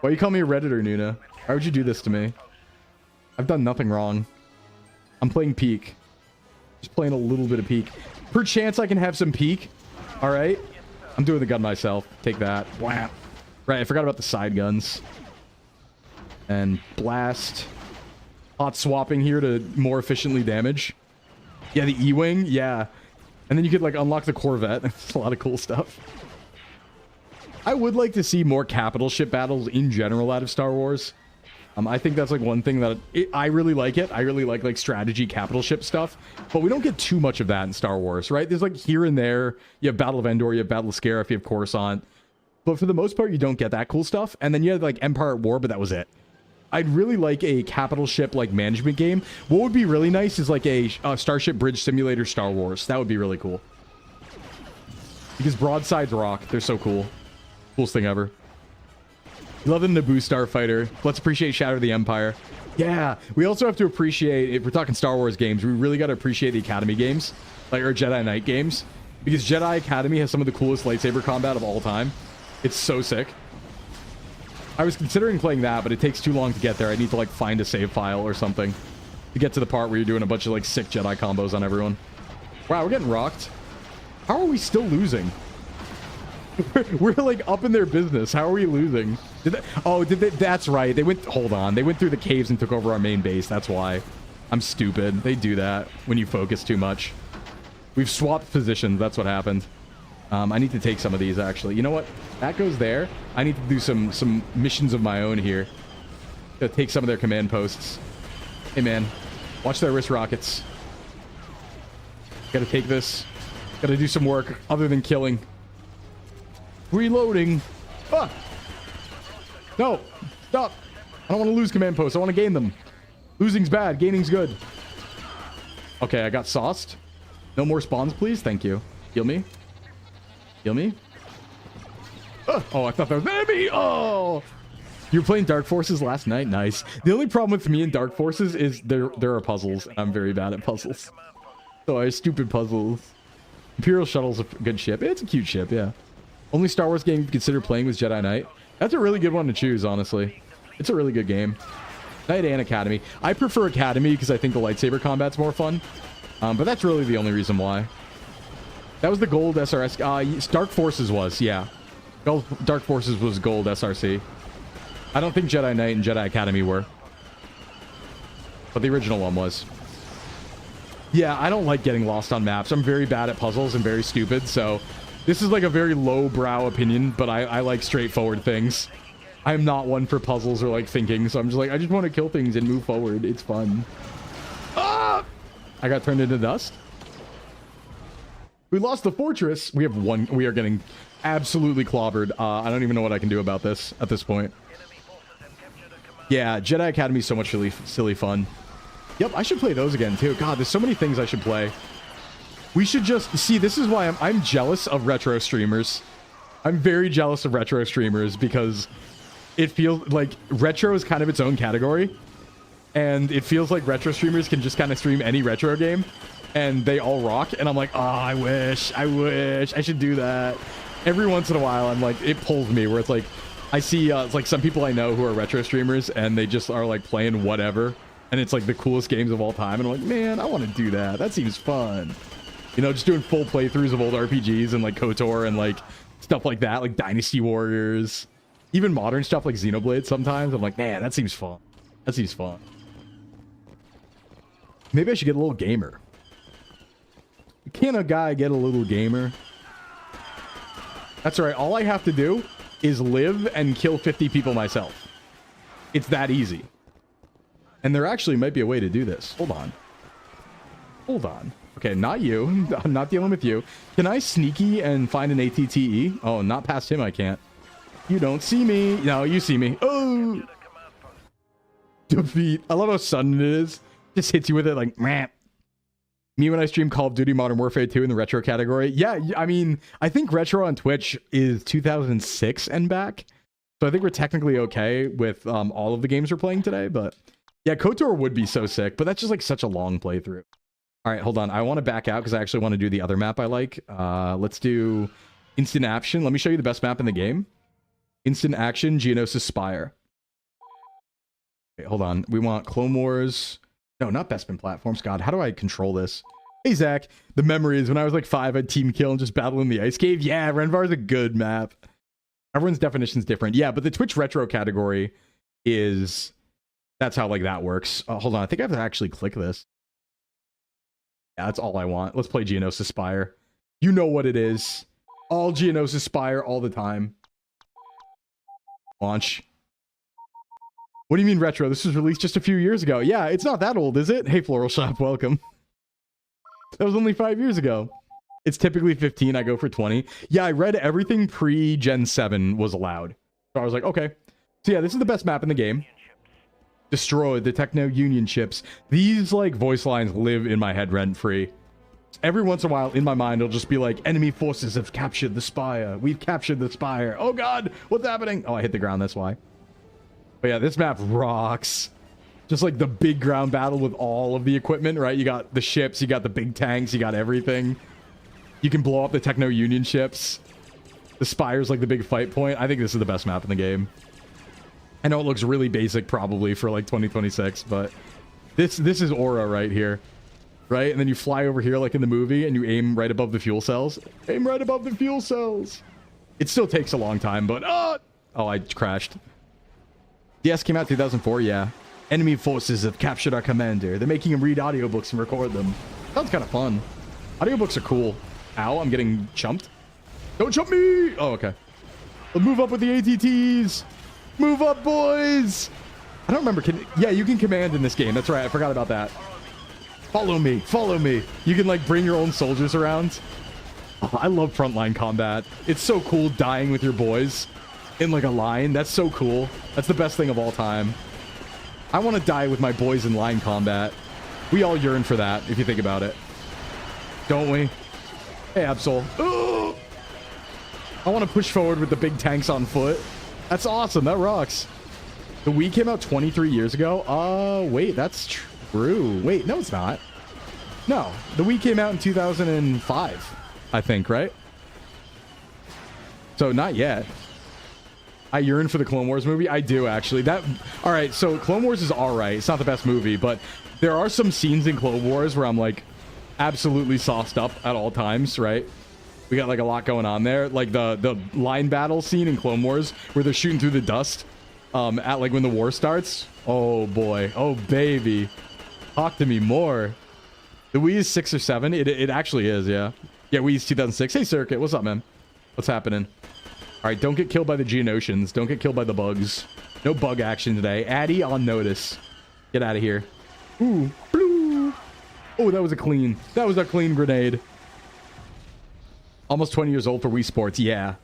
Why you call me a Redditor, Nuna? Why would you do this to me? I've done nothing wrong. I'm playing Peak. Just playing a little bit of Peak. Perchance I can have some Peak. All right. I'm doing the gun myself. Take that. Wow. Right, I forgot about the side guns. And blast. Hot swapping here to more efficiently damage. Yeah, the E-Wing. Yeah. And then you could, like, unlock the Corvette. It's a lot of cool stuff. I would like to see more capital ship battles in general out of Star Wars. I think that's, like, one thing that... I really like it. I really like strategy capital ship stuff. But we don't get too much of that in Star Wars, right? There's, like, here and there. You have Battle of Endor. You have Battle of Scarif. You have Coruscant. But for the most part, you don't get that cool stuff. And then you had, like, Empire at War, but that was it. I'd really like a capital ship, like, management game. What would be really nice is, like, a Starship Bridge Simulator Star Wars. That would be really cool. Because broadsides rock. They're so cool. Coolest thing ever. Love the Naboo Starfighter. Let's appreciate Shadow of the Empire. Yeah. We also have to appreciate, if we're talking Star Wars games, we really got to appreciate the Academy games. Like, our Jedi Knight games. Because Jedi Academy has some of the coolest lightsaber combat of all time. It's so sick. I was considering playing that, but it takes too long to get there. I need to, like, find a save file or something to get to the part where you're doing a bunch of, like, sick Jedi combos on everyone. Wow, we're getting rocked. How are we still losing? We're like up in their business. How are we losing? That's right. They went, hold on. They went through the caves and took over our main base. That's why. I'm stupid. They do that when you focus too much. We've swapped positions. That's what happened. I need to take some of these, actually. You know what? That goes there. I need to do some missions of my own here. Gotta take some of their command posts. Hey, man. Watch their wrist rockets. Gotta take this. Gotta do some work other than killing. Reloading. Ah! No. Stop. I don't want to lose command posts. I want to gain them. Losing's bad. Gaining's good. Okay, I got sauced. No more spawns, please. Thank you. Heal me. Heal me. Oh, I thought that was an enemy. Oh! You were playing Dark Forces last night? Nice. The only problem with me in Dark Forces is there are puzzles. I'm very bad at puzzles. So I have stupid puzzles. Imperial Shuttle's a good ship. It's a cute ship, yeah. Only Star Wars game you consider playing was Jedi Knight. That's a really good one to choose, honestly. It's a really good game. Knight and Academy. I prefer Academy because I think the lightsaber combat's more fun. But that's really the only reason why. That was the gold SRS. Dark Forces was, yeah. Dark Forces was gold SRC. I don't think Jedi Knight and Jedi Academy were. But the original one was. Yeah, I don't like getting lost on maps. I'm very bad at puzzles and very stupid, so... This is like a very low-brow opinion, but I like straightforward things. I'm not one for puzzles or like thinking, so I'm just like, I just want to kill things and move forward. It's fun. Ah! I got turned into dust. We lost the fortress. We have one. We are getting absolutely clobbered. I don't even know what I can do about this at this point. Yeah, Jedi Academy is so much really silly fun. Yep, I should play those again too. God, there's so many things I should play. We should just see, this is why I'm jealous of retro streamers. I'm very jealous of retro streamers because it feels like retro is kind of its own category. And it feels like retro streamers can just kind of stream any retro game and they all rock. And I'm like, oh, I wish I should do that. Every once in a while, I'm like, it pulls me where it's like, I see it's like some people I know who are retro streamers and they just are like playing whatever. And it's like the coolest games of all time. And I'm like, man, I want to do that. That seems fun. You know, just doing full playthroughs of old RPGs and like KOTOR and like stuff like that, like Dynasty Warriors, even modern stuff like Xenoblade sometimes. I'm like, man, that seems fun. That seems fun. Maybe I should get a little gamer. Can a guy get a little gamer? That's all right. All I have to do is live and kill 50 people myself. It's that easy. And there actually might be a way to do this. Hold on. Hold on. Okay, not you. I'm not dealing with you. Can I sneaky and find an ATTE? Oh, not past him I can't. You don't see me. No, you see me. Oh! Defeat. I love how sudden it is. Just hits you with it like, meh. Me when I stream Call of Duty Modern Warfare 2 in the retro category. Yeah, I mean, I think retro on Twitch is 2006 and back. So I think we're technically okay with all of the games we're playing today. But yeah, KOTOR would be so sick. But that's just like such a long playthrough. All right, hold on. I want to back out because I actually want to do the other map I like. Let's do Instant action. Let me show you the best map in the game. Instant action, Geonosis Spire. Wait, hold on. We want Clone Wars. No, not best in platforms. God, how do I control this? Hey, Zach. The memories when I was like 5, I'd team kill and just battle in the ice cave. Yeah, Renvar is a good map. Everyone's definition is different. Yeah, but the Twitch retro category is... That's how like that works. Hold on. I think I have to actually click this. Yeah, that's all I want. Let's play Geonosis Spire. You know what it is. All Geonosis Spire all the time. Launch. What do you mean retro? This was released just a few years ago. Yeah, it's not that old, is it? Hey, Floral Shop, welcome. That was only 5 years ago. It's typically 15. I go for 20. Yeah, I read everything pre-Gen 7 was allowed. So I was like, okay. So yeah, this is the best map in the game. Destroy the Techno Union ships. These like voice lines live in my head rent-free. Every once in a while in my mind, it'll just be like, enemy forces have captured the Spire. We've captured the Spire. Oh God, what's happening? Oh, I hit the ground, that's why. But yeah, this map rocks. Just like the big ground battle with all of the equipment, right? You got the ships, you got the big tanks, you got everything. You can blow up the Techno Union ships. The Spire's like the big fight point. I think this is the best map in the game. I know it looks really basic probably for like 2026, but this is Aura right here. Right? And then you fly over here like in the movie and you aim right above the fuel cells. Aim right above the fuel cells. It still takes a long time, but oh, I crashed. DS came out 2004, yeah. Enemy forces have captured our commander. They're making him read audiobooks and record them. Sounds kind of fun. Audiobooks are cool. Ow, I'm getting chumped. Don't chump me! Oh, okay. Let's move up with the ATTs. Move up, boys! I don't remember. Yeah, you can command in this game. That's right. I forgot about that. Follow me. Follow me. You can, like, bring your own soldiers around. Oh, I love frontline combat. It's so cool dying with your boys in, like, a line. That's so cool. That's the best thing of all time. I want to die with my boys in line combat. We all yearn for that, if you think about it. Don't we? Hey, Absol. Ooh! I want to push forward with the big tanks on foot. That's awesome. That rocks. The Wii came out 23 years ago. Wait, that's true. Wait, no, it's not. No, the Wii came out in 2005, I think, right? So not yet. I yearn for the Clone Wars movie. I do, actually. All right, so Clone Wars is all right. It's not the best movie, but there are some scenes in Clone Wars where I'm like absolutely sauced up at all times, right? We got like a lot going on there. Like the line battle scene in Clone Wars where they're shooting through the dust at like when the war starts. Oh boy. Oh baby. Talk to me more. The Wii is 6 or 7. It actually is, yeah. Yeah, Wii is 2006. Hey Circuit, what's up, man? What's happening? All right, don't get killed by the Geonosians. Don't get killed by the bugs. No bug action today. Addy on notice. Get out of here. Ooh. Blue. Oh, that was a clean grenade. Almost 20 years old for Wii Sports. Yeah.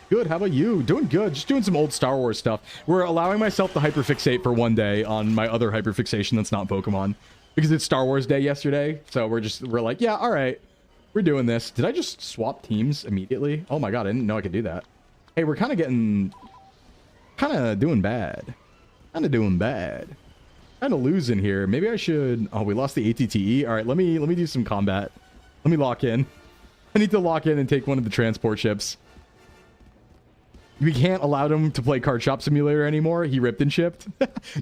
Good. How about you? Doing good. Just doing some old Star Wars stuff. We're allowing myself to hyperfixate for one day on my other hyperfixation that's not Pokemon. Because it's Star Wars Day yesterday. So we're like, yeah, all right. We're doing this. Did I just swap teams immediately? Oh my god, I didn't know I could do that. Hey, we're kind of doing bad. Kind of losing here. Maybe I should... Oh, we lost the ATTE. All right, let me do some combat. Let me lock in. I need to lock in and take one of the transport ships. We can't allow him to play Card Shop Simulator anymore. He ripped and shipped.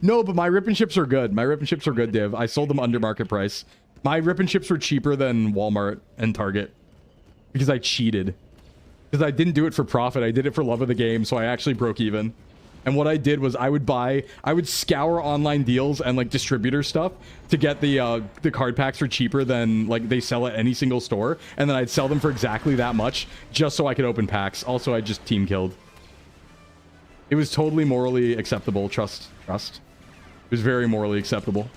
No, but my rip and ships are good. My rip and ships are good, Div. I sold them under market price. My rip and ships were cheaper than Walmart and Target. Because I cheated. Because I didn't do it for profit. I did it for love of the game, so I actually broke even. And what I did was I would scour online deals and like distributor stuff to get the card packs for cheaper than like they sell at any single store. And then I'd sell them for exactly that much just so I could open packs. Also, I just team killed. It was totally morally acceptable. Trust. It was very morally acceptable.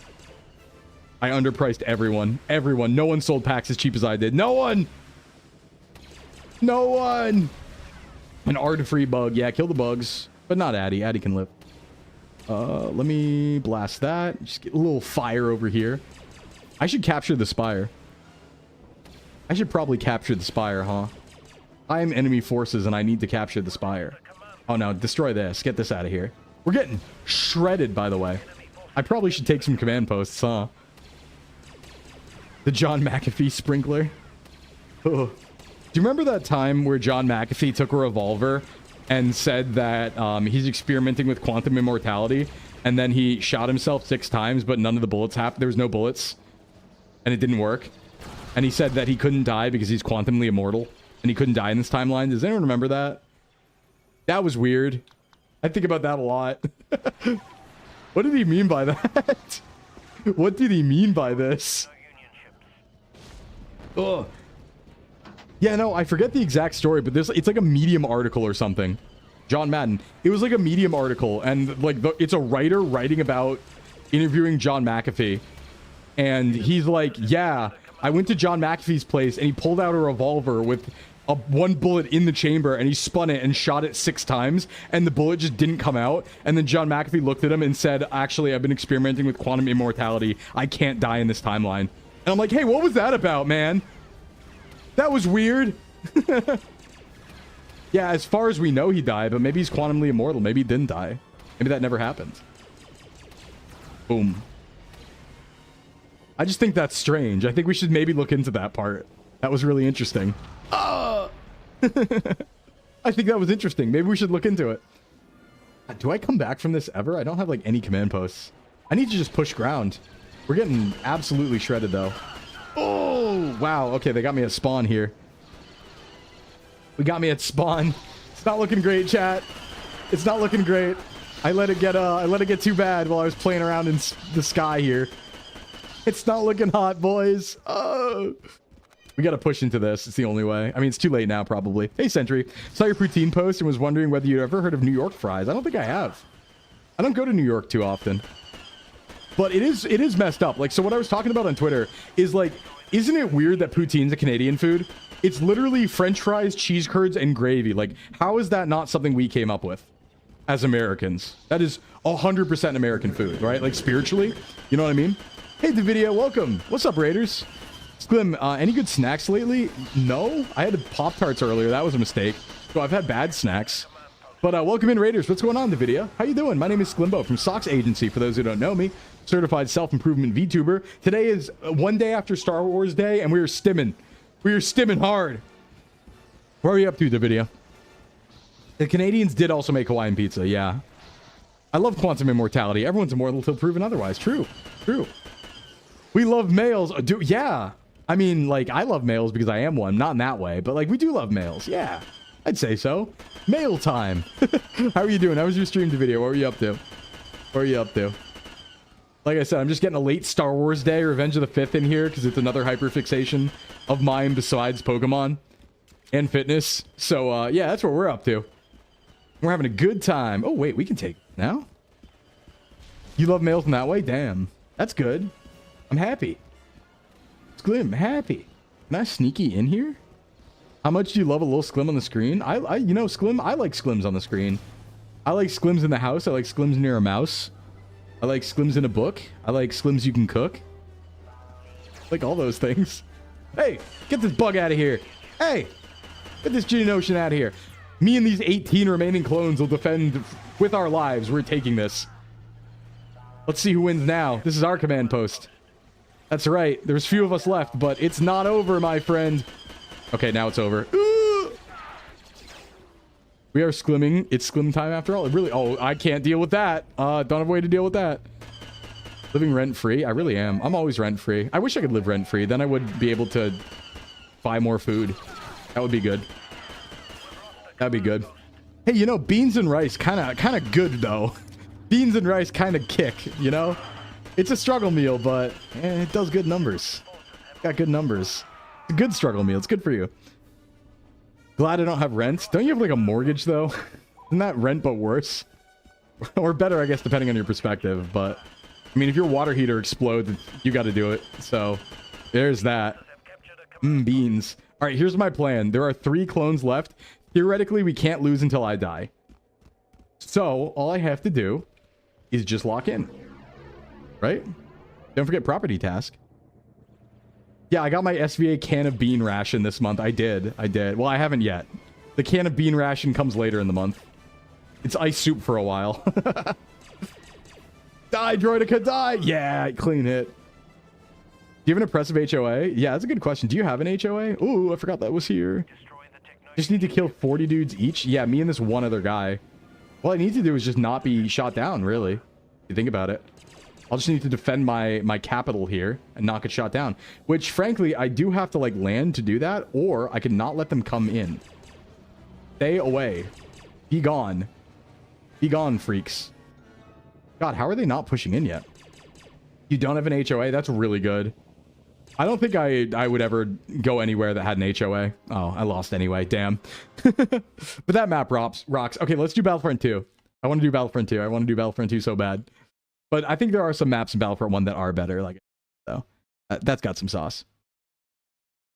I underpriced everyone. Everyone. No one sold packs as cheap as I did. No one! No one! An art-free bug. Yeah, kill the bugs. But not Addy. Addy can live. Let me blast that. Just get a little fire over here. I should capture the Spire. I should probably capture the Spire, huh? I am enemy forces and I need to capture the Spire. Oh no, destroy this. Get this out of here. We're getting shredded, by the way. I probably should take some command posts, huh? The John McAfee sprinkler. Oh. Do you remember that time where John McAfee took a revolver and said that he's experimenting with quantum immortality, and then he shot himself 6 times, but none of the bullets happened? There was no bullets, and it didn't work. And he said that he couldn't die because he's quantumly immortal, and he couldn't die in this timeline. Does anyone remember that? That was weird. I think about that a lot. What did he mean by that? What did he mean by this? Ugh. Yeah, no, I forget the exact story, but it's like a Medium article or something. John Madden. It was like a Medium article, and like it's a writer writing about interviewing John McAfee. And he's like, yeah, I went to John McAfee's place, and he pulled out a revolver with one bullet in the chamber, and he spun it and shot it 6 times, and the bullet just didn't come out. And then John McAfee looked at him and said, actually, I've been experimenting with quantum immortality. I can't die in this timeline. And I'm like, hey, what was that about, man? That was weird. Yeah, as far as we know, he died, but maybe he's quantumly immortal. Maybe he didn't die. Maybe that never happened. Boom. I just think that's strange. I think we should maybe look into that part. That was really interesting. I think that was interesting. Maybe we should look into it. Do I come back from this ever? I don't have like any command posts. I need to just push ground. We're getting absolutely shredded though. Oh, wow. Okay, they got me at spawn here. We got me at spawn. It's not looking great, chat. It's not looking great. I let it get too bad while I was playing around in the sky here. It's not looking hot, boys. Oh. We gotta push into this. It's the only way. I mean, it's too late now, probably. Hey, Sentry. Saw your poutine post and was wondering whether you'd ever heard of New York fries. I don't think I have. I don't go to New York too often. But it is messed up. Like, so what I was talking about on Twitter is like, isn't it weird that poutine's a Canadian food? It's literally French fries, cheese curds, and gravy. Like, how is that not something we came up with as Americans? That is 100% American food, right? Like, spiritually. You know what I mean? Hey, Davidia, welcome. What's up, Raiders? Sklim, any good snacks lately? No, I had Pop-Tarts earlier. That was a mistake. So I've had bad snacks. But welcome in, Raiders. What's going on, Davidia? How you doing? My name is Sclimbo from Socks Agency, for those who don't know me. Certified self-improvement VTuber. Today is one day after Star Wars Day, and we are stimming. We are stimming hard. What are you up to, Davidia? The Canadians did also make Hawaiian pizza, yeah. I love quantum immortality. Everyone's immortal until proven otherwise. True. True. We love males. Yeah. I mean, like, I love males because I am one. Not in that way, but, like, we do love males. Yeah. I'd say so. Mail time. How are you doing? How was your stream, Davidia? What were you up to? What are you up to? Like I said, I'm just getting a late Star Wars Day, Revenge of the 5th in here, because it's another hyperfixation of mine besides Pokemon and fitness. So, yeah, that's what we're up to. We're having a good time. Oh, wait, we can take now? You love males in that way? Damn. That's good. I'm happy. Sklim, happy. Can I sneaky in here? How much do you love a little Sklim on the screen? You know, Sklim, I like Sklims on the screen. I like Sklims in the house. I like Sklims near a mouse. I like Sklims in a book. I like Sklims you can cook. I like all those things. Hey, get this bug out of here. Hey, get this Geonosian out of here. Me and these 18 remaining clones will defend with our lives. We're taking this. Let's see who wins now. This is our command post. That's right. There's few of us left, but it's not over, my friend. Okay, now it's over. Ooh. We are Sklimming. It's Sklim time after all. It really... Oh, I can't deal with that. Don't have a way to deal with that. Living rent-free? I really am. I'm always rent-free. I wish I could live rent-free. Then I would be able to buy more food. That would be good. That'd be good. Hey, you know, beans and rice kind of good, though. Beans and rice kind of kick, you know? It's a struggle meal, but it does good numbers. Got good numbers. It's a good struggle meal. It's good for you. Glad I don't have rent. Don't you have like a mortgage though? Isn't that rent but worse? Or better, I guess, depending on your perspective. But I mean, if your water heater explodes, you got to do it. So there's that. Beans. All right, here's my plan. There are 3 clones left. Theoretically, we can't lose until I die. So all I have to do is just lock in. Right? Don't forget property task. Yeah, I got my SVA can of bean ration this month. I did. Well, I haven't yet. The can of bean ration comes later in the month. It's ice soup for a while. Die, Droidica, die! Yeah, clean hit. Do you have an oppressive HOA? Yeah, that's a good question. Do you have an HOA? Ooh, I forgot that was here. Just need to kill 40 dudes each? Yeah, me and this one other guy. All I need to do is just not be shot down, really. If you think about it. I'll just need to defend my capital here and not get shot down. Which, frankly, I do have to, like, land to do that. Or I can not let them come in. Stay away. Be gone. Be gone, freaks. God, how are they not pushing in yet? You don't have an HOA? That's really good. I don't think I would ever go anywhere that had an HOA. Oh, I lost anyway. Damn. But that map rocks. Okay, let's do Battlefront 2. I want to do Battlefront 2. I want to do Battlefront 2 so bad. But I think there are some maps in Battlefront 1 that are better. Like, so that's got some sauce.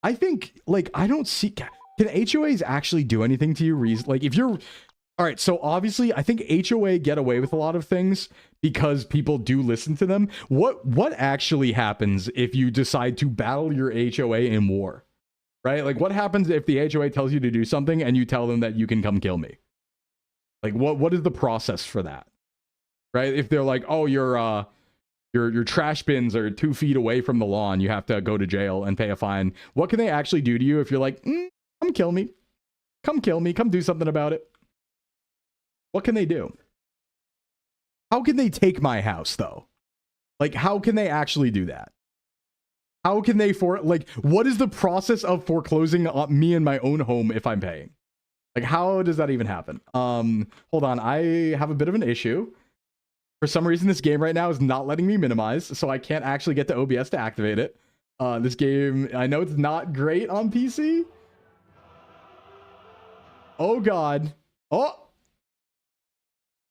I think, like, I don't see... Can HOAs actually do anything to you? Like, if you're... All right, so obviously, I think HOA get away with a lot of things because people do listen to them. What actually happens if you decide to battle your HOA in war? Right? Like, what happens if the HOA tells you to do something and you tell them that you can come kill me? Like, what is the process for that? Right? If they're like, oh, your trash bins are 2 feet away from the lawn, you have to go to jail and pay a fine. What can they actually do to you if you're like, come kill me? Come kill me. Come do something about it. What can they do? How can they take my house, though? Like, how can they actually do that? How can they what is the process of foreclosing me and my own home if I'm paying? Like, how does that even happen? Hold on. I have a bit of an issue. For some reason, this game right now is not letting me minimize, so I can't actually get to OBS to activate it. This game, I know it's not great on PC. Oh, God. Oh!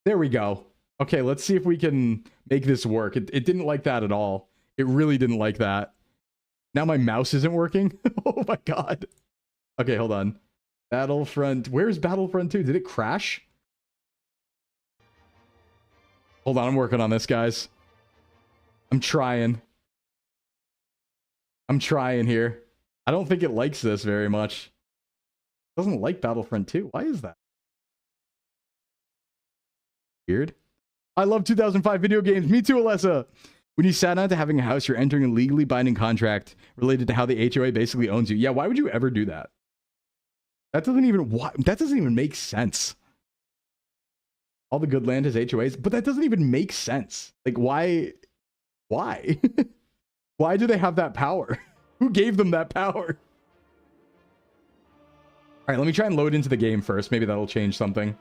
There we go. Okay, let's see if we can make this work. It didn't like that at all. It really didn't like that. Now my mouse isn't working. Oh my god. Okay, hold on. Battlefront. Where's Battlefront 2? Did it crash? Hold on, I'm working on this, guys. I'm trying. I'm trying here. I don't think it likes this very much. It doesn't like Battlefront 2. Why is that? Weird. I love 2005 video games. Me too, Alessa. When you sat on to having a house, you're entering a legally binding contract related to how the HOA basically owns you. Yeah, why would you ever do that? That doesn't even make sense. All the good land has HOAs, but that doesn't even make sense. Like, why? Why? Why do they have that power? Who gave them that power? All right, let me try and load into the game first. Maybe that'll change something.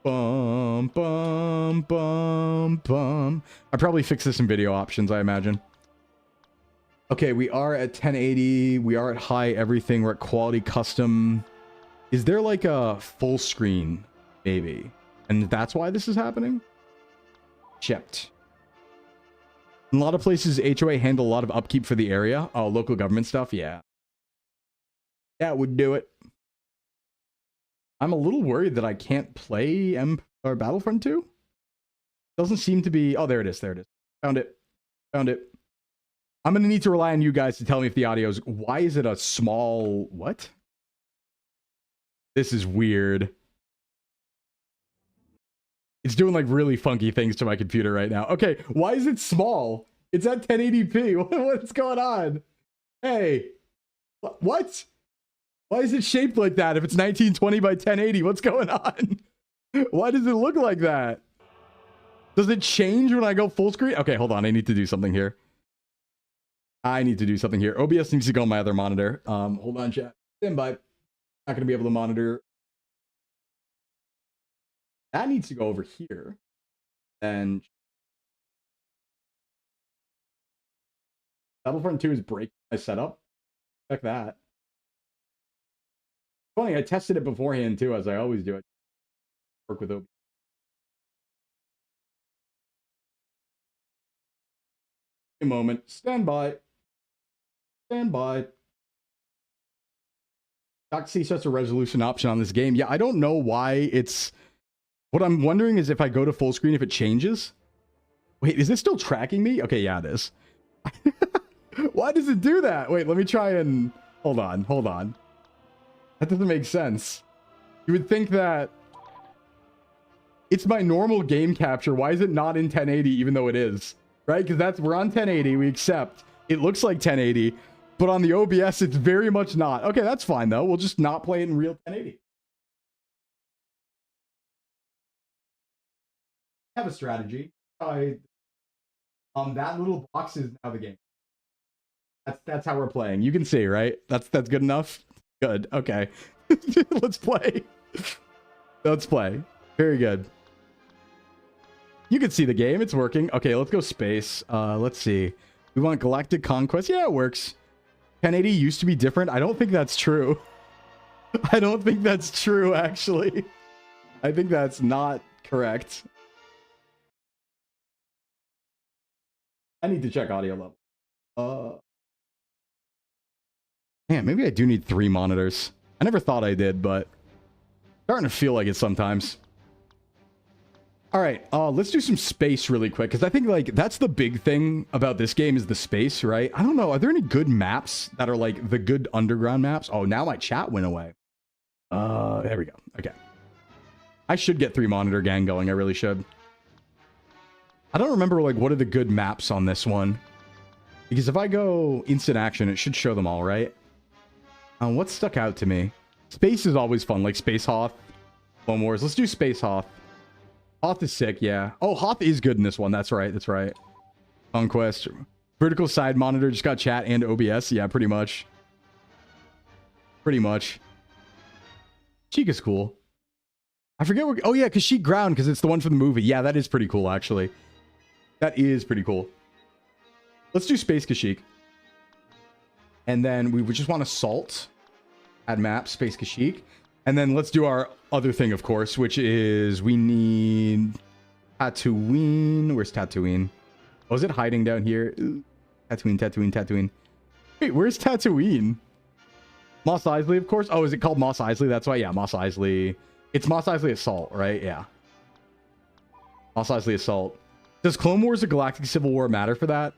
Bum, bum, bum, bum. I probably fix this in video options, I imagine. Okay, we are at 1080. We are at high everything. We're at quality custom. Is there like a full screen? Maybe. And that's why this is happening? Checked. In a lot of places, HOA handle a lot of upkeep for the area. Oh, local government stuff? Yeah. That would do it. I'm a little worried that I can't play Battlefront 2. Doesn't seem to be... Oh, there it is. There it is. Found it. Found it. I'm going to need to rely on you guys to tell me if the audio is... Why is it a small... What? This is weird. It's doing like really funky things to my computer right now. Okay, why is it small? It's at 1080p. What's going on? Hey. What? Why is it shaped like that if it's 1920 by 1080? What's going on? Why does it look like that? Does it change when I go full screen? Okay, hold on. I need to do something here. OBS needs to go on my other monitor. Hold on, chat. Stand by. Not going to be able to monitor. That needs to go over here. And Battlefront 2 is breaking my setup. Check that. Funny, I tested it beforehand too, as I always do. I work with OBS. A moment. Stand by. Stand by. Not to see such a resolution option on this game. Yeah, I don't know why it's... What I'm wondering is if I go to full screen, if it changes. Wait, is this still tracking me? Okay, yeah, it is. Why does it do that? Wait, let me try and... Hold on, hold on. That doesn't make sense. You would think that... It's my normal game capture. Why is it not in 1080 even though it is? Right? Because we're on 1080, we accept. It looks like 1080, but on the OBS, it's very much not. Okay, that's fine, though. We'll just not play it in real 1080. I have a strategy. That little box is now the game. That's how we're playing. You can see, right? That's good enough? Good. Okay. Let's play. Let's play. Very good. You can see the game. It's working. Okay, let's go space. Let's see. We want Galactic Conquest. Yeah, it works. 1080 used to be different. I don't think that's true. I don't think that's true, actually. I think that's not correct. I need to check audio level. Man, maybe I do need 3 monitors. I never thought I did, but starting to feel like it sometimes. All right, let's do some space really quick, because I think, like, that's the big thing about this game is the space, right? I don't know. Are there any good maps that are, like, the good underground maps? Oh, now my chat went away. There we go. Okay. I should get 3 monitor gang going. I really should. I don't remember, like, what are the good maps on this one? Because if I go instant action, it should show them all, right? What stuck out to me? Space is always fun, like Space Hoth, Clone Wars. Let's do Space Hoth. Hoth is sick, yeah. Oh, Hoth is good in this one. That's right, that's right. Conquest. Vertical side monitor, just got chat and OBS. Yeah, pretty much. Pretty much. Sheik is cool. I forget what... Oh, yeah, because Sheik Ground, because it's the one from the movie. Yeah, that is pretty cool, actually. That is pretty cool. Let's do Space Kashyyyk. And then we would just want Assault. Add map, Space Kashyyyk. And then let's do our other thing, of course, which is we need Tatooine. Where's Tatooine? Oh, is it hiding down here? Ooh. Tatooine. Wait, where's Tatooine? Mos Eisley, of course. Oh, is it called Mos Eisley? That's why, yeah, Mos Eisley. It's Mos Eisley Assault, right? Yeah. Mos Eisley Assault. Does Clone Wars or Galactic Civil War matter for that?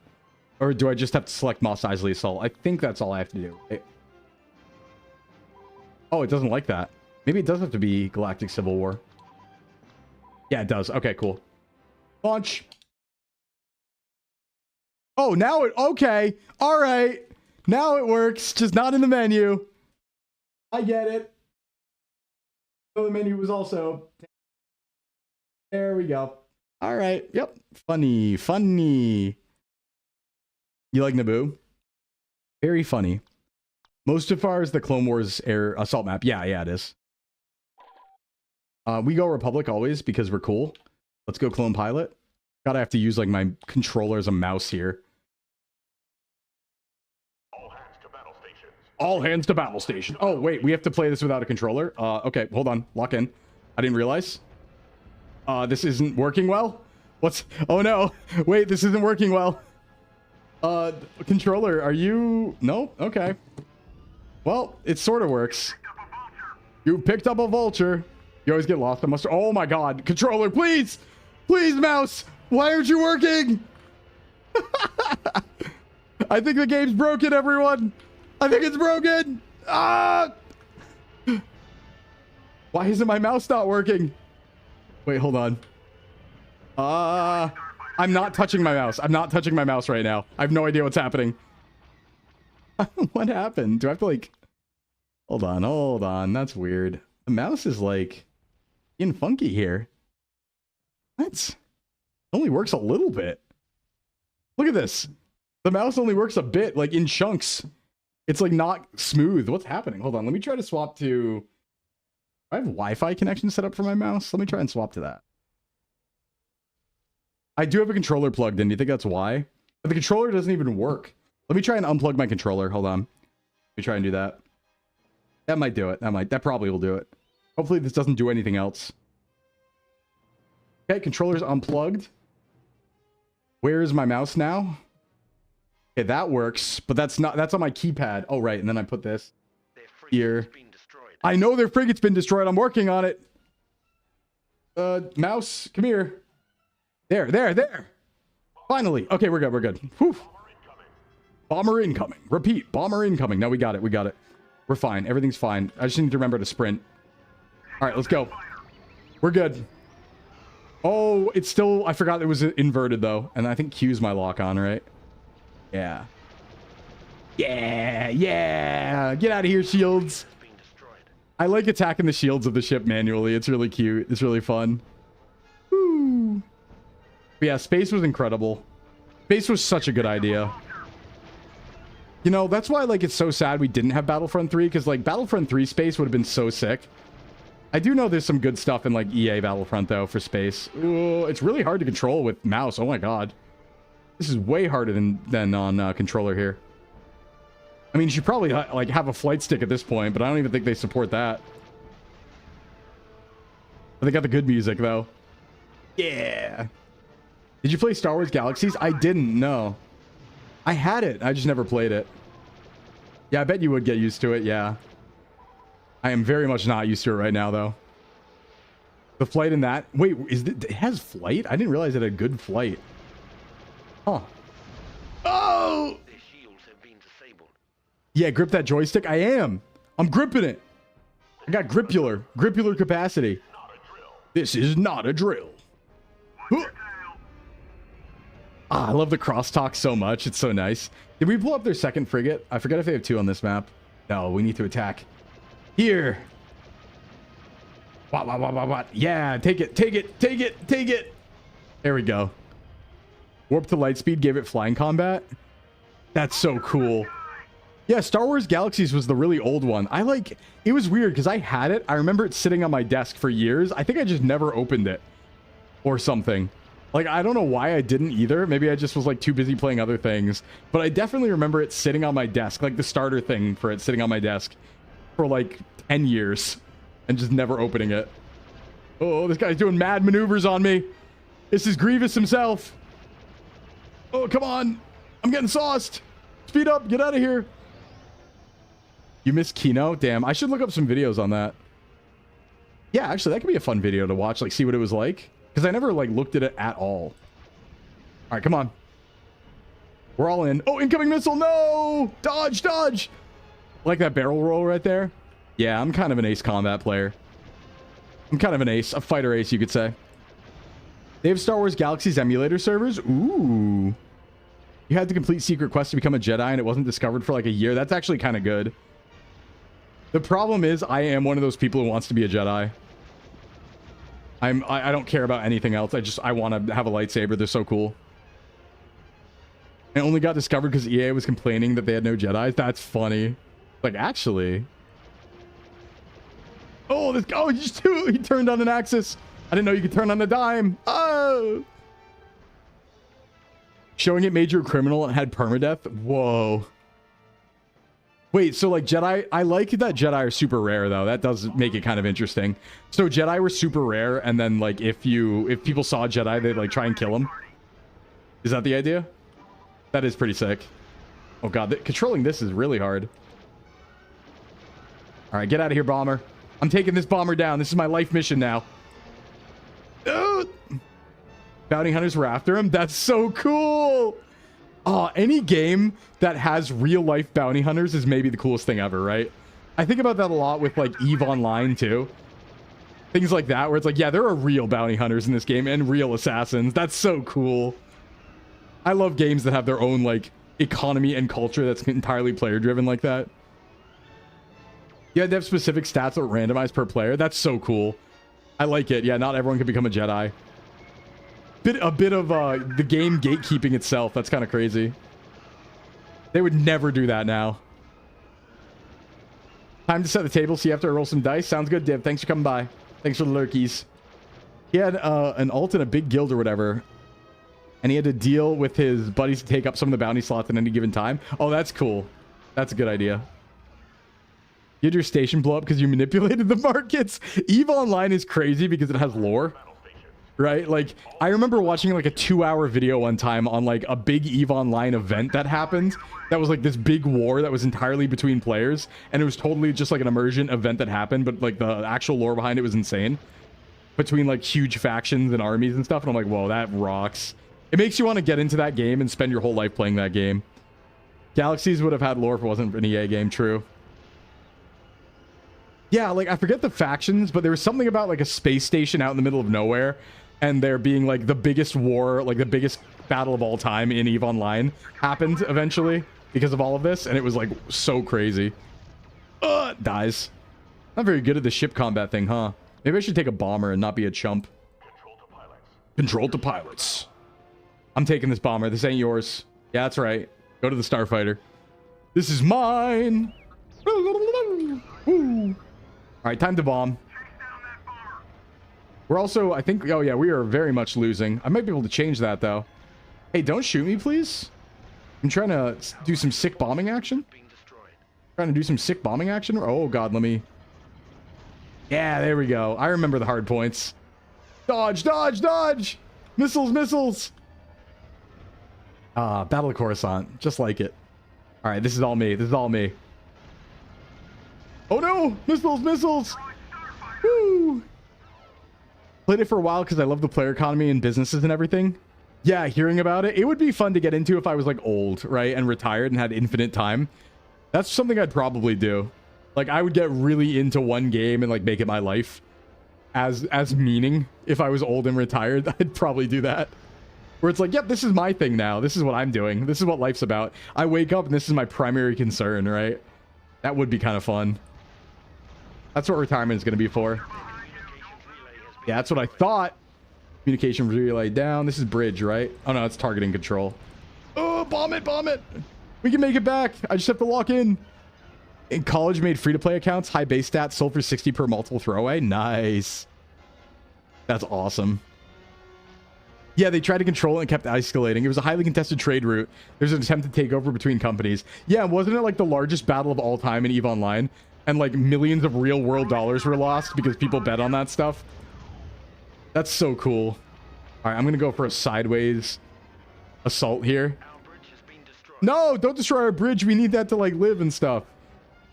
Or do I just have to select Mos Eisley Assault? I think that's all I have to do. Oh, it doesn't like that. Maybe it does have to be Galactic Civil War. Yeah, it does. Okay, cool. Launch. Oh, now it... Okay. All right. Now it works. Just not in the menu. I get it. So the menu was also... There we go. All right. Yep. Funny. Funny. You like Naboo? Very funny. Most of ours the Clone Wars Air Assault map. Yeah, it is. We go Republic always because we're cool. Let's go Clone Pilot. Gotta have to use like my controller as a mouse here. All hands to battle stations. All hands to battle station. Oh, wait, we have to play this without a controller? Okay, hold on. Lock in. I didn't realize. This isn't working well? What's... Oh, no. Wait, this isn't working well. Controller, are you... No? Okay. Well, it sort of works. You picked up a vulture. You always get lost. I must... Oh, my God. Controller, please! Please, mouse! Why aren't you working? I think the game's broken, everyone. I think it's broken. Ah! Why isn't my mouse not working? Wait, hold on. I'm not touching my mouse. I'm not touching my mouse right now. I have no idea what's happening. What happened? Do I have to like... Hold on. That's weird. The mouse is like... being funky here. What? It only works a little bit. Look at this. The mouse only works a bit, like in chunks. It's like not smooth. What's happening? Hold on. Let me try to swap to... I have Wi-Fi connection set up for my mouse. Let me try and swap to that. I do have a controller plugged in. Do you think that's why? But the controller doesn't even work. Let me try and unplug my controller. Hold on. Let me try and do that. That might do it. That probably will do it. Hopefully this doesn't do anything else. Okay, controller's unplugged. Where is my mouse now? Okay, that works, but that's on my keypad. Oh, right, and then I put this here. I know their frigate's been destroyed. I'm working on it. Mouse, come here. There. Finally. Okay, we're good. Whew. Bomber incoming. Repeat, bomber incoming. No, we got it. We're fine. Everything's fine. I just need to remember to sprint. All right, let's go. We're good. Oh, it's still... I forgot it was inverted, though. And I think Q's my lock on, right? Yeah. Yeah, yeah. Get out of here, shields. I like attacking the shields of the ship manually. It's really cute. It's really fun. Woo. But yeah, space was incredible. Space was such a good idea. You know, that's why, like, it's so sad we didn't have Battlefront 3, because, like, Battlefront 3 space would have been so sick. I do know there's some good stuff in, like, EA Battlefront, though, for space. Ooh, it's really hard to control with mouse. Oh, my God. This is way harder than on controller here. I mean, you should probably, like, have a flight stick at this point, but I don't even think they support that. But they got the good music, though. Yeah. Did you play Star Wars Galaxies? I didn't, no. I had it. I just never played it. Yeah, I bet you would get used to it. Yeah. I am very much not used to it right now, though. The flight in that... Wait, it has flight? I didn't realize it had a good flight. Huh. Oh! Their shields have been disabled. Yeah, grip that joystick. I am. I'm gripping it. I got gripular. Gripular capacity. This is not a drill. Huh. Ah, I love the crosstalk so much. It's so nice. Did we pull up their second frigate? I forget if they have 2 on this map. No, we need to attack. Here. What? Yeah, take it. Take it. Take it. Take it. There we go. Warp to light speed gave it flying combat. That's so cool. Yeah, Star Wars Galaxies was the really old one. It was weird because I had it. I remember it sitting on my desk for years. I think I just never opened it or something. Like, I don't know why I didn't either. Maybe I just was, like, too busy playing other things. But I definitely remember it sitting on my desk, like the starter thing for it sitting on my desk for, like, 10 years and just never opening it. Oh, this guy's doing mad maneuvers on me. This is Grievous himself. Oh, come on. I'm getting sauced. Speed up. Get out of here. You missed Kino? Damn, I should look up some videos on that. Yeah, actually, that could be a fun video to watch, like, see what it was like. Because I never, like, looked at it at all. All right, come on. We're all in. Oh, incoming missile. No! Dodge, dodge. I like that barrel roll right there. Yeah, I'm kind of an ace combat player. I'm kind of an ace. A fighter ace, you could say. They have Star Wars Galaxies emulator servers. Ooh. You had to complete secret quests to become a Jedi, and it wasn't discovered for, like, a year. That's actually kind of good. The problem is I am one of those people who wants to be a Jedi. I don't care about anything else. I want to have a lightsaber. They're so cool. It only got discovered because EA was complaining that they had no Jedis. That's funny. Like, actually. Oh, he turned on an axis. I didn't know you could turn on a dime. Oh. Showing it made you a criminal and had permadeath. Whoa. Wait, so like Jedi, I like that Jedi are super rare though. That does make it kind of interesting. So Jedi were super rare, and then like if people saw a Jedi, they'd like try and kill him. Is that the idea? That is pretty sick. Oh god, controlling this is really hard. All right, get out of here, bomber. I'm taking this bomber down. This is my life mission now. Bounty hunters were after him. That's so cool. Oh, any game that has real life bounty hunters is maybe the coolest thing ever, right? I think about that a lot with like EVE Online too. Things like that where it's like, yeah, there are real bounty hunters in this game and real assassins. That's so cool. I love games that have their own like economy and culture that's entirely player driven like that. You had to have specific stats that were randomized per player. That's so cool. I like it. Yeah, not everyone can become a Jedi. A bit of the game gatekeeping itself. That's kind of crazy. They would never do that now. Time to set the table, so you have to roll some dice. Sounds good, Div. Thanks for coming by. Thanks for the lurkies. He had an ult in a big guild or whatever, and he had to deal with his buddies to take up some of the bounty slots at any given time. Oh, that's cool. That's a good idea. You had your station blow up because you manipulated the markets. EVE Online is crazy because it has lore. Right? Like, I remember watching like a 2-hour video one time on like a big EVE Online event that happened. That was like this big war that was entirely between players. And it was totally just like an immersion event that happened. But like the actual lore behind it was insane. Between like huge factions and armies and stuff. And I'm like, whoa, that rocks. It makes you want to get into that game and spend your whole life playing that game. Galaxies would have had lore if it wasn't an EA game, true. Yeah, like I forget the factions, but there was something about like a space station out in the middle of nowhere. And there being like the biggest war, like the biggest battle of all time in EVE Online happened eventually. because of all of this, and it was like so crazy. Dies. Not very good at the ship combat thing, huh? Maybe I should take a bomber and not be a chump. Control to pilots. I'm taking this bomber. This ain't yours. Yeah, that's right. Go to the starfighter. This is mine. All right, time to bomb. We're also, I think, oh yeah, we are very much losing. I might be able to change that though. Hey, don't shoot me, please. I'm trying to do some sick bombing action. Trying to do some sick bombing action. Oh god, let me. Yeah, there we go. I remember the hard points. Dodge, dodge, dodge! Missiles, missiles! Battle of Coruscant. Just like it. Alright, this is all me. This is all me. Oh no! Missiles, missiles! Woo! Played it for a while because I love the player economy and businesses and everything. Yeah, hearing about it. It would be fun to get into if I was like old, right? And retired and had infinite time. That's something I'd probably do. Like, I would get really into one game and like make it my life. As meaning, if I was old and retired, I'd probably do that. Where it's like, yep, this is my thing now. This is what I'm doing. This is what life's about. I wake up and this is my primary concern, right? That would be kind of fun. That's what retirement is going to be for. Yeah, that's what I thought. Communication relay down. This is bridge, right? Oh no, it's targeting control. Oh, bomb it, bomb it. We can make it back. I just have to lock in. In college, made free-to-play accounts. High base stats. Sold for 60 per multiple throwaway. Nice. That's awesome. Yeah, they tried to control it and kept escalating. It was a highly contested trade route. There's an attempt to take over between companies. Yeah, wasn't it like the largest battle of all time in EVE Online? And like millions of real-world dollars were lost because people bet on that stuff. That's so cool. All right, I'm going to go for a sideways assault here. No, don't destroy our bridge. We need that to like live and stuff.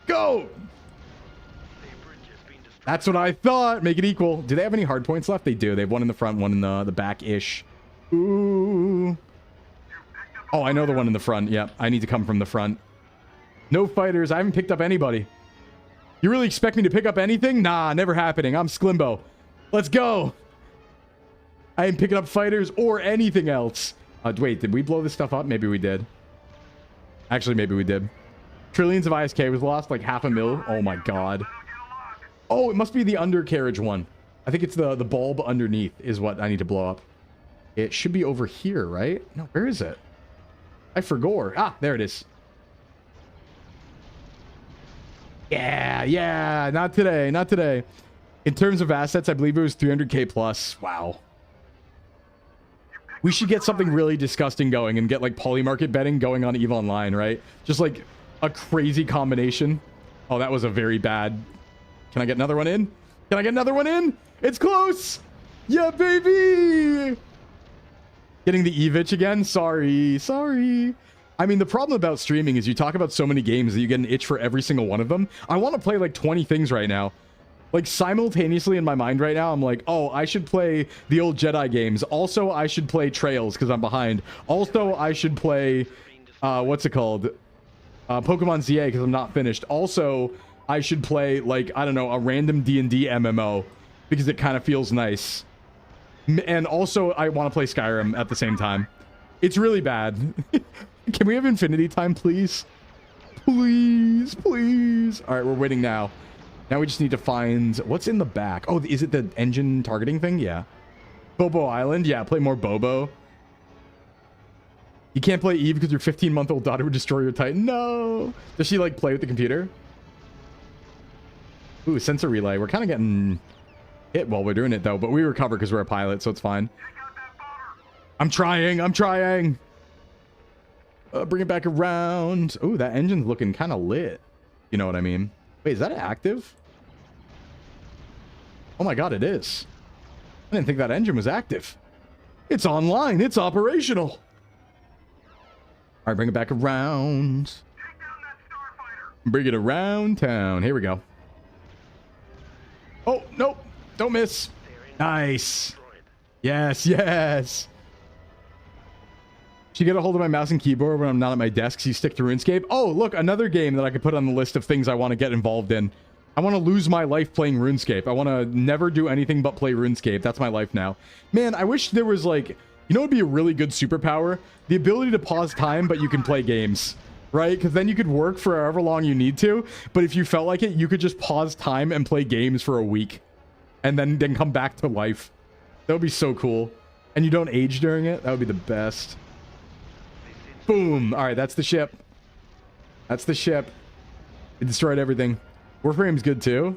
Go! That's what I thought. Make it equal. Do they have any hard points left? They do. They have one in the front, one in the back-ish. Ooh. Oh, I know the one in the front. Yep, I need to come from the front. No fighters. I haven't picked up anybody. You really expect me to pick up anything? Nah, never happening. I'm Sclimbo. Let's go. I ain't picking up fighters or anything else. Wait, did we blow this stuff up? Maybe we did. Actually, maybe we did. Trillions of ISK was lost, like 500,000. Oh my god. Oh, it must be the undercarriage one. I think it's the bulb underneath is what I need to blow up. It should be over here, right? No, where is it? I forgot. Ah, there it is. Yeah, yeah. Not today. Not today. In terms of assets, I believe it was 300k plus. Wow. We should get something really disgusting going and get like polymarket betting going on EVE Online, right? Just like a crazy combination. Oh, that was a very bad. Can I get another one in? Can I get another one in? It's close. Yeah, baby. Getting the EVE itch again. Sorry. Sorry. I mean, the problem about streaming is you talk about so many games that you get an itch for every single one of them. I want to play like 20 things right now. Like simultaneously in my mind right now, I'm like, oh, I should play the old Jedi games. Also, I should play Trails because I'm behind. Also, I should play, what's it called? Pokemon ZA because I'm not finished. Also, I should play like, I don't know, a random D&D MMO because it kind of feels nice. And also, I want to play Skyrim at the same time. It's really bad. Can we have infinity time, please? Please, please. All right, we're waiting now. Now we just need to find what's in the back. Oh, is it the engine targeting thing? Yeah. Bobo Island. Yeah, play more Bobo. You can't play Eve because your 15-month-old daughter would destroy your Titan. No. Does she like play with the computer? Ooh, sensor relay. We're kind of getting hit while we're doing it though, but we recover because we're a pilot, so it's fine. I'm trying. I'm trying. Bring it back around. Ooh, that engine's looking kind of lit. You know what I mean? Wait, is that active? Oh my god, it is. I didn't think that engine was active. It's online. It's operational. All right, bring it back around. Bring it around town. Here we go. Oh, nope. Don't miss. Nice. Yes, yes. Should get a hold of my mouse and keyboard when I'm not at my desk so you stick to RuneScape. Oh, look, another game that I could put on the list of things I want to get involved in. I want to lose my life playing RuneScape. I want to never do anything but play RuneScape. That's my life now. Man, I wish there was like, you know what would be a really good superpower? The ability to pause time, but you can play games. right? Because then you could work for however long you need to. But if you felt like it, you could just pause time and play games for a week. And then come back to life. That would be so cool. And you don't age during it. That would be the best. Boom. All right, that's the ship. That's the ship. It destroyed everything. Warframe's good too.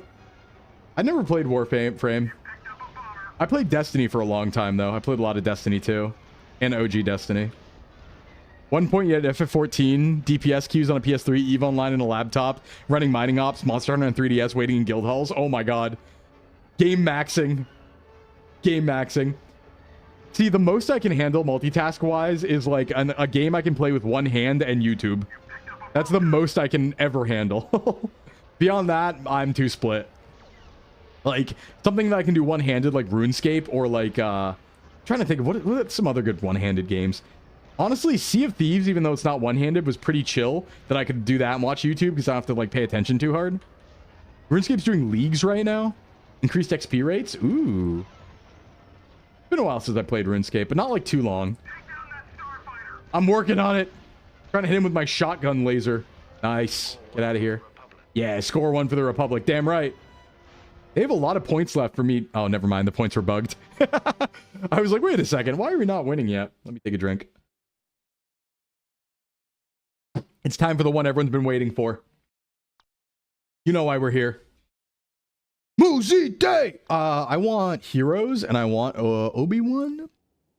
I never played Warframe. I played Destiny for a long time though. I played a lot of Destiny too. And OG Destiny. One point you had FF14, DPS queues on a PS3, EVE Online in a laptop, running mining ops, Monster Hunter on 3DS, waiting in guild halls. Oh my god. Game maxing. Game maxing. See, the most I can handle multitask-wise is like a game I can play with one hand and YouTube. That's the most I can ever handle. Beyond that, I'm too split. Like, something that I can do one-handed, like RuneScape, or like, trying to think of what some other good one-handed games. Honestly, Sea of Thieves, even though it's not one-handed, was pretty chill that I could do that and watch YouTube because I don't have to, like, pay attention too hard. RuneScape's doing leagues right now. Increased XP rates. Ooh. Been a while since I played RuneScape, but not, like, too long. I'm working on it. Trying to hit him with my shotgun laser. Nice. Get out of here. Yeah, score one for the Republic. Damn right. They have a lot of points left for me. Oh, never mind. The points were bugged. I was like, wait a second. Why are we not winning yet? Let me take a drink. It's time for the one everyone's been waiting for. You know why we're here. Muzi Day! I want heroes and I want Obi-Wan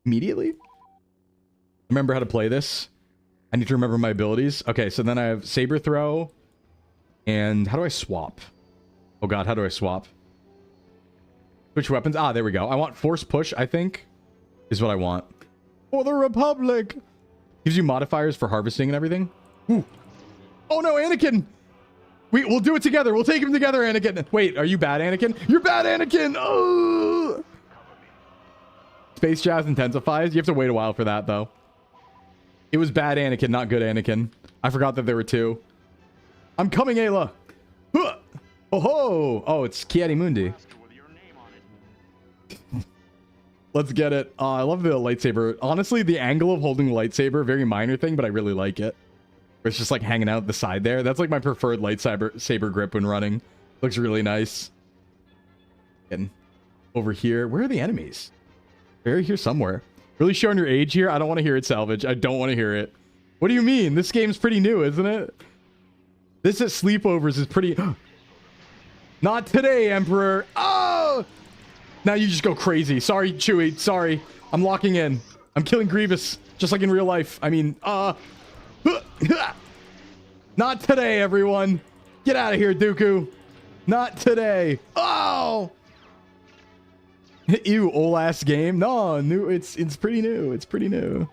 immediately. Remember how to play this. I need to remember my abilities. Okay, so then I have Saber Throw. And how do I swap? Oh god, how do I swap? Switch weapons. Ah, there we go. I want Force Push, I think, is what I want. For the Republic! Gives you modifiers for harvesting and everything. Ooh. Oh no, Anakin! We'll do it together. We'll take him together, Anakin. Wait, are you bad, Anakin? You're bad, Anakin! Oh! Space Jazz intensifies. You have to wait a while for that, though. It was bad Anakin, not good Anakin. I forgot that there were two. I'm coming, Ayla! Huh! Oh ho! Oh, it's Kiadi Mundi. Let's get it. I love the lightsaber. Honestly, the angle of holding the lightsaber, very minor thing, but I really like it. It's just like hanging out the side there. That's like my preferred lightsaber grip when running. Looks really nice. And over here, where are the enemies? They're here somewhere. Really showing your age here? I don't want to hear it, Salvage. I don't want to hear it. What do you mean? This game's pretty new, isn't it? This at sleepovers is pretty... Not today, Emperor. Oh! Now you just go crazy. Sorry, Chewie. Sorry. I'm locking in. I'm killing Grievous. Just like in real life. I mean, not today, everyone. Get out of here, Dooku. Not today. Oh! Ew, old ass game. No, new. It's pretty new. It's pretty new.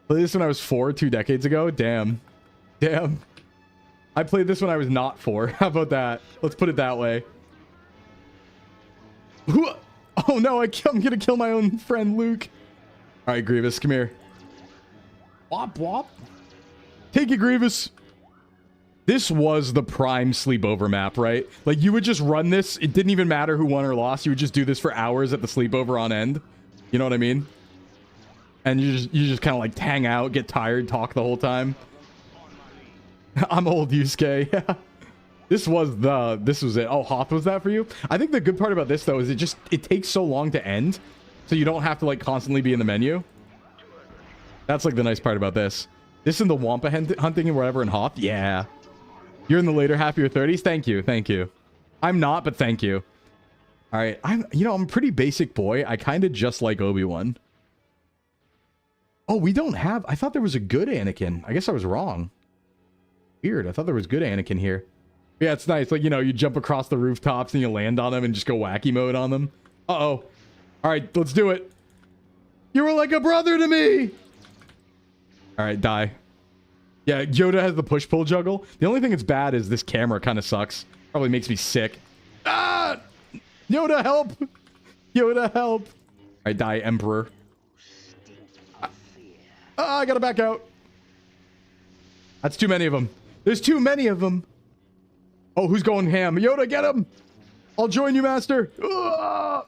Played this when I was 4, 2 decades ago. Damn. Damn. I played this when I was not 4. How about that? Let's put it that way. Oh no, I'm gonna kill my own friend Luke. All right, Grievous, come here. Wop wop. Take it, Grievous. This was the prime sleepover map, right? Like, you would just run this. It didn't even matter who won or lost. You would just do this for hours at the sleepover on end. You know what I mean? And you just kind of like hang out, get tired, talk the whole time. I'm old, Yusuke. Yeah. This was it. Oh, Hoth was that for you? I think the good part about this, though, is it takes so long to end. So you don't have to, like, constantly be in the menu. That's, like, the nice part about this. This and the Wampa hunting and whatever in Hoth? Yeah. You're in the later half of your 30s? Thank you. Thank you. I'm not, but thank you. All right. I'm a pretty basic boy. I kind of just like Obi-Wan. Oh, we don't have... I thought there was a good Anakin. I guess I was wrong. Weird. I thought there was good Anakin here. Yeah, it's nice. Like, you jump across the rooftops and you land on them and just go wacky mode on them. Uh-oh. All right, let's do it. You were like a brother to me. All right, die. Yeah, Yoda has the push-pull juggle. The only thing that's bad is this camera kind of sucks. Probably makes me sick. Ah! Yoda, help! Yoda, help! All right, die, Emperor. I gotta back out. That's too many of them. There's too many of them. Oh, who's going ham? Yoda, get him! I'll join you, Master. Oh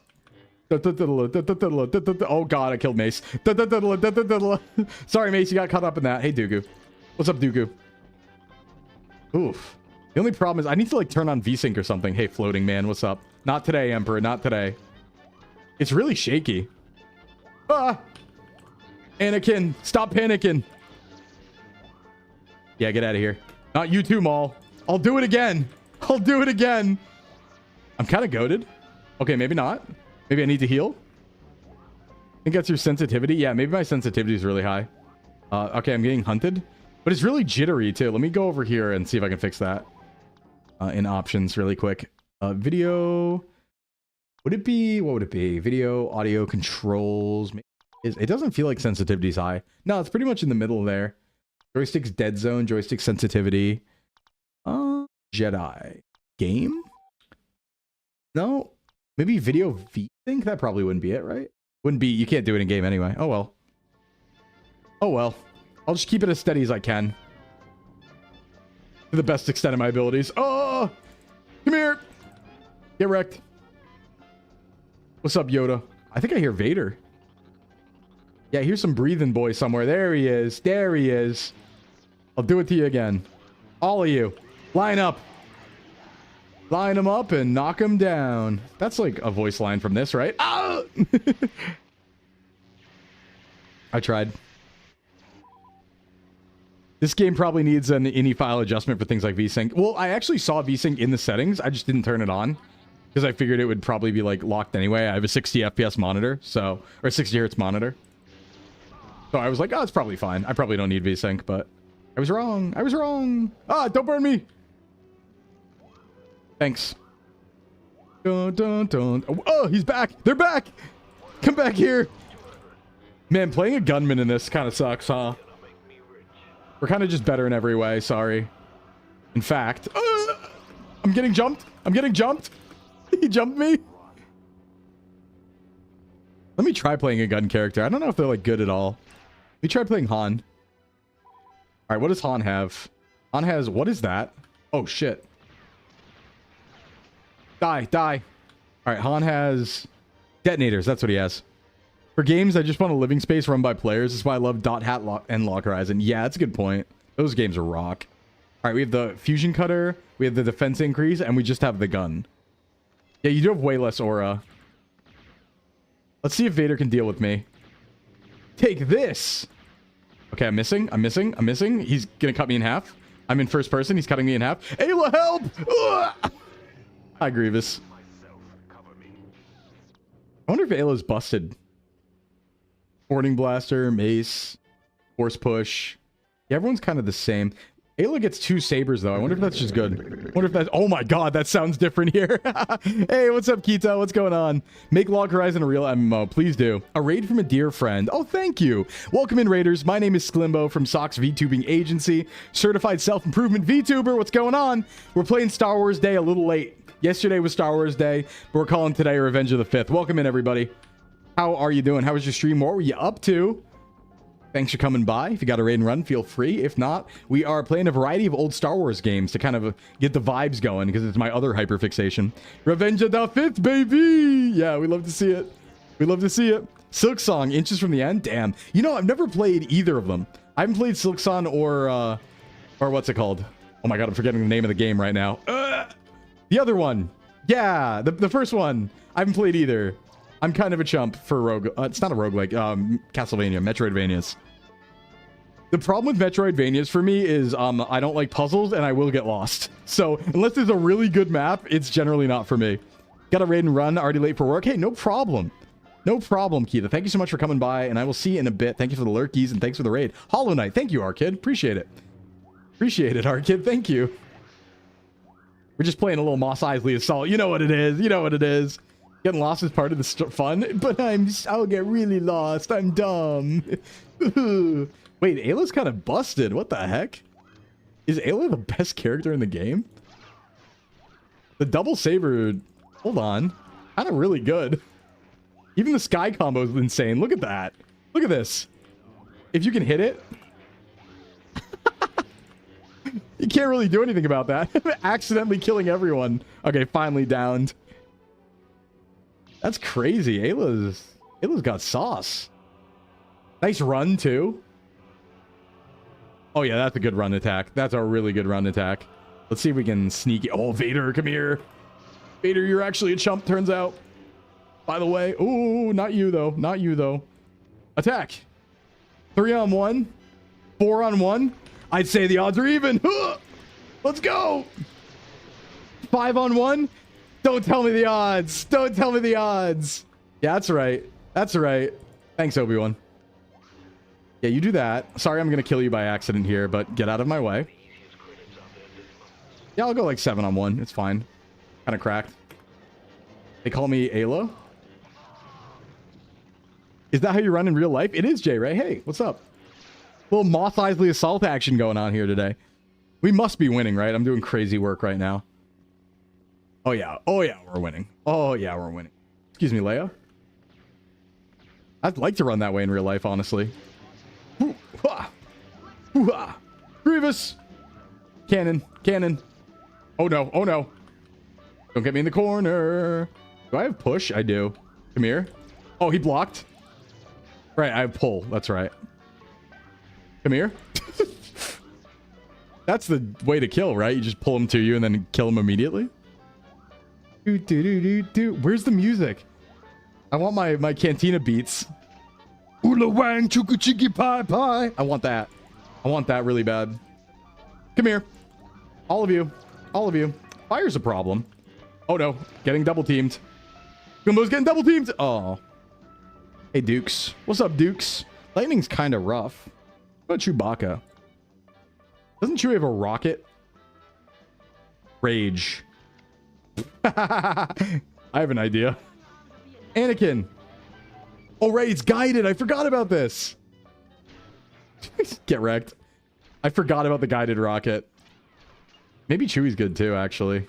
god, I killed Mace. Sorry, Mace, you got caught up in that. Hey, Dooku. What's up, Dooku? Oof. The only problem is I need to like turn on VSync or something. Hey, floating man, what's up? Not today, Emperor, not today. It's really shaky. Ah! Anakin, stop panicking. Yeah, get out of here. Not you too, Maul. I'll do it again. I'll do it again. I'm kind of goated. Okay, maybe not. Maybe I need to heal. I think that's your sensitivity. Yeah, maybe my sensitivity is really high. Okay, I'm getting hunted. But it's really jittery, too. Let me go over here and see if I can fix that. In options really quick. Video. Would it be... What would it be? Video, audio, controls. It doesn't feel like sensitivity's high. No, it's pretty much in the middle there. Joystick's dead zone. Joystick sensitivity. Jedi. Game? No. Maybe video V-Sync? That probably wouldn't be it, right? Wouldn't be... You can't do it in game anyway. Oh, well. Oh, well. I'll just keep it as steady as I can. To the best extent of my abilities. Oh! Come here! Get wrecked. What's up, Yoda? I think I hear Vader. Yeah, here's some breathing boy somewhere. There he is. There he is. I'll do it to you again. All of you. Line up. Line them up and knock them down. That's like a voice line from this, right? Ah! I tried. This game probably needs an ini file adjustment for things like VSync. Well, I actually saw VSync in the settings. I just didn't turn it on because I figured it would probably be like locked anyway. I have a 60 FPS monitor, so, or 60 hertz monitor. So I was like, oh, it's probably fine. I probably don't need VSync, but I was wrong. I was wrong. Ah, don't burn me. Thanks. Dun, dun, dun. Oh, he's back. They're back. Come back here. Man, playing a gunman in this kind of sucks, huh? We're kind of just better in every way. Sorry. In fact, I'm getting jumped. I'm getting jumped. He jumped me. Let me try playing a gun character. I don't know if they're like good at all. Let me try playing Han. All right, what does Han have? Han has, what is that? Oh, shit. Die, die. All right, Han has detonators. That's what he has. For games, I just want a living space run by players. That's why I love Dot Hat and Lock Horizon. Yeah, that's a good point. Those games are rock. All right, we have the fusion cutter. We have the defense increase, and we just have the gun. Yeah, you do have way less aura. Let's see if Vader can deal with me. Take this. Okay, I'm missing. I'm missing. I'm missing. He's going to cut me in half. I'm in first person. He's cutting me in half. Ayla, help! Ugh! Hi, Grievous. I wonder if Ayla's busted. Boarding Blaster, Mace, Force Push. Yeah, everyone's kind of the same. Ayla gets 2 sabers, though. I wonder if that's just good. I wonder if that's... Oh, my God. That sounds different here. Hey, what's up, Kita? What's going on? Make Log Horizon a real MMO. Please do. A raid from a dear friend. Oh, thank you. Welcome in, Raiders. My name is Sclimbo from Sock's VTubing Agency. Certified self-improvement VTuber. What's going on? We're playing Star Wars Day a little late. Yesterday was Star Wars Day, but we're calling today Revenge of the 5th. Welcome in, everybody. How are you doing? How was your stream? What were you up to? Thanks for coming by. If you got a raid and run, feel free. If not, we are playing a variety of old Star Wars games to kind of get the vibes going because it's my other hyperfixation. Revenge of the 5th, baby! Yeah, we love to see it. We love to see it. Silk Song, Inches from the End? Damn. You know, I've never played either of them. I haven't played Silk Song or what's it called? Oh my God, I'm forgetting the name of the game right now. The other one. Yeah, the first one. I haven't played either. I'm kind of a chump for rogue. It's not a roguelike. Castlevania, Metroidvanias. The problem with Metroidvanias for me is I don't like puzzles and I will get lost. So unless there's a really good map, it's generally not for me. Got a raid and run. Already late for work. Hey, no problem. No problem, Keita. Thank you so much for coming by, and I will see you in a bit. Thank you for the lurkies and thanks for the raid. Hollow Knight. Thank you, Arkid. Appreciate it. Appreciate it, Arkid. Thank you. We're just playing a little Moss Eisley Assault. You know what it is. You know what it is. Getting lost is part of the fun, but I'll get really lost. I'm dumb. Wait, Ayla's kind of busted. What the heck? Is Ayla the best character in the game? The double saber, hold on, kind of really good. Even the sky combo is insane. Look at that. Look at this. If you can hit it, you can't really do anything about that. Accidentally killing everyone. Okay, finally downed. That's crazy. Ayla's got sauce. Nice run, too. Oh yeah, that's a good run attack. That's a really good run attack. Let's see if we can sneak it. Oh, Vader, come here. Vader, you're actually a chump, turns out. By the way. Ooh, not you though. Not you though. Attack. 3-on-1. 4-on-1. I'd say the odds are even. Let's go. 5-on-1. Don't tell me the odds. Don't tell me the odds. Yeah, that's right. That's right. Thanks, Obi-Wan. Yeah, you do that. Sorry, I'm going to kill you by accident here, but get out of my way. Yeah, I'll go like 7-on-1. It's fine. Kind of cracked. They call me Ayla. Is that how you run in real life? It is, Jay, right? Hey, what's up? Little Moth Isley assault action going on here today. We must be winning, right? I'm doing crazy work right now. Oh, yeah. Oh, yeah, we're winning. Oh, yeah, we're winning. Excuse me, Leia. I'd like to run that way in real life, honestly. Grievous. Cannon. Cannon. Oh, no. Oh, no. Don't get me in the corner. Do I have push? I do. Come here. Oh, he blocked. Right, I have pull. That's right. Come here. That's the way to kill, right? You just pull him to you and then kill him immediately. Where's the music? I want my cantina beats. Ula wang chuku chiki pie pie. I want that. I want that really bad. Come here. All of you. All of you. Fire's a problem. Oh no. Getting double teamed. Gumbo's getting double teamed. Oh. Hey, Dukes. What's up, Dukes? Lightning's kind of rough. What about Chewbacca? Doesn't Chewie have a rocket? Rage. I have an idea. Anakin. Oh, right. It's guided. I forgot about this. Get wrecked. I forgot about the guided rocket. Maybe Chewie's good too, actually.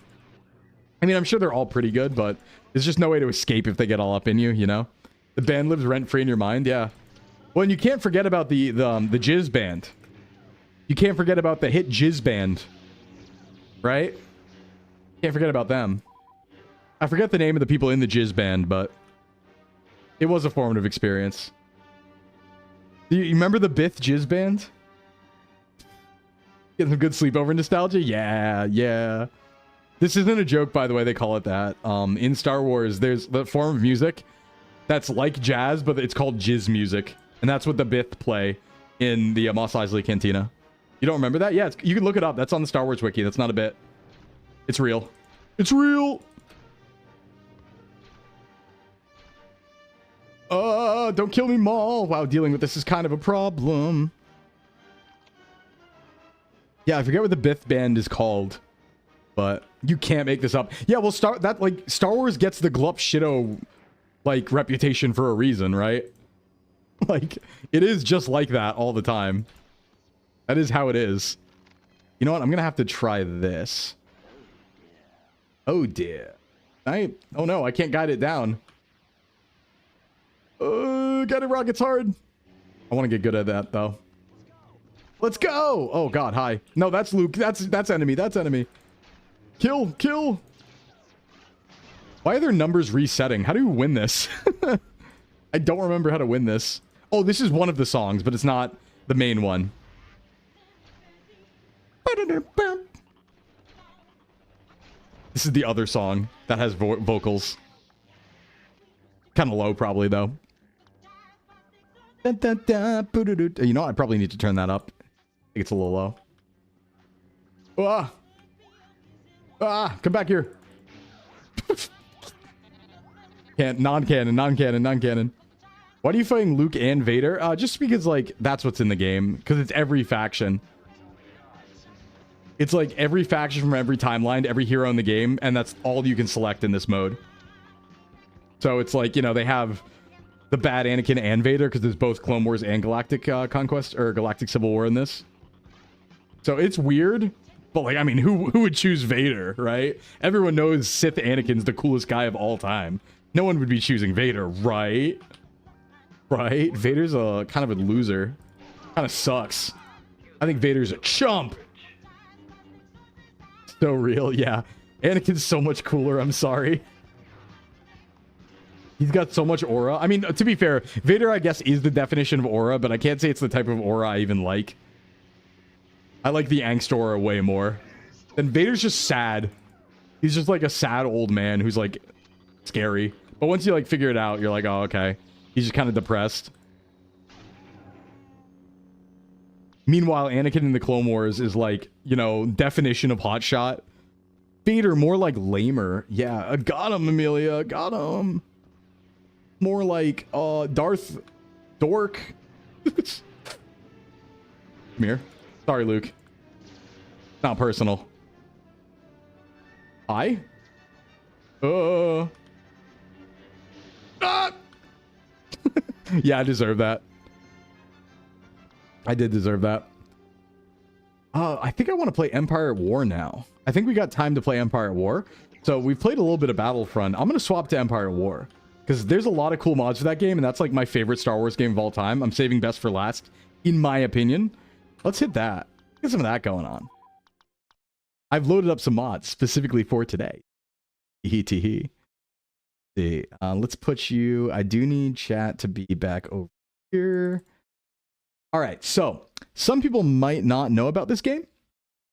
I mean, I'm sure they're all pretty good, but there's just no way to escape if they get all up in you, you know? The band lives rent-free in your mind, yeah. Well, and you can't forget about the Jizz Band. You can't forget about the hit Jizz Band. Right? Can't forget about them. I forget the name of the people in the Jizz Band, but it was a formative experience. Do you remember the Bith Jizz Band? Getting some good sleepover nostalgia? Yeah, yeah. This isn't a joke, by the way, they call it that. In Star Wars, there's the form of music that's like jazz, but it's called jizz music. And that's what the Bith play in the Mos Eisley Cantina. You don't remember that? Yeah, you can look it up. That's on the Star Wars wiki. That's not a bit. It's real. It's real! Don't kill me, Maul. Wow, dealing with this is kind of a problem. Yeah, I forget what the Bith Band is called. But you can't make this up. Yeah, well, Star Wars gets the Glup Shido, like, reputation for a reason, right? Like, it is just like that all the time. That is how it is. You know what? I'm gonna have to try this. Oh, dear. Oh, no, I can't guide it down. Guided rocket's hard. I want to get good at that, though. Let's go! Oh, God, hi. No, that's Luke. That's enemy. That's enemy. Kill, kill. Why are their numbers resetting? How do you win this? I don't remember how to win this. Oh, this is one of the songs, but it's not the main one. This is the other song that has vocals. Kind of low, probably, though. You know, I probably need to turn that up. I think it's a little low. Ah! Ah! Come back here. Non-canon, non-canon, non-canon. Why are you fighting Luke and Vader? Just because, like, that's what's in the game. Because it's every faction. It's like every faction from every timeline, every hero in the game, and that's all you can select in this mode. So it's like, you know, they have the bad Anakin and Vader because there's both Clone Wars and Galactic Conquest, or Galactic Civil War in this. So it's weird, but like, I mean, who would choose Vader, right? Everyone knows Sith Anakin's the coolest guy of all time. No one would be choosing Vader, right? Right? Vader's a kind of a loser. Kind of sucks. I think Vader's a chump. So real, yeah. Anakin's so much cooler, I'm sorry. He's got so much aura. I mean, to be fair, Vader, I guess, is the definition of aura, but I can't say it's the type of aura I even like. I like the angst aura way more. And Vader's just sad. He's just like a sad old man who's like scary. But once you like figure it out, you're like, oh, okay. He's just kind of depressed. Meanwhile, Anakin in the Clone Wars is like, you know, definition of hotshot. Vader, more like lamer. Yeah, got him, Amelia. Got him. More like Darth Dork. Come here. Sorry, Luke. Not personal. Hi? Ah! Yeah, I deserve that. I did deserve that. I think I want to play Empire at War now. I think we got time to play Empire at War. So we've played a little bit of Battlefront. I'm going to swap to Empire at War. Because there's a lot of cool mods for that game. And that's like my favorite Star Wars game of all time. I'm saving best for last, in my opinion. Let's hit that. Get some of that going on. I've loaded up some mods specifically for today. See, let's put you. I do need chat to be back over here. All right, so some people might not know about this game.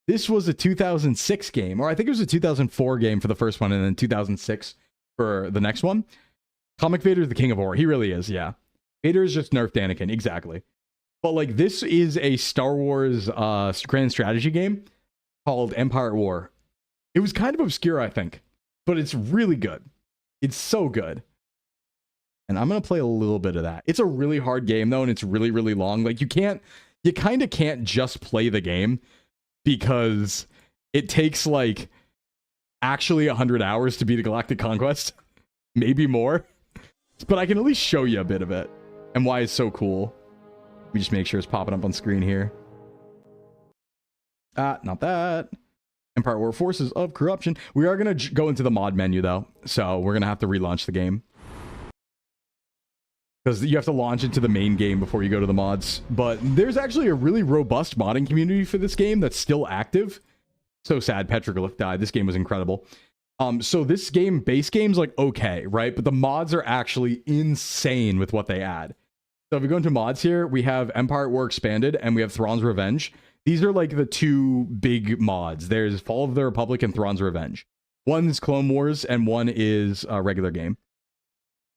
This was a 2006 game, or I think it was a 2004 game for the first one, and then 2006 for the next one. Comic Vader is the king of war. He really is, yeah. Vader is just nerfed Anakin, exactly. But like, this is a Star Wars grand strategy game called Empire at War. It was kind of obscure, I think, but it's really good. It's so good. And I'm going to play a little bit of that. It's a really hard game, though, and it's really, really long. Like, you kind of can't just play the game because it takes, like, actually 100 hours to beat a Galactic Conquest. Maybe more. But I can at least show you a bit of it and why it's so cool. Let me just make sure it's popping up on screen here. Not that. Empire War Forces of Corruption. We are going to go into the mod menu, though. So we're going to have to relaunch the game. Because you have to launch into the main game before you go to the mods. But there's actually a really robust modding community for this game that's still active. So sad Petroglyph died. This game was incredible. So this game, base game's like okay, right? But the mods are actually insane with what they add. So if we go into mods here, we have Empire at War Expanded and we have Thrawn's Revenge. These are like the two big mods. There's Fall of the Republic and Thrawn's Revenge. One is Clone Wars and one is a regular game.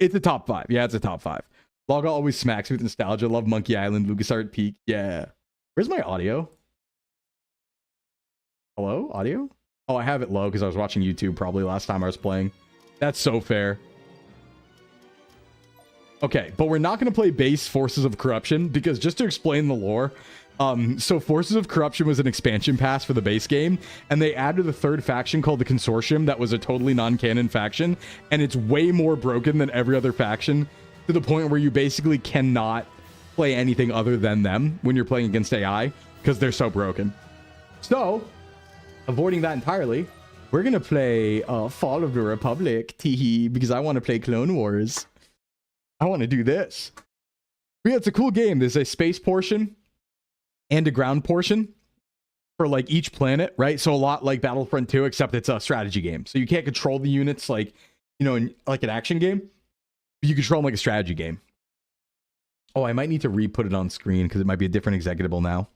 It's a top 5. Yeah, it's a top 5. Logga always smacks me with nostalgia. Love Monkey Island, LucasArts Peak. Yeah. Where's my audio? Hello? Audio? Oh, I have it low because I was watching YouTube probably last time I was playing. That's so fair. Okay, but we're not going to play base Forces of Corruption because just to explain the lore, so Forces of Corruption was an expansion pass for the base game, and they added a third faction called the Consortium that was a totally non-canon faction, and it's way more broken than every other faction to the point where you basically cannot play anything other than them when you're playing against AI because they're so broken. So, avoiding that entirely, we're going to play Fall of the Republic, teehee, because I want to play Clone Wars. I want to do this. But yeah, it's a cool game. There's a space portion and a ground portion for like each planet, right? So a lot like Battlefront 2, except it's a strategy game. So you can't control the units like, you know, in like an action game. But you control them like a strategy game. Oh, I might need to re-put it on screen because it might be a different executable now.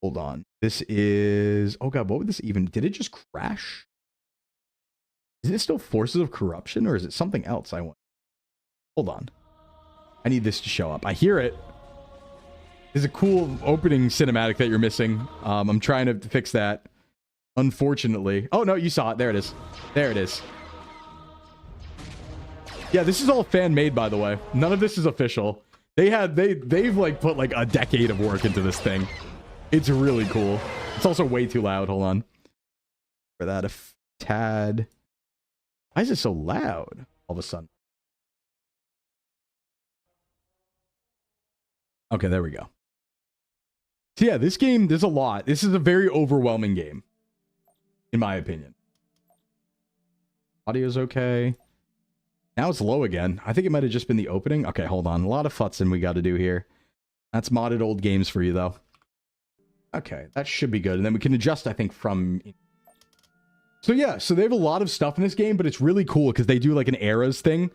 Hold on. This is... Oh god, what would this even... Did it just crash? Is it still Forces of Corruption or is it something else I want? Hold on. I need this to show up. I hear it. There's a cool opening cinematic that you're missing. I'm trying to fix that. Unfortunately. Oh, no, you saw it. There it is. There it is. Yeah, this is all fan-made, by the way. None of this is official. They've like put like a decade of work into this thing. It's really cool. It's also way too loud. Hold on. For that a tad. Why is it so loud all of a sudden? Okay, there we go. So yeah, this game, there's a lot. This is a very overwhelming game, in my opinion. Audio's okay. Now it's low again. I think it might have just been the opening. Okay, hold on. A lot of futzing we got to do here. That's modded old games for you, though. Okay, that should be good. And then we can adjust, I think, from... So yeah, so they have a lot of stuff in this game, but it's really cool because they do like an eras thing.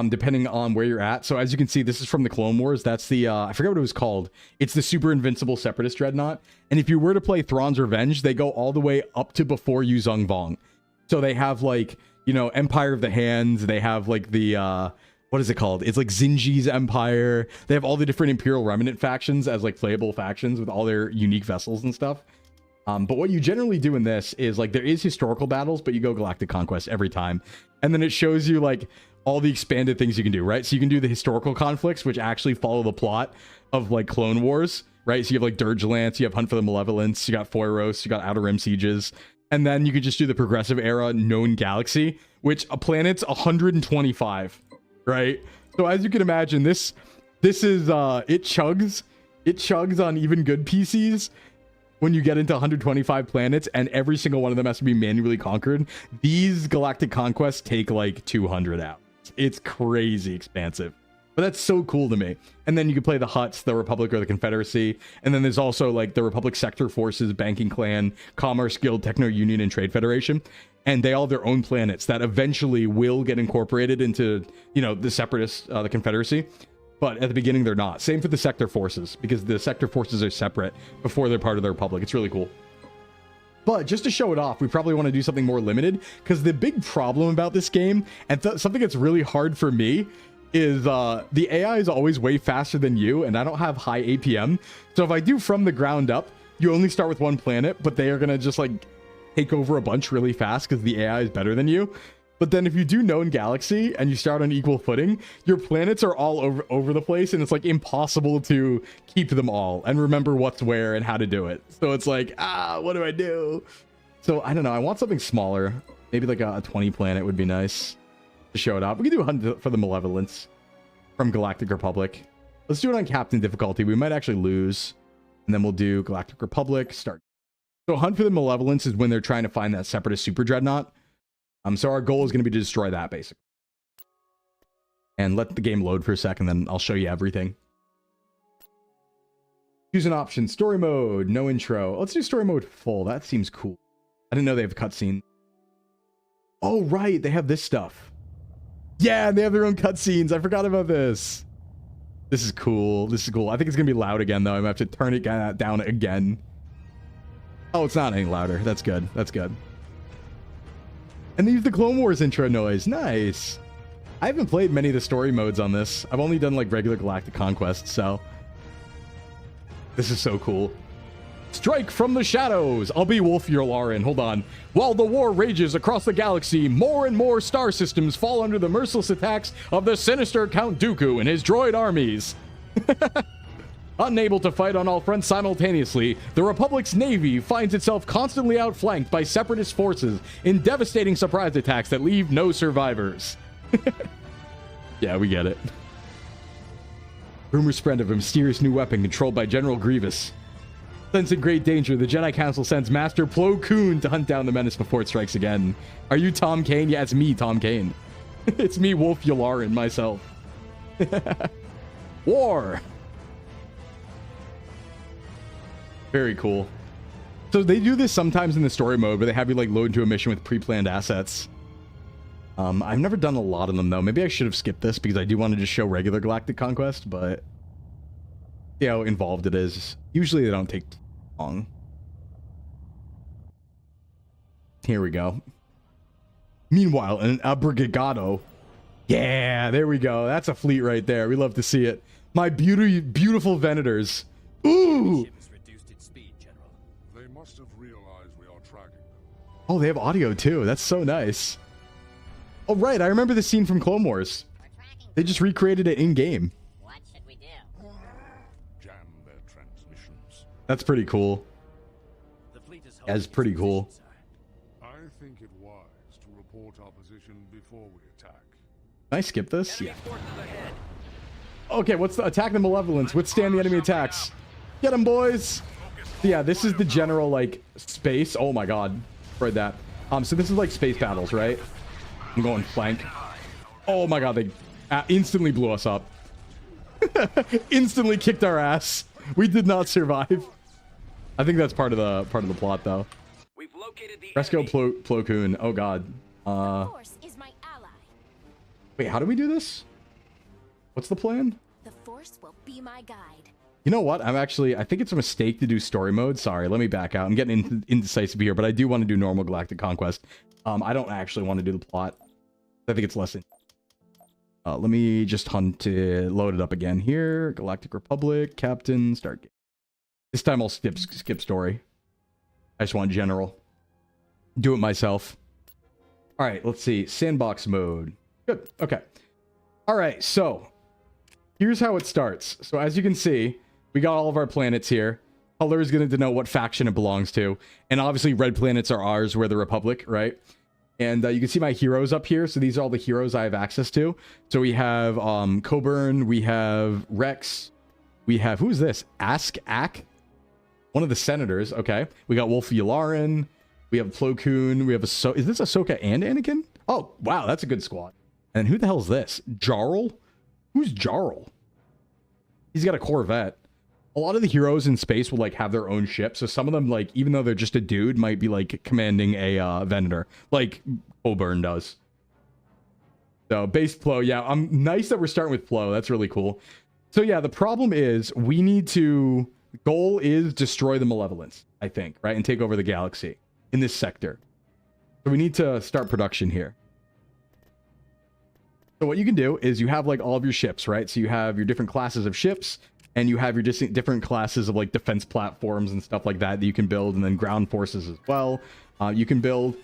depending on where you're at. So as you can see, this is from the Clone Wars. That's the, I forget what it was called. It's the super invincible separatist dreadnought. And if you were to play Thrawn's Revenge, they go all the way up to before Yuzong Vong. So they have like, you know, Empire of the Hands. They have like the, what is it called? It's like Zinji's Empire. They have all the different Imperial Remnant factions as like playable factions with all their unique vessels and stuff. But what you generally do in this is like there is historical battles, but you go Galactic Conquest every time. And then it shows you like all the expanded things you can do, right? So you can do the historical conflicts, which actually follow the plot of like Clone Wars, right? So you have like Dirge Lance, you have Hunt for the Malevolence, you got Foiros, you got Outer Rim Sieges. And then you could just do the progressive era known galaxy, which a planet's 125, right? So as you can imagine, this is it chugs on even good PCs. When you get into 125 planets and every single one of them has to be manually conquered, these Galactic Conquests take like 200 hours. It's crazy expansive, but that's so cool to me. And then you can play the Hutts, the Republic or the Confederacy. And then there's also like the Republic Sector Forces, Banking Clan, Commerce Guild, Techno Union, and Trade Federation. And they all have their own planets that eventually will get incorporated into, you know, the Separatists, the Confederacy. But at the beginning, they're not. Same for the Sector Forces, because the Sector Forces are separate before they're part of the Republic. It's really cool. But just to show it off, we probably want to do something more limited, because the big problem about this game, and something that's really hard for me, is the AI is always way faster than you, and I don't have high APM. So if I do from the ground up, you only start with one planet, but they are going to just like take over a bunch really fast because the AI is better than you. But then if you do known galaxy and you start on equal footing, your planets are all over the place, and it's like impossible to keep them all and remember what's where and how to do it. So it's like, what do I do? So I don't know. I want something smaller. Maybe like a 20 planet would be nice to show it off. We can do Hunt for the Malevolence from Galactic Republic. Let's do it on Captain difficulty. We might actually lose. And then we'll do Galactic Republic. Start. So Hunt for the Malevolence is when they're trying to find that Separatist Super Dreadnought. So our goal is going to be to destroy that, basically. And let the game load for a second, then I'll show you everything. Choose an option. Story mode. No intro. Let's do story mode full. That seems cool. I didn't know they have a cutscene. Oh, right. They have this stuff. Yeah, they have their own cutscenes. I forgot about this. This is cool. This is cool. I think it's going to be loud again, though. I'm going to have to turn it down again. Oh, it's not any louder. That's good. That's good. And they use the Clone Wars intro noise. Nice. I haven't played many of the story modes on this. I've only done like regular Galactic Conquest, so this is so cool. Strike from the shadows. I'll be Wolf Yularen. Hold on. While the war rages across the galaxy, more and more star systems fall under the merciless attacks of the sinister Count Dooku and his droid armies. Unable to fight on all fronts simultaneously, the Republic's navy finds itself constantly outflanked by separatist forces in devastating surprise attacks that leave no survivors. Yeah, we get it. Rumors spread of a mysterious new weapon controlled by General Grievous. Sensing great danger, the Jedi Council sends Master Plo Koon to hunt down the menace before it strikes again. Are you Tom Kane? Yeah, it's me, Tom Kane. It's me, Wolf Yularen, myself. War! Very cool. So they do this sometimes in the story mode, where they have you like load into a mission with pre-planned assets. I've never done a lot of them though. Maybe I should have skipped this because I do want to just show regular Galactic Conquest, but see how involved it is. Usually they don't take too long. Here we go. Meanwhile, an Abrigado. Yeah, there we go. That's a fleet right there. We love to see it. My beautiful Venators. Ooh! Oh, they have audio too. That's so nice. Oh, right. I remember the scene from Clone Wars. They just recreated it in-game. What should we do? Jam their transmissions. That's pretty cool. That's pretty cool. I think it wise to report our position before we attack. Can I skip this? Yeah. Okay, what's the attack the Malevolence? Withstand the enemy attacks. Get them, boys. So yeah, this is the general, like, space. Oh my god. Read that. So this is like space battles, right? I'm going flank. Oh my god, they instantly blew us up. Instantly kicked our ass. We did not survive. I think that's part of the plot, though. Rescue Plo Koon. Oh god. Force is my ally. Wait, how do we do this? What's the plan? The Force will be my guide. You know what? I think it's a mistake to do story mode. Sorry, let me back out. I'm getting indecisive here, but I do want to do normal Galactic Conquest. I don't actually want to do the plot. I think it's less. Let me just load it up again here. Galactic Republic, Captain, start game. This time I'll skip story. I just want general. Do it myself. All right, let's see. Sandbox mode. Good. Okay. All right, so here's how it starts. So as you can see, we got all of our planets here. Color is going to denote what faction it belongs to. And obviously red planets are ours. We're the Republic, right? And you can see my heroes up here. So these are all the heroes I have access to. So we have Coburn. We have Rex. We have, who is this? Ask-Ak? One of the senators. Okay. We got Wolf Yularen. We have Plo Koon. We have is this Ahsoka and Anakin? Oh, wow. That's a good squad. And who the hell is this? Jarl? Who's Jarl? He's got a Corvette. A lot of the heroes in space will like have their own ship. So some of them, like, even though they're just a dude, might be like commanding a Venator, like Coburn does. So base Plo, yeah, I'm nice that we're starting with Plo. That's really cool. So yeah, the problem is we need to, goal is destroy the Malevolence, I think, right? And take over the galaxy in this sector. So we need to start production here. So what you can do is you have like all of your ships, right? So you have your different classes of ships. And you have your different classes of like defense platforms and stuff like that you can build, and then ground forces as well. You can build,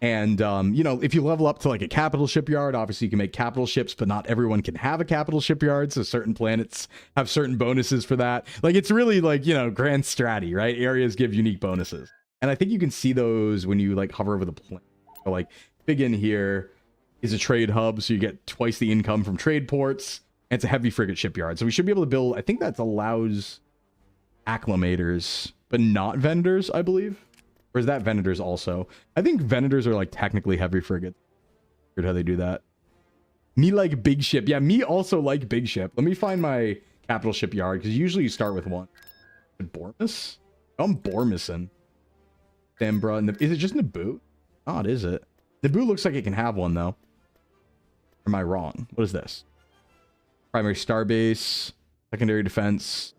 and you know, if you level up to like a capital shipyard, obviously you can make capital ships, but not everyone can have a capital shipyard. So certain planets have certain bonuses for that. Like it's really like, you know, grand strategy, right? Areas give unique bonuses, and I think you can see those when you like hover over the planet. So like big in here is a trade hub, so you get twice the income from trade ports. It's a heavy frigate shipyard. So we should be able to build, I think that allows acclimators, but not vendors, I believe. Or is that vendors also? I think vendors are like technically heavy frigates. Weird how they do that. Me like big ship. Yeah, me also like big ship. Let me find my capital shipyard, because usually you start with one. Bormus? Oh, I'm Bormison. Thambra. Is it just Naboo? Oh, is it? Naboo looks like it can have one, though. Or am I wrong? What is this? Primary starbase, secondary defense.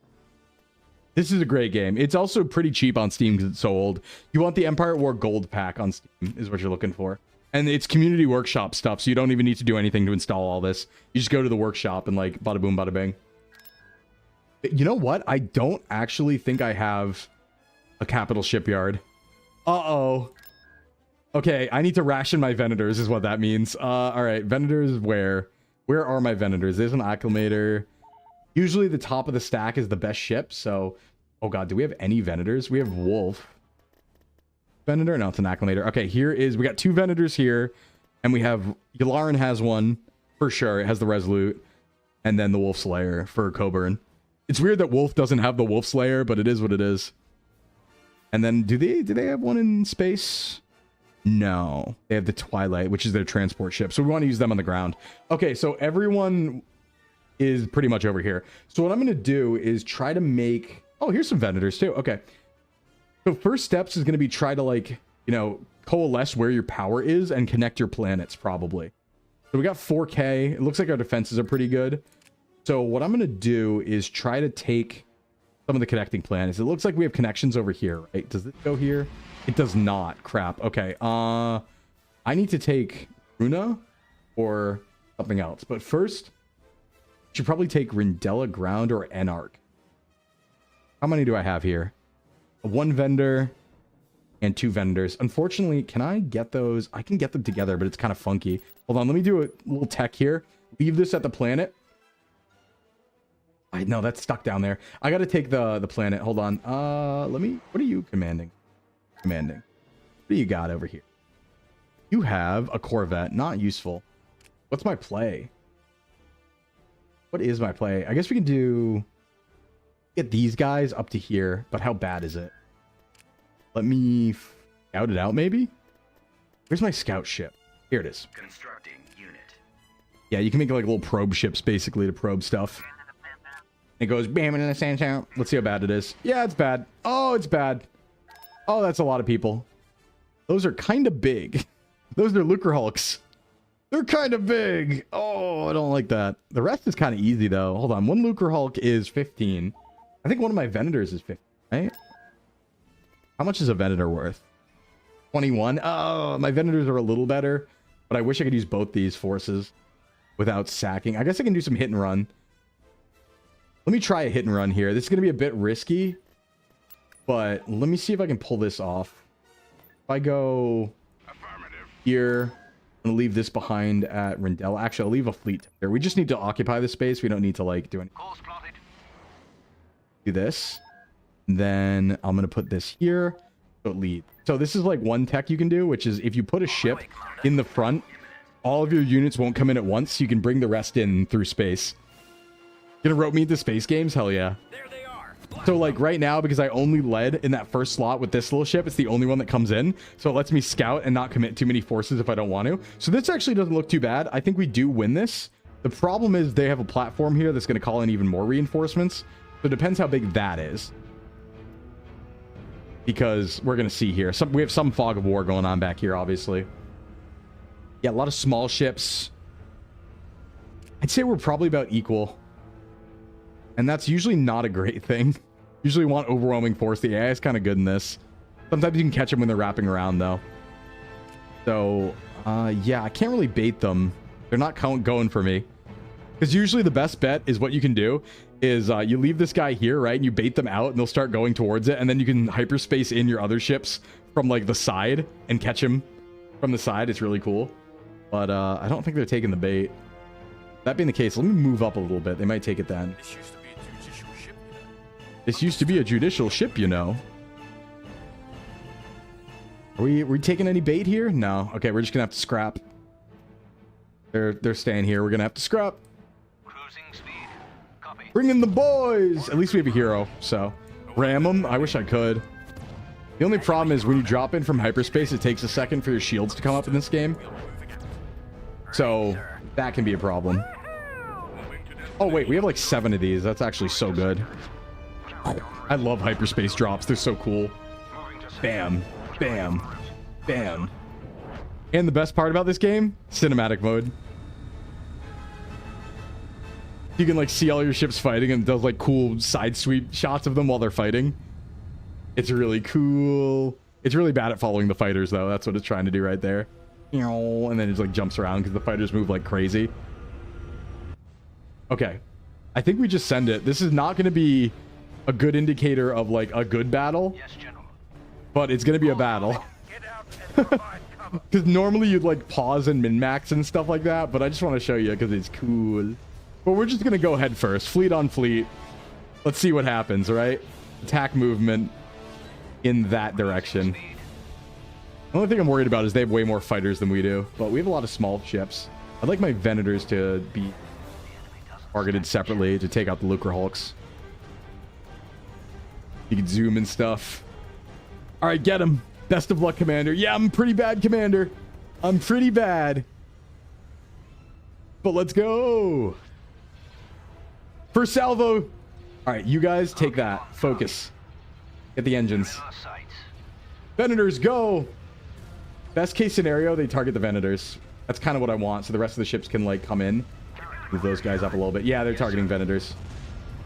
This is a great game. It's also pretty cheap on Steam because it's so old. You want the Empire War Gold pack on Steam is what you're looking for. And it's community workshop stuff, so you don't even need to do anything to install all this. You just go to the workshop and like bada boom, bada bang. You know what? I don't actually think I have a capital shipyard. Uh-oh. Okay, I need to ration my Venators is what that means. All right, Venators where? Where are my Venators? There's an Acclimator. Usually the top of the stack is the best ship, so... Oh god, do we have any Venators? We have Wolf. Venator? No, it's an Acclimator. Okay, here is... We got two Venators here, and we have... Yularen has one, for sure. It has the Resolute, and then the Wolf Slayer for Coburn. It's weird that Wolf doesn't have the Wolf Slayer, but it is what it is. And then, do they have one in space? No, they have the Twilight, which is their transport ship. So we want to use them on the ground. Okay, so everyone is pretty much over here. So what I'm going to do is try to make... Oh, here's some Venators too. Okay. So first steps is going to be try to like, you know, coalesce where your power is and connect your planets probably. So we got 4K. It looks like our defenses are pretty good. So what I'm going to do is try to take some of the connecting planets. It looks like we have connections over here, right? Does it go here? It does not. Crap. Okay. I need to take Runa or something else. But first, I should probably take Rindella Ground or Enarch. How many do I have here? One vendor and two vendors. Unfortunately, can I get those? I can get them together, but it's kind of funky. Hold on. Let me do a little tech here. Leave this at the planet. I know that's stuck down there. I got to take the planet. Hold on. Let me... What are you commanding? What do you got over here? You have a Corvette. Not useful. What's my play? What is my play? I guess we can do... Get these guys up to here, but how bad is it? Let me scout it out, maybe? Where's my scout ship? Here it is. Constructing unit. Yeah, you can make like little probe ships, basically, to probe stuff. It goes bam in the sand. Let's see how bad it is. Yeah, it's bad. Oh, it's bad. Oh, that's a lot of people. Those are kind of big. Those are Lucre Hulks. They're kind of big. Oh, I don't like that. The rest is kind of easy, though. Hold on. One Lucre Hulk is 15. I think one of my Venators is 15, right? How much is a Venator worth? 21. Oh, my Venators are a little better, but I wish I could use both these forces without sacking. I guess I can do some hit and run. Let me try a hit and run here. This is going to be a bit risky, but let me see if I can pull this off. If I go here... I'm gonna leave this behind at Rendell. Actually, I'll leave a fleet here. We just need to occupy the space. We don't need to like do anything. Do this. And then I'm gonna put this here. So lead. So this is like one tech you can do, which is if you put a ship in the front, all of your units won't come in at once. You can bring the rest in through space. Gonna rope me into space games? Hell yeah. So like right now, because I only led in that first slot with this little ship, it's the only one that comes in. So it lets me scout and not commit too many forces if I don't want to. So this actually doesn't look too bad. I think we do win this. The problem is they have a platform here that's going to call in even more reinforcements. So it depends how big that is. Because we're going to see here. We have some fog of war going on back here, obviously. Yeah, a lot of small ships. I'd say we're probably about equal. And that's usually not a great thing. Usually want overwhelming force. The AI is kind of good in this. Sometimes you can catch them when they're wrapping around, though. So, yeah, I can't really bait them. They're not going for me. Because usually the best bet is what you can do is you leave this guy here, right? And you bait them out and they'll start going towards it. And then you can hyperspace in your other ships from like the side and catch him from the side. It's really cool. But I don't think they're taking the bait. That being the case, let me move up a little bit. They might take it then. This used to be a judicial ship, you know. Are we taking any bait here? No. Okay, we're just gonna have to scrap. They're staying here. We're gonna have to scrap. Cruising speed. Copy. Bring in the boys. At least we have a hero. So ram them. I wish I could. The only problem is when you drop in from hyperspace, it takes a second for your shields to come up in this game. So that can be a problem. Oh wait, we have like 7 of these. That's actually so good. I love hyperspace drops. They're so cool. Bam, bam, bam. And the best part about this game, cinematic mode. You can like see all your ships fighting and it does like cool side sweep shots of them while they're fighting. It's really cool. It's really bad at following the fighters though. That's what it's trying to do right there. And then it just like jumps around because the fighters move like crazy. Okay. I think we just send it. This is not going to be a good indicator of like a good battle, but it's gonna be a battle. Because normally you'd like pause and min-max and stuff like that, but I just want to show you because it's cool. But we're just gonna go head first, fleet on fleet. Let's see what happens, right? Attack movement in that direction. The only thing I'm worried about is they have way more fighters than we do, but we have a lot of small ships. I'd like my Venators to be targeted separately to take out the Lucre Hulks. You can zoom and stuff. All right, get him. Best of luck, Commander. Yeah, I'm pretty bad, Commander. I'm pretty bad. But let's go. First salvo. All right, you guys take that. Focus. Get the engines. Venators, go. Best case scenario, they target the Venators. That's kind of what I want, so the rest of the ships can like come in. Move those guys up a little bit. Yeah, they're targeting Venators.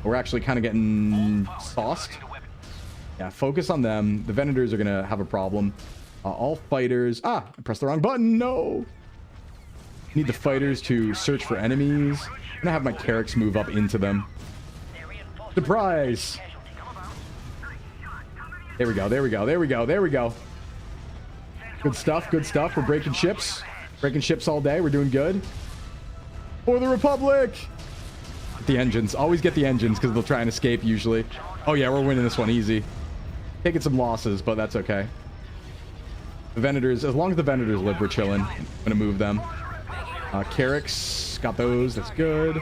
We're actually kind of getting sauced. Yeah, focus on them. The Venators are going to have a problem. All fighters... I pressed the wrong button. No. Need the fighters to search for enemies. I'm going to have my Carracks move up into them. Surprise. There we go. There we go. There we go. There we go. Good stuff. Good stuff. We're breaking ships. Breaking ships all day. We're doing good. For the Republic. Get the engines. Always get the engines because they'll try and escape usually. Oh yeah, we're winning this one easy. Taking some losses, but that's okay. The Venators, as long as the Venators live, we're chilling. I'm gonna move them. Carracks, got those. That's good.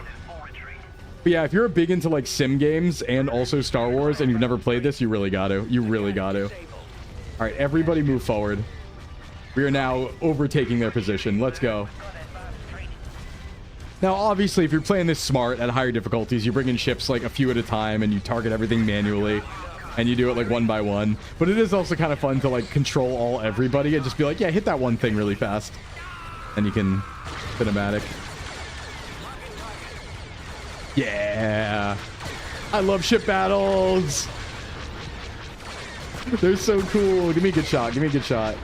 But yeah, if you're big into like sim games and also Star Wars and you've never played this, you really got to. You really got to. All right, everybody move forward. We are now overtaking their position. Let's go. Now, obviously, if you're playing this smart at higher difficulties, you bring in ships like a few at a time and you target everything manually and you do it like one by one. But it is also kind of fun to like control everybody and just be like, yeah, hit that one thing really fast. And you can cinematic. Yeah. I love ship battles. They're so cool. Give me a good shot. Give me a good shot.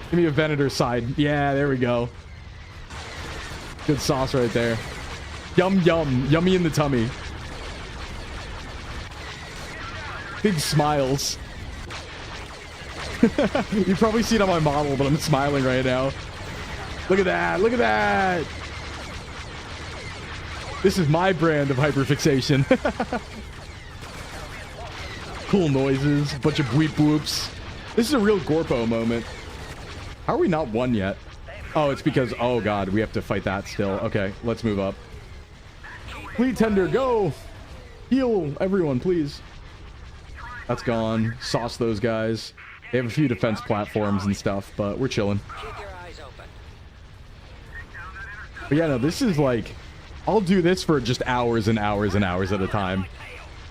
Give me a Venator side. Yeah, there we go. Good sauce right there. Yum, yum. Yummy in the tummy. Big smiles. You probably see it on my model, but I'm smiling right now. Look at that. Look at that. This is my brand of hyperfixation. Cool noises. A bunch of bleep bloops. This is a real Gorpo moment. How are we not won yet? Oh, it's because... Oh, God. We have to fight that still. Okay, let's move up. Fleet tender, go! Heal everyone, please. That's gone. Sauce those guys. They have a few defense platforms and stuff, but we're chilling. But yeah, no, this is like... I'll do this for just hours and hours and hours at a time.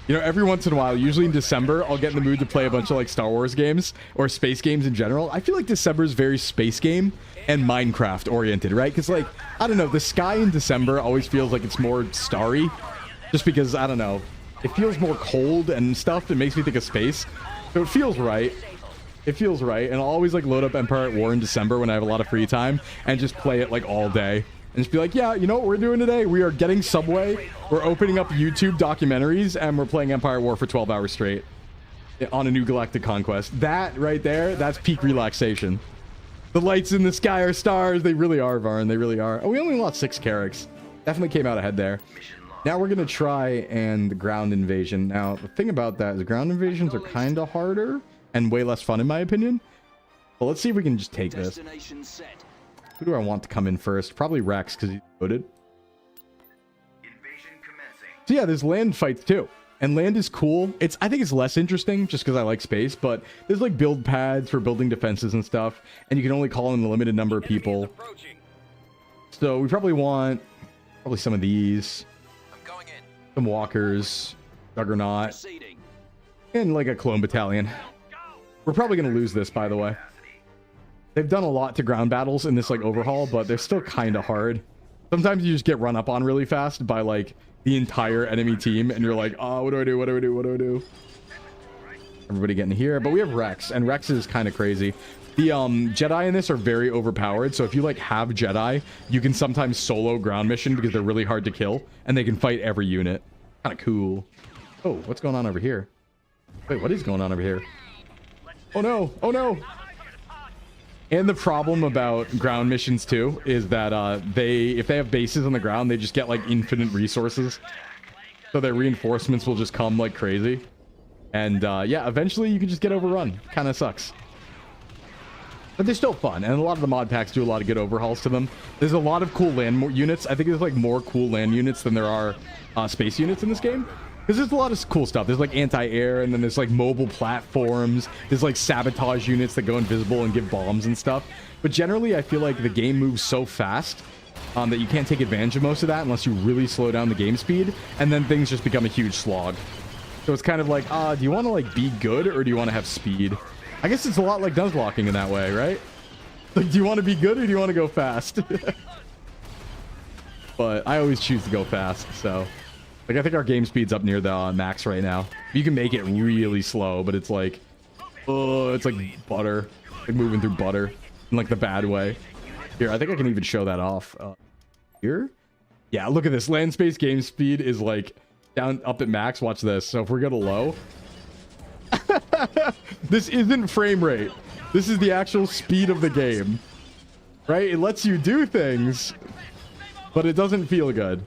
You know, every once in a while, usually in December, I'll get in the mood to play a bunch of like Star Wars games or space games in general. I feel like December is very space game and Minecraft oriented, right? Because like, I don't know, the sky in December always feels like it's more starry. Just because, I don't know, it feels more cold and stuff. It makes me think of space. So it feels right. It feels right. And I'll always like load up Empire at War in December when I have a lot of free time and just play it like all day. And just be like, yeah, you know what we're doing today? We are getting Subway. We're opening up YouTube documentaries and we're playing Empire War for 12 hours straight on a new galactic conquest. That right there, that's peak relaxation. The lights in the sky are stars. They really are, Varn. They really are. Oh, we only lost 6 Carracks. Definitely came out ahead there. Now we're going to try and ground invasion. Now, the thing about that is ground invasions are kind of harder and way less fun in my opinion. But let's see if we can just take this. Who do I want to come in first? Probably Rex because he's loaded. So yeah, there's land fights too. And land is cool. I think it's less interesting just because I like space, but there's like build pads for building defenses and stuff. And you can only call in a limited number of people. So we probably want some of these. Some walkers, Juggernaut, and like a clone battalion. We're probably going to lose this, by the way. They've done a lot to ground battles in this like overhaul, but they're still kind of hard. Sometimes you just get run up on really fast by like the entire enemy team and you're like, oh, what do I do? What do I do? What do I do? Everybody getting here, but we have Rex and Rex is kind of crazy. The Jedi in this are very overpowered. So if you like have Jedi, you can sometimes solo ground mission because they're really hard to kill and they can fight every unit. Kind of cool. Oh, what's going on over here? Wait, what is going on over here? Oh no. Oh no. And the problem about ground missions too is that if they have bases on the ground, they just get like infinite resources. So their reinforcements will just come like crazy. And yeah, eventually you can just get overrun. Kind of sucks. But they're still fun. And a lot of the mod packs do a lot of good overhauls to them. There's a lot of cool land units. I think there's like more cool land units than there are space units in this game. Because there's a lot of cool stuff. There's like anti-air, and then there's like mobile platforms. There's like sabotage units that go invisible and give bombs and stuff. But generally, I feel like the game moves so fast that you can't take advantage of most of that unless you really slow down the game speed. And then things just become a huge slog. So it's kind of like, do you want to like be good or do you want to have speed? I guess it's a lot like Nuzlocking in that way, right? Like, do you want to be good or do you want to go fast? But I always choose to go fast, so... Like, I think our game speed's up near the max right now. You can make it really slow, but it's like... Oh, it's like butter. Like moving through butter. In like the bad way. Here, I think I can even show that off. Here? Yeah, look at this. Land space game speed is like down up at max. Watch this. So if we go to low... This isn't frame rate. This is the actual speed of the game. Right? It lets you do things, but it doesn't feel good.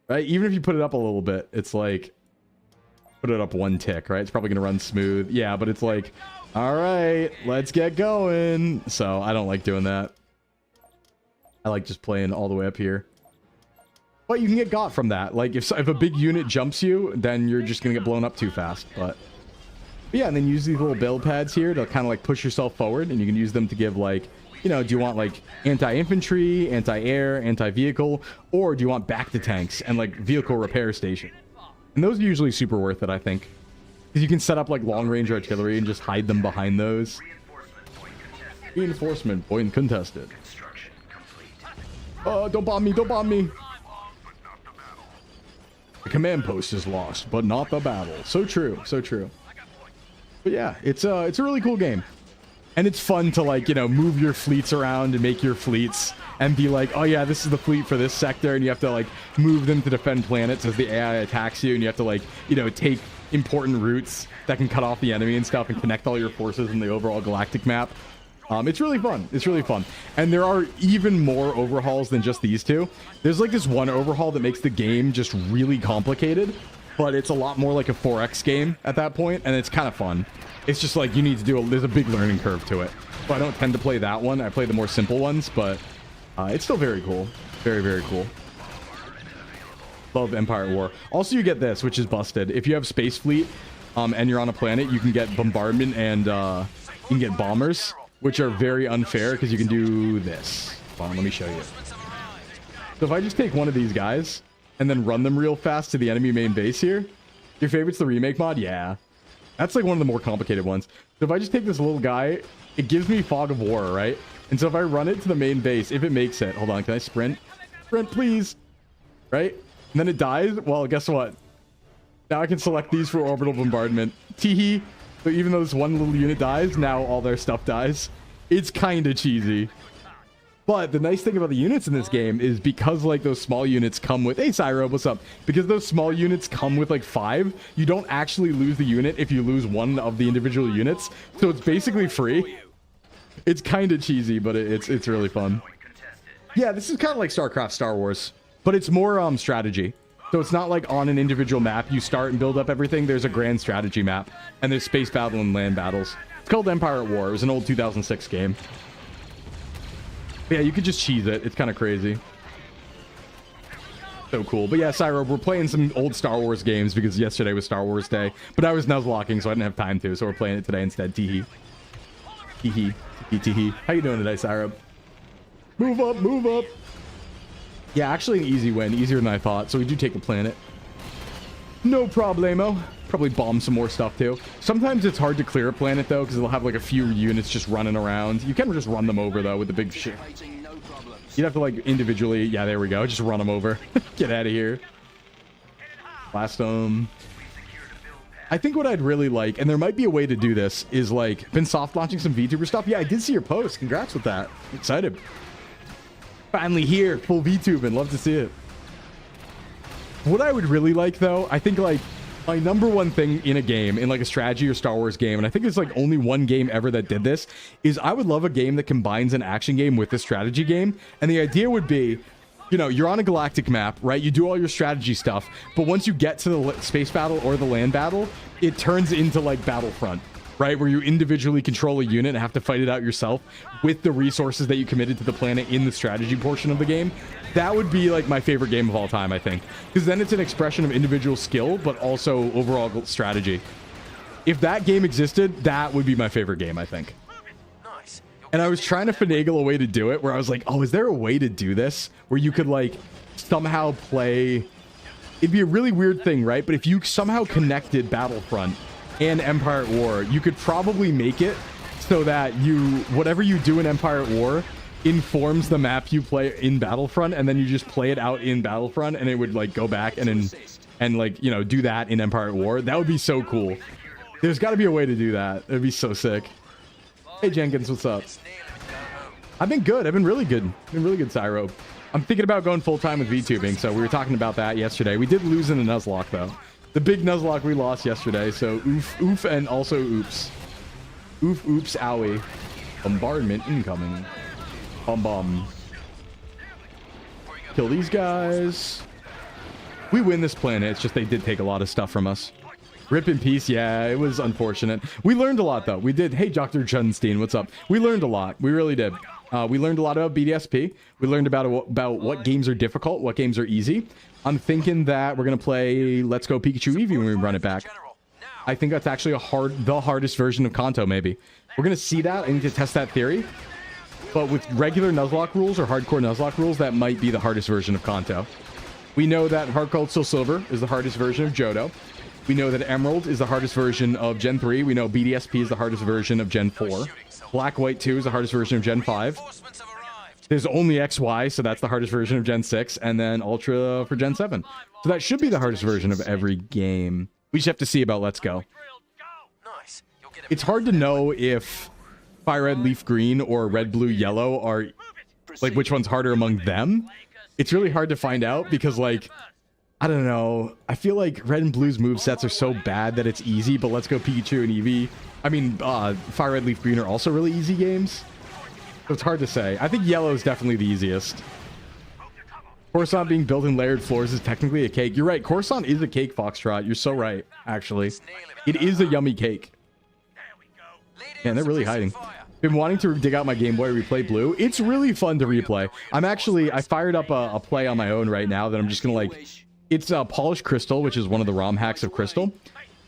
Right? Even if you put it up a little bit, it's like, put it up 1 tick, right? It's probably going to run smooth. Yeah, but it's like, all right, let's get going. So I don't like doing that. I like just playing all the way up here. But you can get got from that. Like if a big unit jumps you, then you're just going to get blown up too fast. But yeah, and then use these little build pads here to kind of like push yourself forward. And you can use them to give like, you know, do you want like anti-infantry, anti-air, anti-vehicle, or do you want back to tanks and like vehicle repair station? And those are usually super worth it, I think, because you can set up like long-range artillery and just hide them behind those. Reinforcement point contested. Oh, don't bomb me. Don't bomb me. The command post is lost, but not the battle. So true. So true. But yeah, it's a really cool game. And it's fun to, like, you know, move your fleets around and make your fleets and be like, oh yeah, this is the fleet for this sector, and you have to, like, move them to defend planets as the AI attacks you, and you have to, like, you know, take important routes that can cut off the enemy and stuff and connect all your forces in the overall galactic map. It's really fun. It's really fun. And there are even more overhauls than just these two. There's like this one overhaul that makes the game just really complicated, but it's a lot more like a 4X game at that point, and it's kind of fun. It's just like you need to do there's a big learning curve to it. So I don't tend to play that one. I play the more simple ones, but it's still very cool. Very, very cool. Love Empire at War. Also, you get this, which is busted. If you have Space Fleet and you're on a planet, you can get bombardment and you can get bombers, which are very unfair because you can do this. Hold on, let me show you. So if I just take one of these guys and then run them real fast to the enemy main base here. Your favorite's the remake mod? Yeah. That's like one of the more complicated ones. So if I just take this little guy, it gives me Fog of War, right? And so if I run it to the main base, if it makes it, hold on, can I sprint? Sprint, please. Right? And then it dies. Well, guess what? Now I can select these for orbital bombardment. Teehee. So even though this one little unit dies, now all their stuff dies. It's kind of cheesy. But the nice thing about the units in this game is because, like, those small units come with... Hey, Cyro, what's up? Because those small units come with, like, 5, you don't actually lose the unit if you lose one of the individual units. So it's basically free. It's kind of cheesy, but it's really fun. Yeah, this is kind of like StarCraft Star Wars, but it's more strategy. So it's not like on an individual map, you start and build up everything. There's a grand strategy map, and there's space battle and land battles. It's called Empire at War. It was an old 2006 game. But yeah, you could just cheese it. It's kind of crazy. So cool. But yeah, Cyro, we're playing some old Star Wars games because yesterday was Star Wars Day. But I was nuzlocking, so I didn't have time to. So we're playing it today instead. Teehee. Teehee. Teehee. How you doing today, Cyro? Move up, move up. Yeah, actually an easy win. Easier than I thought. So we do take the planet. No problemo. Probably bomb some more stuff too. Sometimes it's hard to clear a planet though, because it'll have like a few units just running around. You can just run them over though with the big shit. You'd have to like individually. Yeah, there we go. Just run them over. Get out of here. Blast them. I think what I'd really like, and there might be a way to do this, is like been soft launching some VTuber stuff. Yeah, I did see your post. Congrats with that. I'm excited. Finally here, full VTubing. Love to see it. What I would really like though, I think like my number one thing in a game, in like a strategy or Star Wars game, and I think there's like only one game ever that did this, is I would love a game that combines an action game with a strategy game. And the idea would be, you know, you're on a galactic map, right? You do all your strategy stuff, but once you get to the space battle or the land battle, it turns into like Battlefront, right? Where you individually control a unit and have to fight it out yourself with the resources that you committed to the planet in the strategy portion of the game. That would be like my favorite game of all time, I think, because then it's an expression of individual skill, but also overall strategy. If that game existed, that would be my favorite game, I think. And I was trying to finagle a way to do it where I was like, oh, is there a way to do this where you could like somehow play? It'd be a really weird thing, right? But if you somehow connected Battlefront and Empire at War, you could probably make it so that whatever you do in Empire at War informs the map you play in Battlefront, and then you just play it out in Battlefront, and it would like go back and like, you know, do that in Empire at War. That would be so cool. There's got to be a way to do that. It'd be so sick. Hey Jenkins, what's up? I've been good. I've been really good. Been really good, Cyro. I'm thinking about going full-time with VTubing, so we were talking about that yesterday. We did lose in the Nuzlocke though. The big Nuzlocke we lost yesterday, so oof, and also oops. Oops, owie. Bombardment incoming. Bomb. Kill these guys. We win this planet. It's just they did take a lot of stuff from us. Rip in peace. Yeah, it was unfortunate. We learned a lot, though. We did. Hey, Dr. Junstein, what's up? We learned a lot. We really did. We learned a lot about BDSP. We learned about what games are difficult, what games are easy. I'm thinking that we're going to play Let's Go Pikachu Eevee when we run it back. I think that's actually the hardest version of Kanto, maybe. We're going to see that. I need to test that theory. But with regular Nuzlocke rules or hardcore Nuzlocke rules, that might be the hardest version of Kanto. We know that Heart Gold Soul Silver is the hardest version of Johto. We know that Emerald is the hardest version of Gen 3. We know BDSP is the hardest version of Gen 4. Black White 2 is the hardest version of Gen 5. There's only XY, so that's the hardest version of Gen 6, and then Ultra for Gen 7. So that should be the hardest version of every game. We just have to see about Let's Go. It's hard to know if Fire Red, Leaf Green, or Red, Blue, Yellow are, like, which one's harder among them. It's really hard to find out because, like, I don't know. I feel like Red and Blue's movesets are so bad that it's easy, but Let's Go Pikachu and Eevee, I mean, Fire Red, Leaf Green are also really easy games. So it's hard to say. I think Yellow is definitely the easiest. Coruscant being built in layered floors is technically a cake. You're right. Coruscant is a cake, Foxtrot. You're so right, actually. It is a yummy cake. Man, they're really hiding. Been wanting to dig out my Game Boy, replay Blue. It's really fun to replay. I fired up a play on my own right now that I'm just gonna like. It's Polished Crystal, which is one of the ROM hacks of Crystal,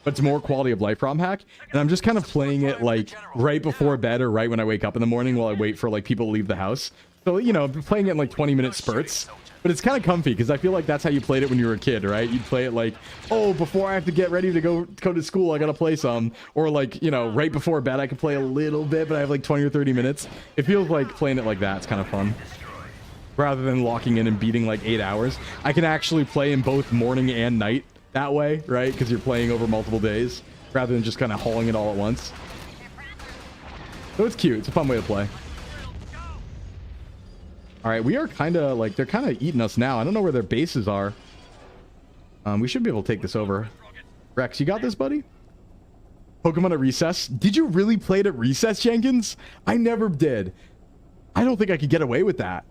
but it's more quality of life ROM hack. And I'm just kind of playing it like right before bed or right when I wake up in the morning while I wait for like people to leave the house. So, you know, playing it in like 20-minute spurts. But it's kind of comfy because I feel like that's how you played it when you were a kid, right? You'd play it like, oh, before I have to get ready to go to school, I got to play some. Or like, you know, right before bed, I can play a little bit, but I have like 20 or 30 minutes. It feels like playing it like that. It's kind of fun. Rather than locking in and beating like 8 hours. I can actually play in both morning and night that way, right? Because you're playing over multiple days rather than just kind of hauling it all at once. So it's cute. It's a fun way to play. All right, we are kind of like, they're kind of eating us now. I don't know where their bases are. We should be able to take this over. Rex, you got this, buddy? Pokemon at recess. Did you really play it at recess, Jenkins? I never did. I don't think I could get away with that.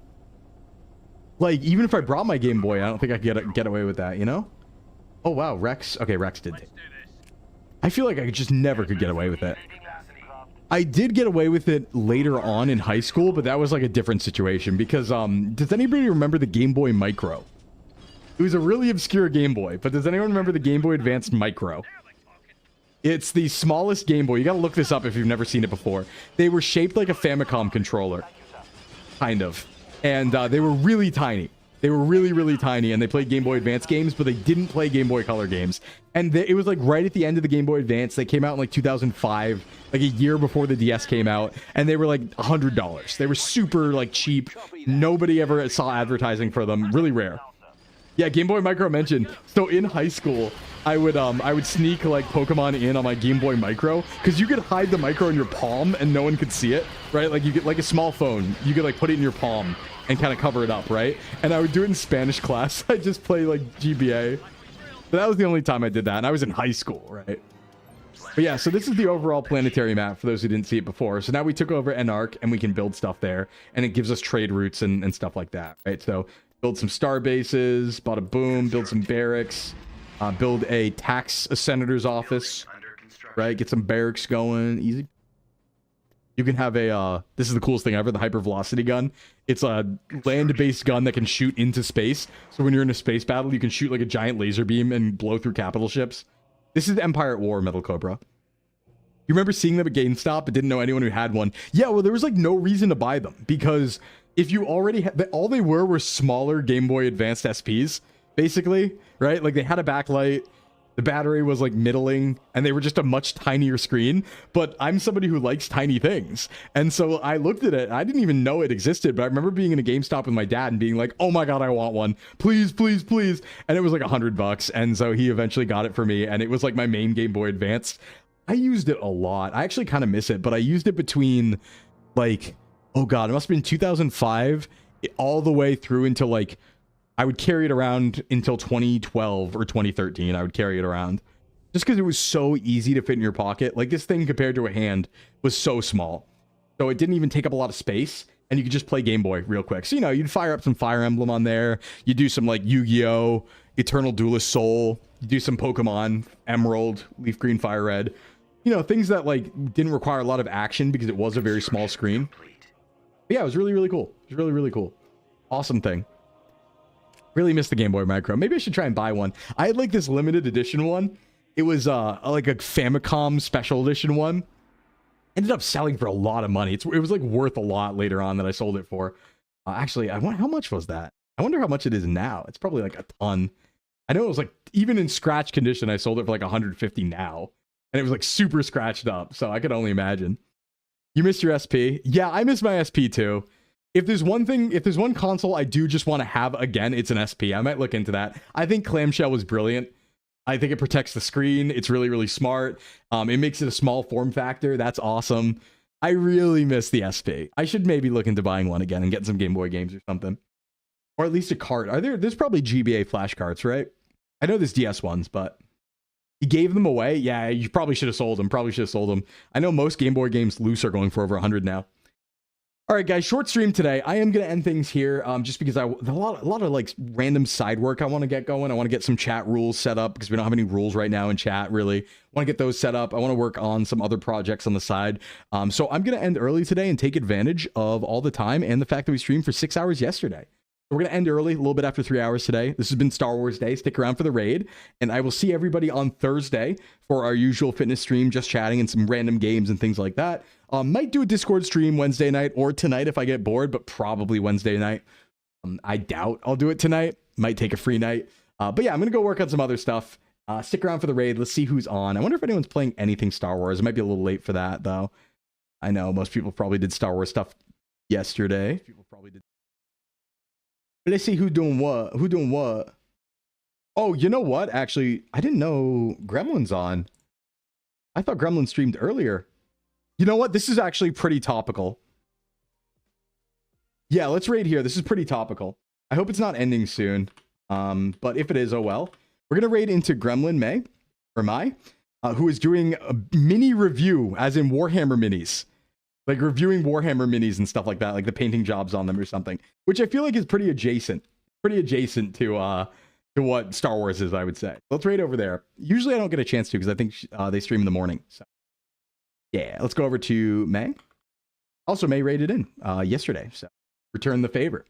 Like, even if I brought my Game Boy, I don't think I could get away with that, you know? Oh, wow, Rex. Okay, Rex did. I feel like I just never could get away with it. I did get away with it later on in high school, but that was like a different situation because, does anybody remember the Game Boy Micro? It was a really obscure Game Boy, but does anyone remember the Game Boy Advance Micro? It's the smallest Game Boy. You gotta look this up if you've never seen it before. They were shaped like a Famicom controller. Kind of. And they were really tiny. They were really, really tiny, and they played Game Boy Advance games, but they didn't play Game Boy Color games. And it was like right at the end of the Game Boy Advance. They came out in like 2005, like a year before the DS came out, and they were like $100. They were super like cheap. Nobody ever saw advertising for them. Really rare. Yeah, Game Boy Micro mentioned. So in high school, I would sneak like Pokemon in on my Game Boy Micro because you could hide the Micro in your palm and no one could see it, right? Like you get like a small phone, you could like put it in your palm and kind of cover it up, right? And I would do it in Spanish class. I just play like GBA. But that was the only time I did that, and I was in high school, right? But yeah, so this is the overall planetary map for those who didn't see it before. So now we took over Enark and we can build stuff there, and it gives us trade routes and stuff like that, right? So build some star bases, bada boom, build some barracks, build a senator's office, right? Get some barracks going, easy. You can have a, this is the coolest thing ever, the hypervelocity gun. It's a land-based gun that can shoot into space. So when you're in a space battle, you can shoot like a giant laser beam and blow through capital ships. This is Empire at War, Metal Cobra. You remember seeing them at GameStop but didn't know anyone who had one? Yeah, well, there was like no reason to buy them because if you already had, all they were smaller Game Boy Advanced SPs, basically, right? Like they had a backlight. The battery was like middling and they were just a much tinier screen, but I'm somebody who likes tiny things. And so I looked at it. I didn't even know it existed, but I remember being in a GameStop with my dad and being like, oh my God, I want one. Please, please, please. And it was like $100. And so he eventually got it for me. And it was like my main Game Boy Advance. I used it a lot. I actually kind of miss it, but I used it between like, oh God, it must have been 2005 all the way through until like, I would carry it around until 2012 or 2013. I would carry it around just because it was so easy to fit in your pocket. Like this thing compared to a hand was so small. So it didn't even take up a lot of space and you could just play Game Boy real quick. So, you know, you'd fire up some Fire Emblem on there. You do some like Yu-Gi-Oh, Eternal Duelist Soul, you do some Pokemon, Emerald, Leaf Green, Fire Red, you know, things that like didn't require a lot of action because it was a very small screen. But yeah, it was really, really cool. It was really, really cool. Awesome thing. Really missed the Game Boy Micro. Maybe I should try and buy one. I had like this limited edition one. It was like a Famicom special edition one. Ended up selling for a lot of money. It was like worth a lot later on that I sold it for. Actually, I wonder how much was that? I wonder how much it is now. It's probably like a ton. I know it was like, even in scratch condition, I sold it for like 150 now. And it was like super scratched up. So I could only imagine. You missed your SP? Yeah, I miss my SP too. If there's one thing, if there's one console I do just want to have again, it's an SP. I might look into that. I think clamshell was brilliant. I think it protects the screen. It's really, really smart. It makes it a small form factor. That's awesome. I really miss the SP. I should maybe look into buying one again and getting some Game Boy games or something. Or at least a cart. There's probably GBA flash carts, right? I know there's DS ones, but he gave them away. Yeah, you probably should have sold them. I know most Game Boy games loose are going for over 100 now. All right, guys, short stream today. I am going to end things here just because a lot of like random side work I want to get going. I want to get some chat rules set up because we don't have any rules right now in chat, really. I want to get those set up. I want to work on some other projects on the side. So I'm going to end early today and take advantage of all the time and the fact that we streamed for 6 hours yesterday. We're going to end early, a little bit after 3 hours today. This has been Star Wars Day. Stick around for the raid. And I will see everybody on Thursday for our usual fitness stream, just chatting and some random games and things like that. Might do a Discord stream Wednesday night or tonight if I get bored, but probably Wednesday night. I doubt I'll do it tonight. Might take a free night. But yeah, I'm going to go work on some other stuff. Stick around for the raid. Let's see who's on. I wonder if anyone's playing anything Star Wars. It might be a little late for that, though. I know most people probably did Star Wars stuff yesterday. People probably did. Let's see who doing what. Who doing what? Oh, you know what? Actually, I didn't know Gremlin's on. I thought Gremlin streamed earlier. You know what? This is actually pretty topical. Yeah, let's raid here. This is pretty topical. I hope it's not ending soon. But if it is, oh well. We're going to raid into Gremlin Mai, who is doing a mini review, as in Warhammer minis. Like reviewing Warhammer minis and stuff like that, like the painting jobs on them or something, which I feel like is pretty adjacent to what Star Wars is, I would say. Let's raid over there. Usually I don't get a chance to because I think they stream in the morning. So yeah, let's go over to May. Also, May raided in yesterday, so return the favor.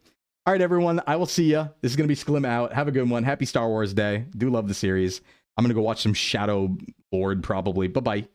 All right, everyone, I will see ya. This is going to be Sclim out. Have a good one. Happy Star Wars Day. Do love the series. I'm going to go watch some Shadow Lord probably. Bye-bye.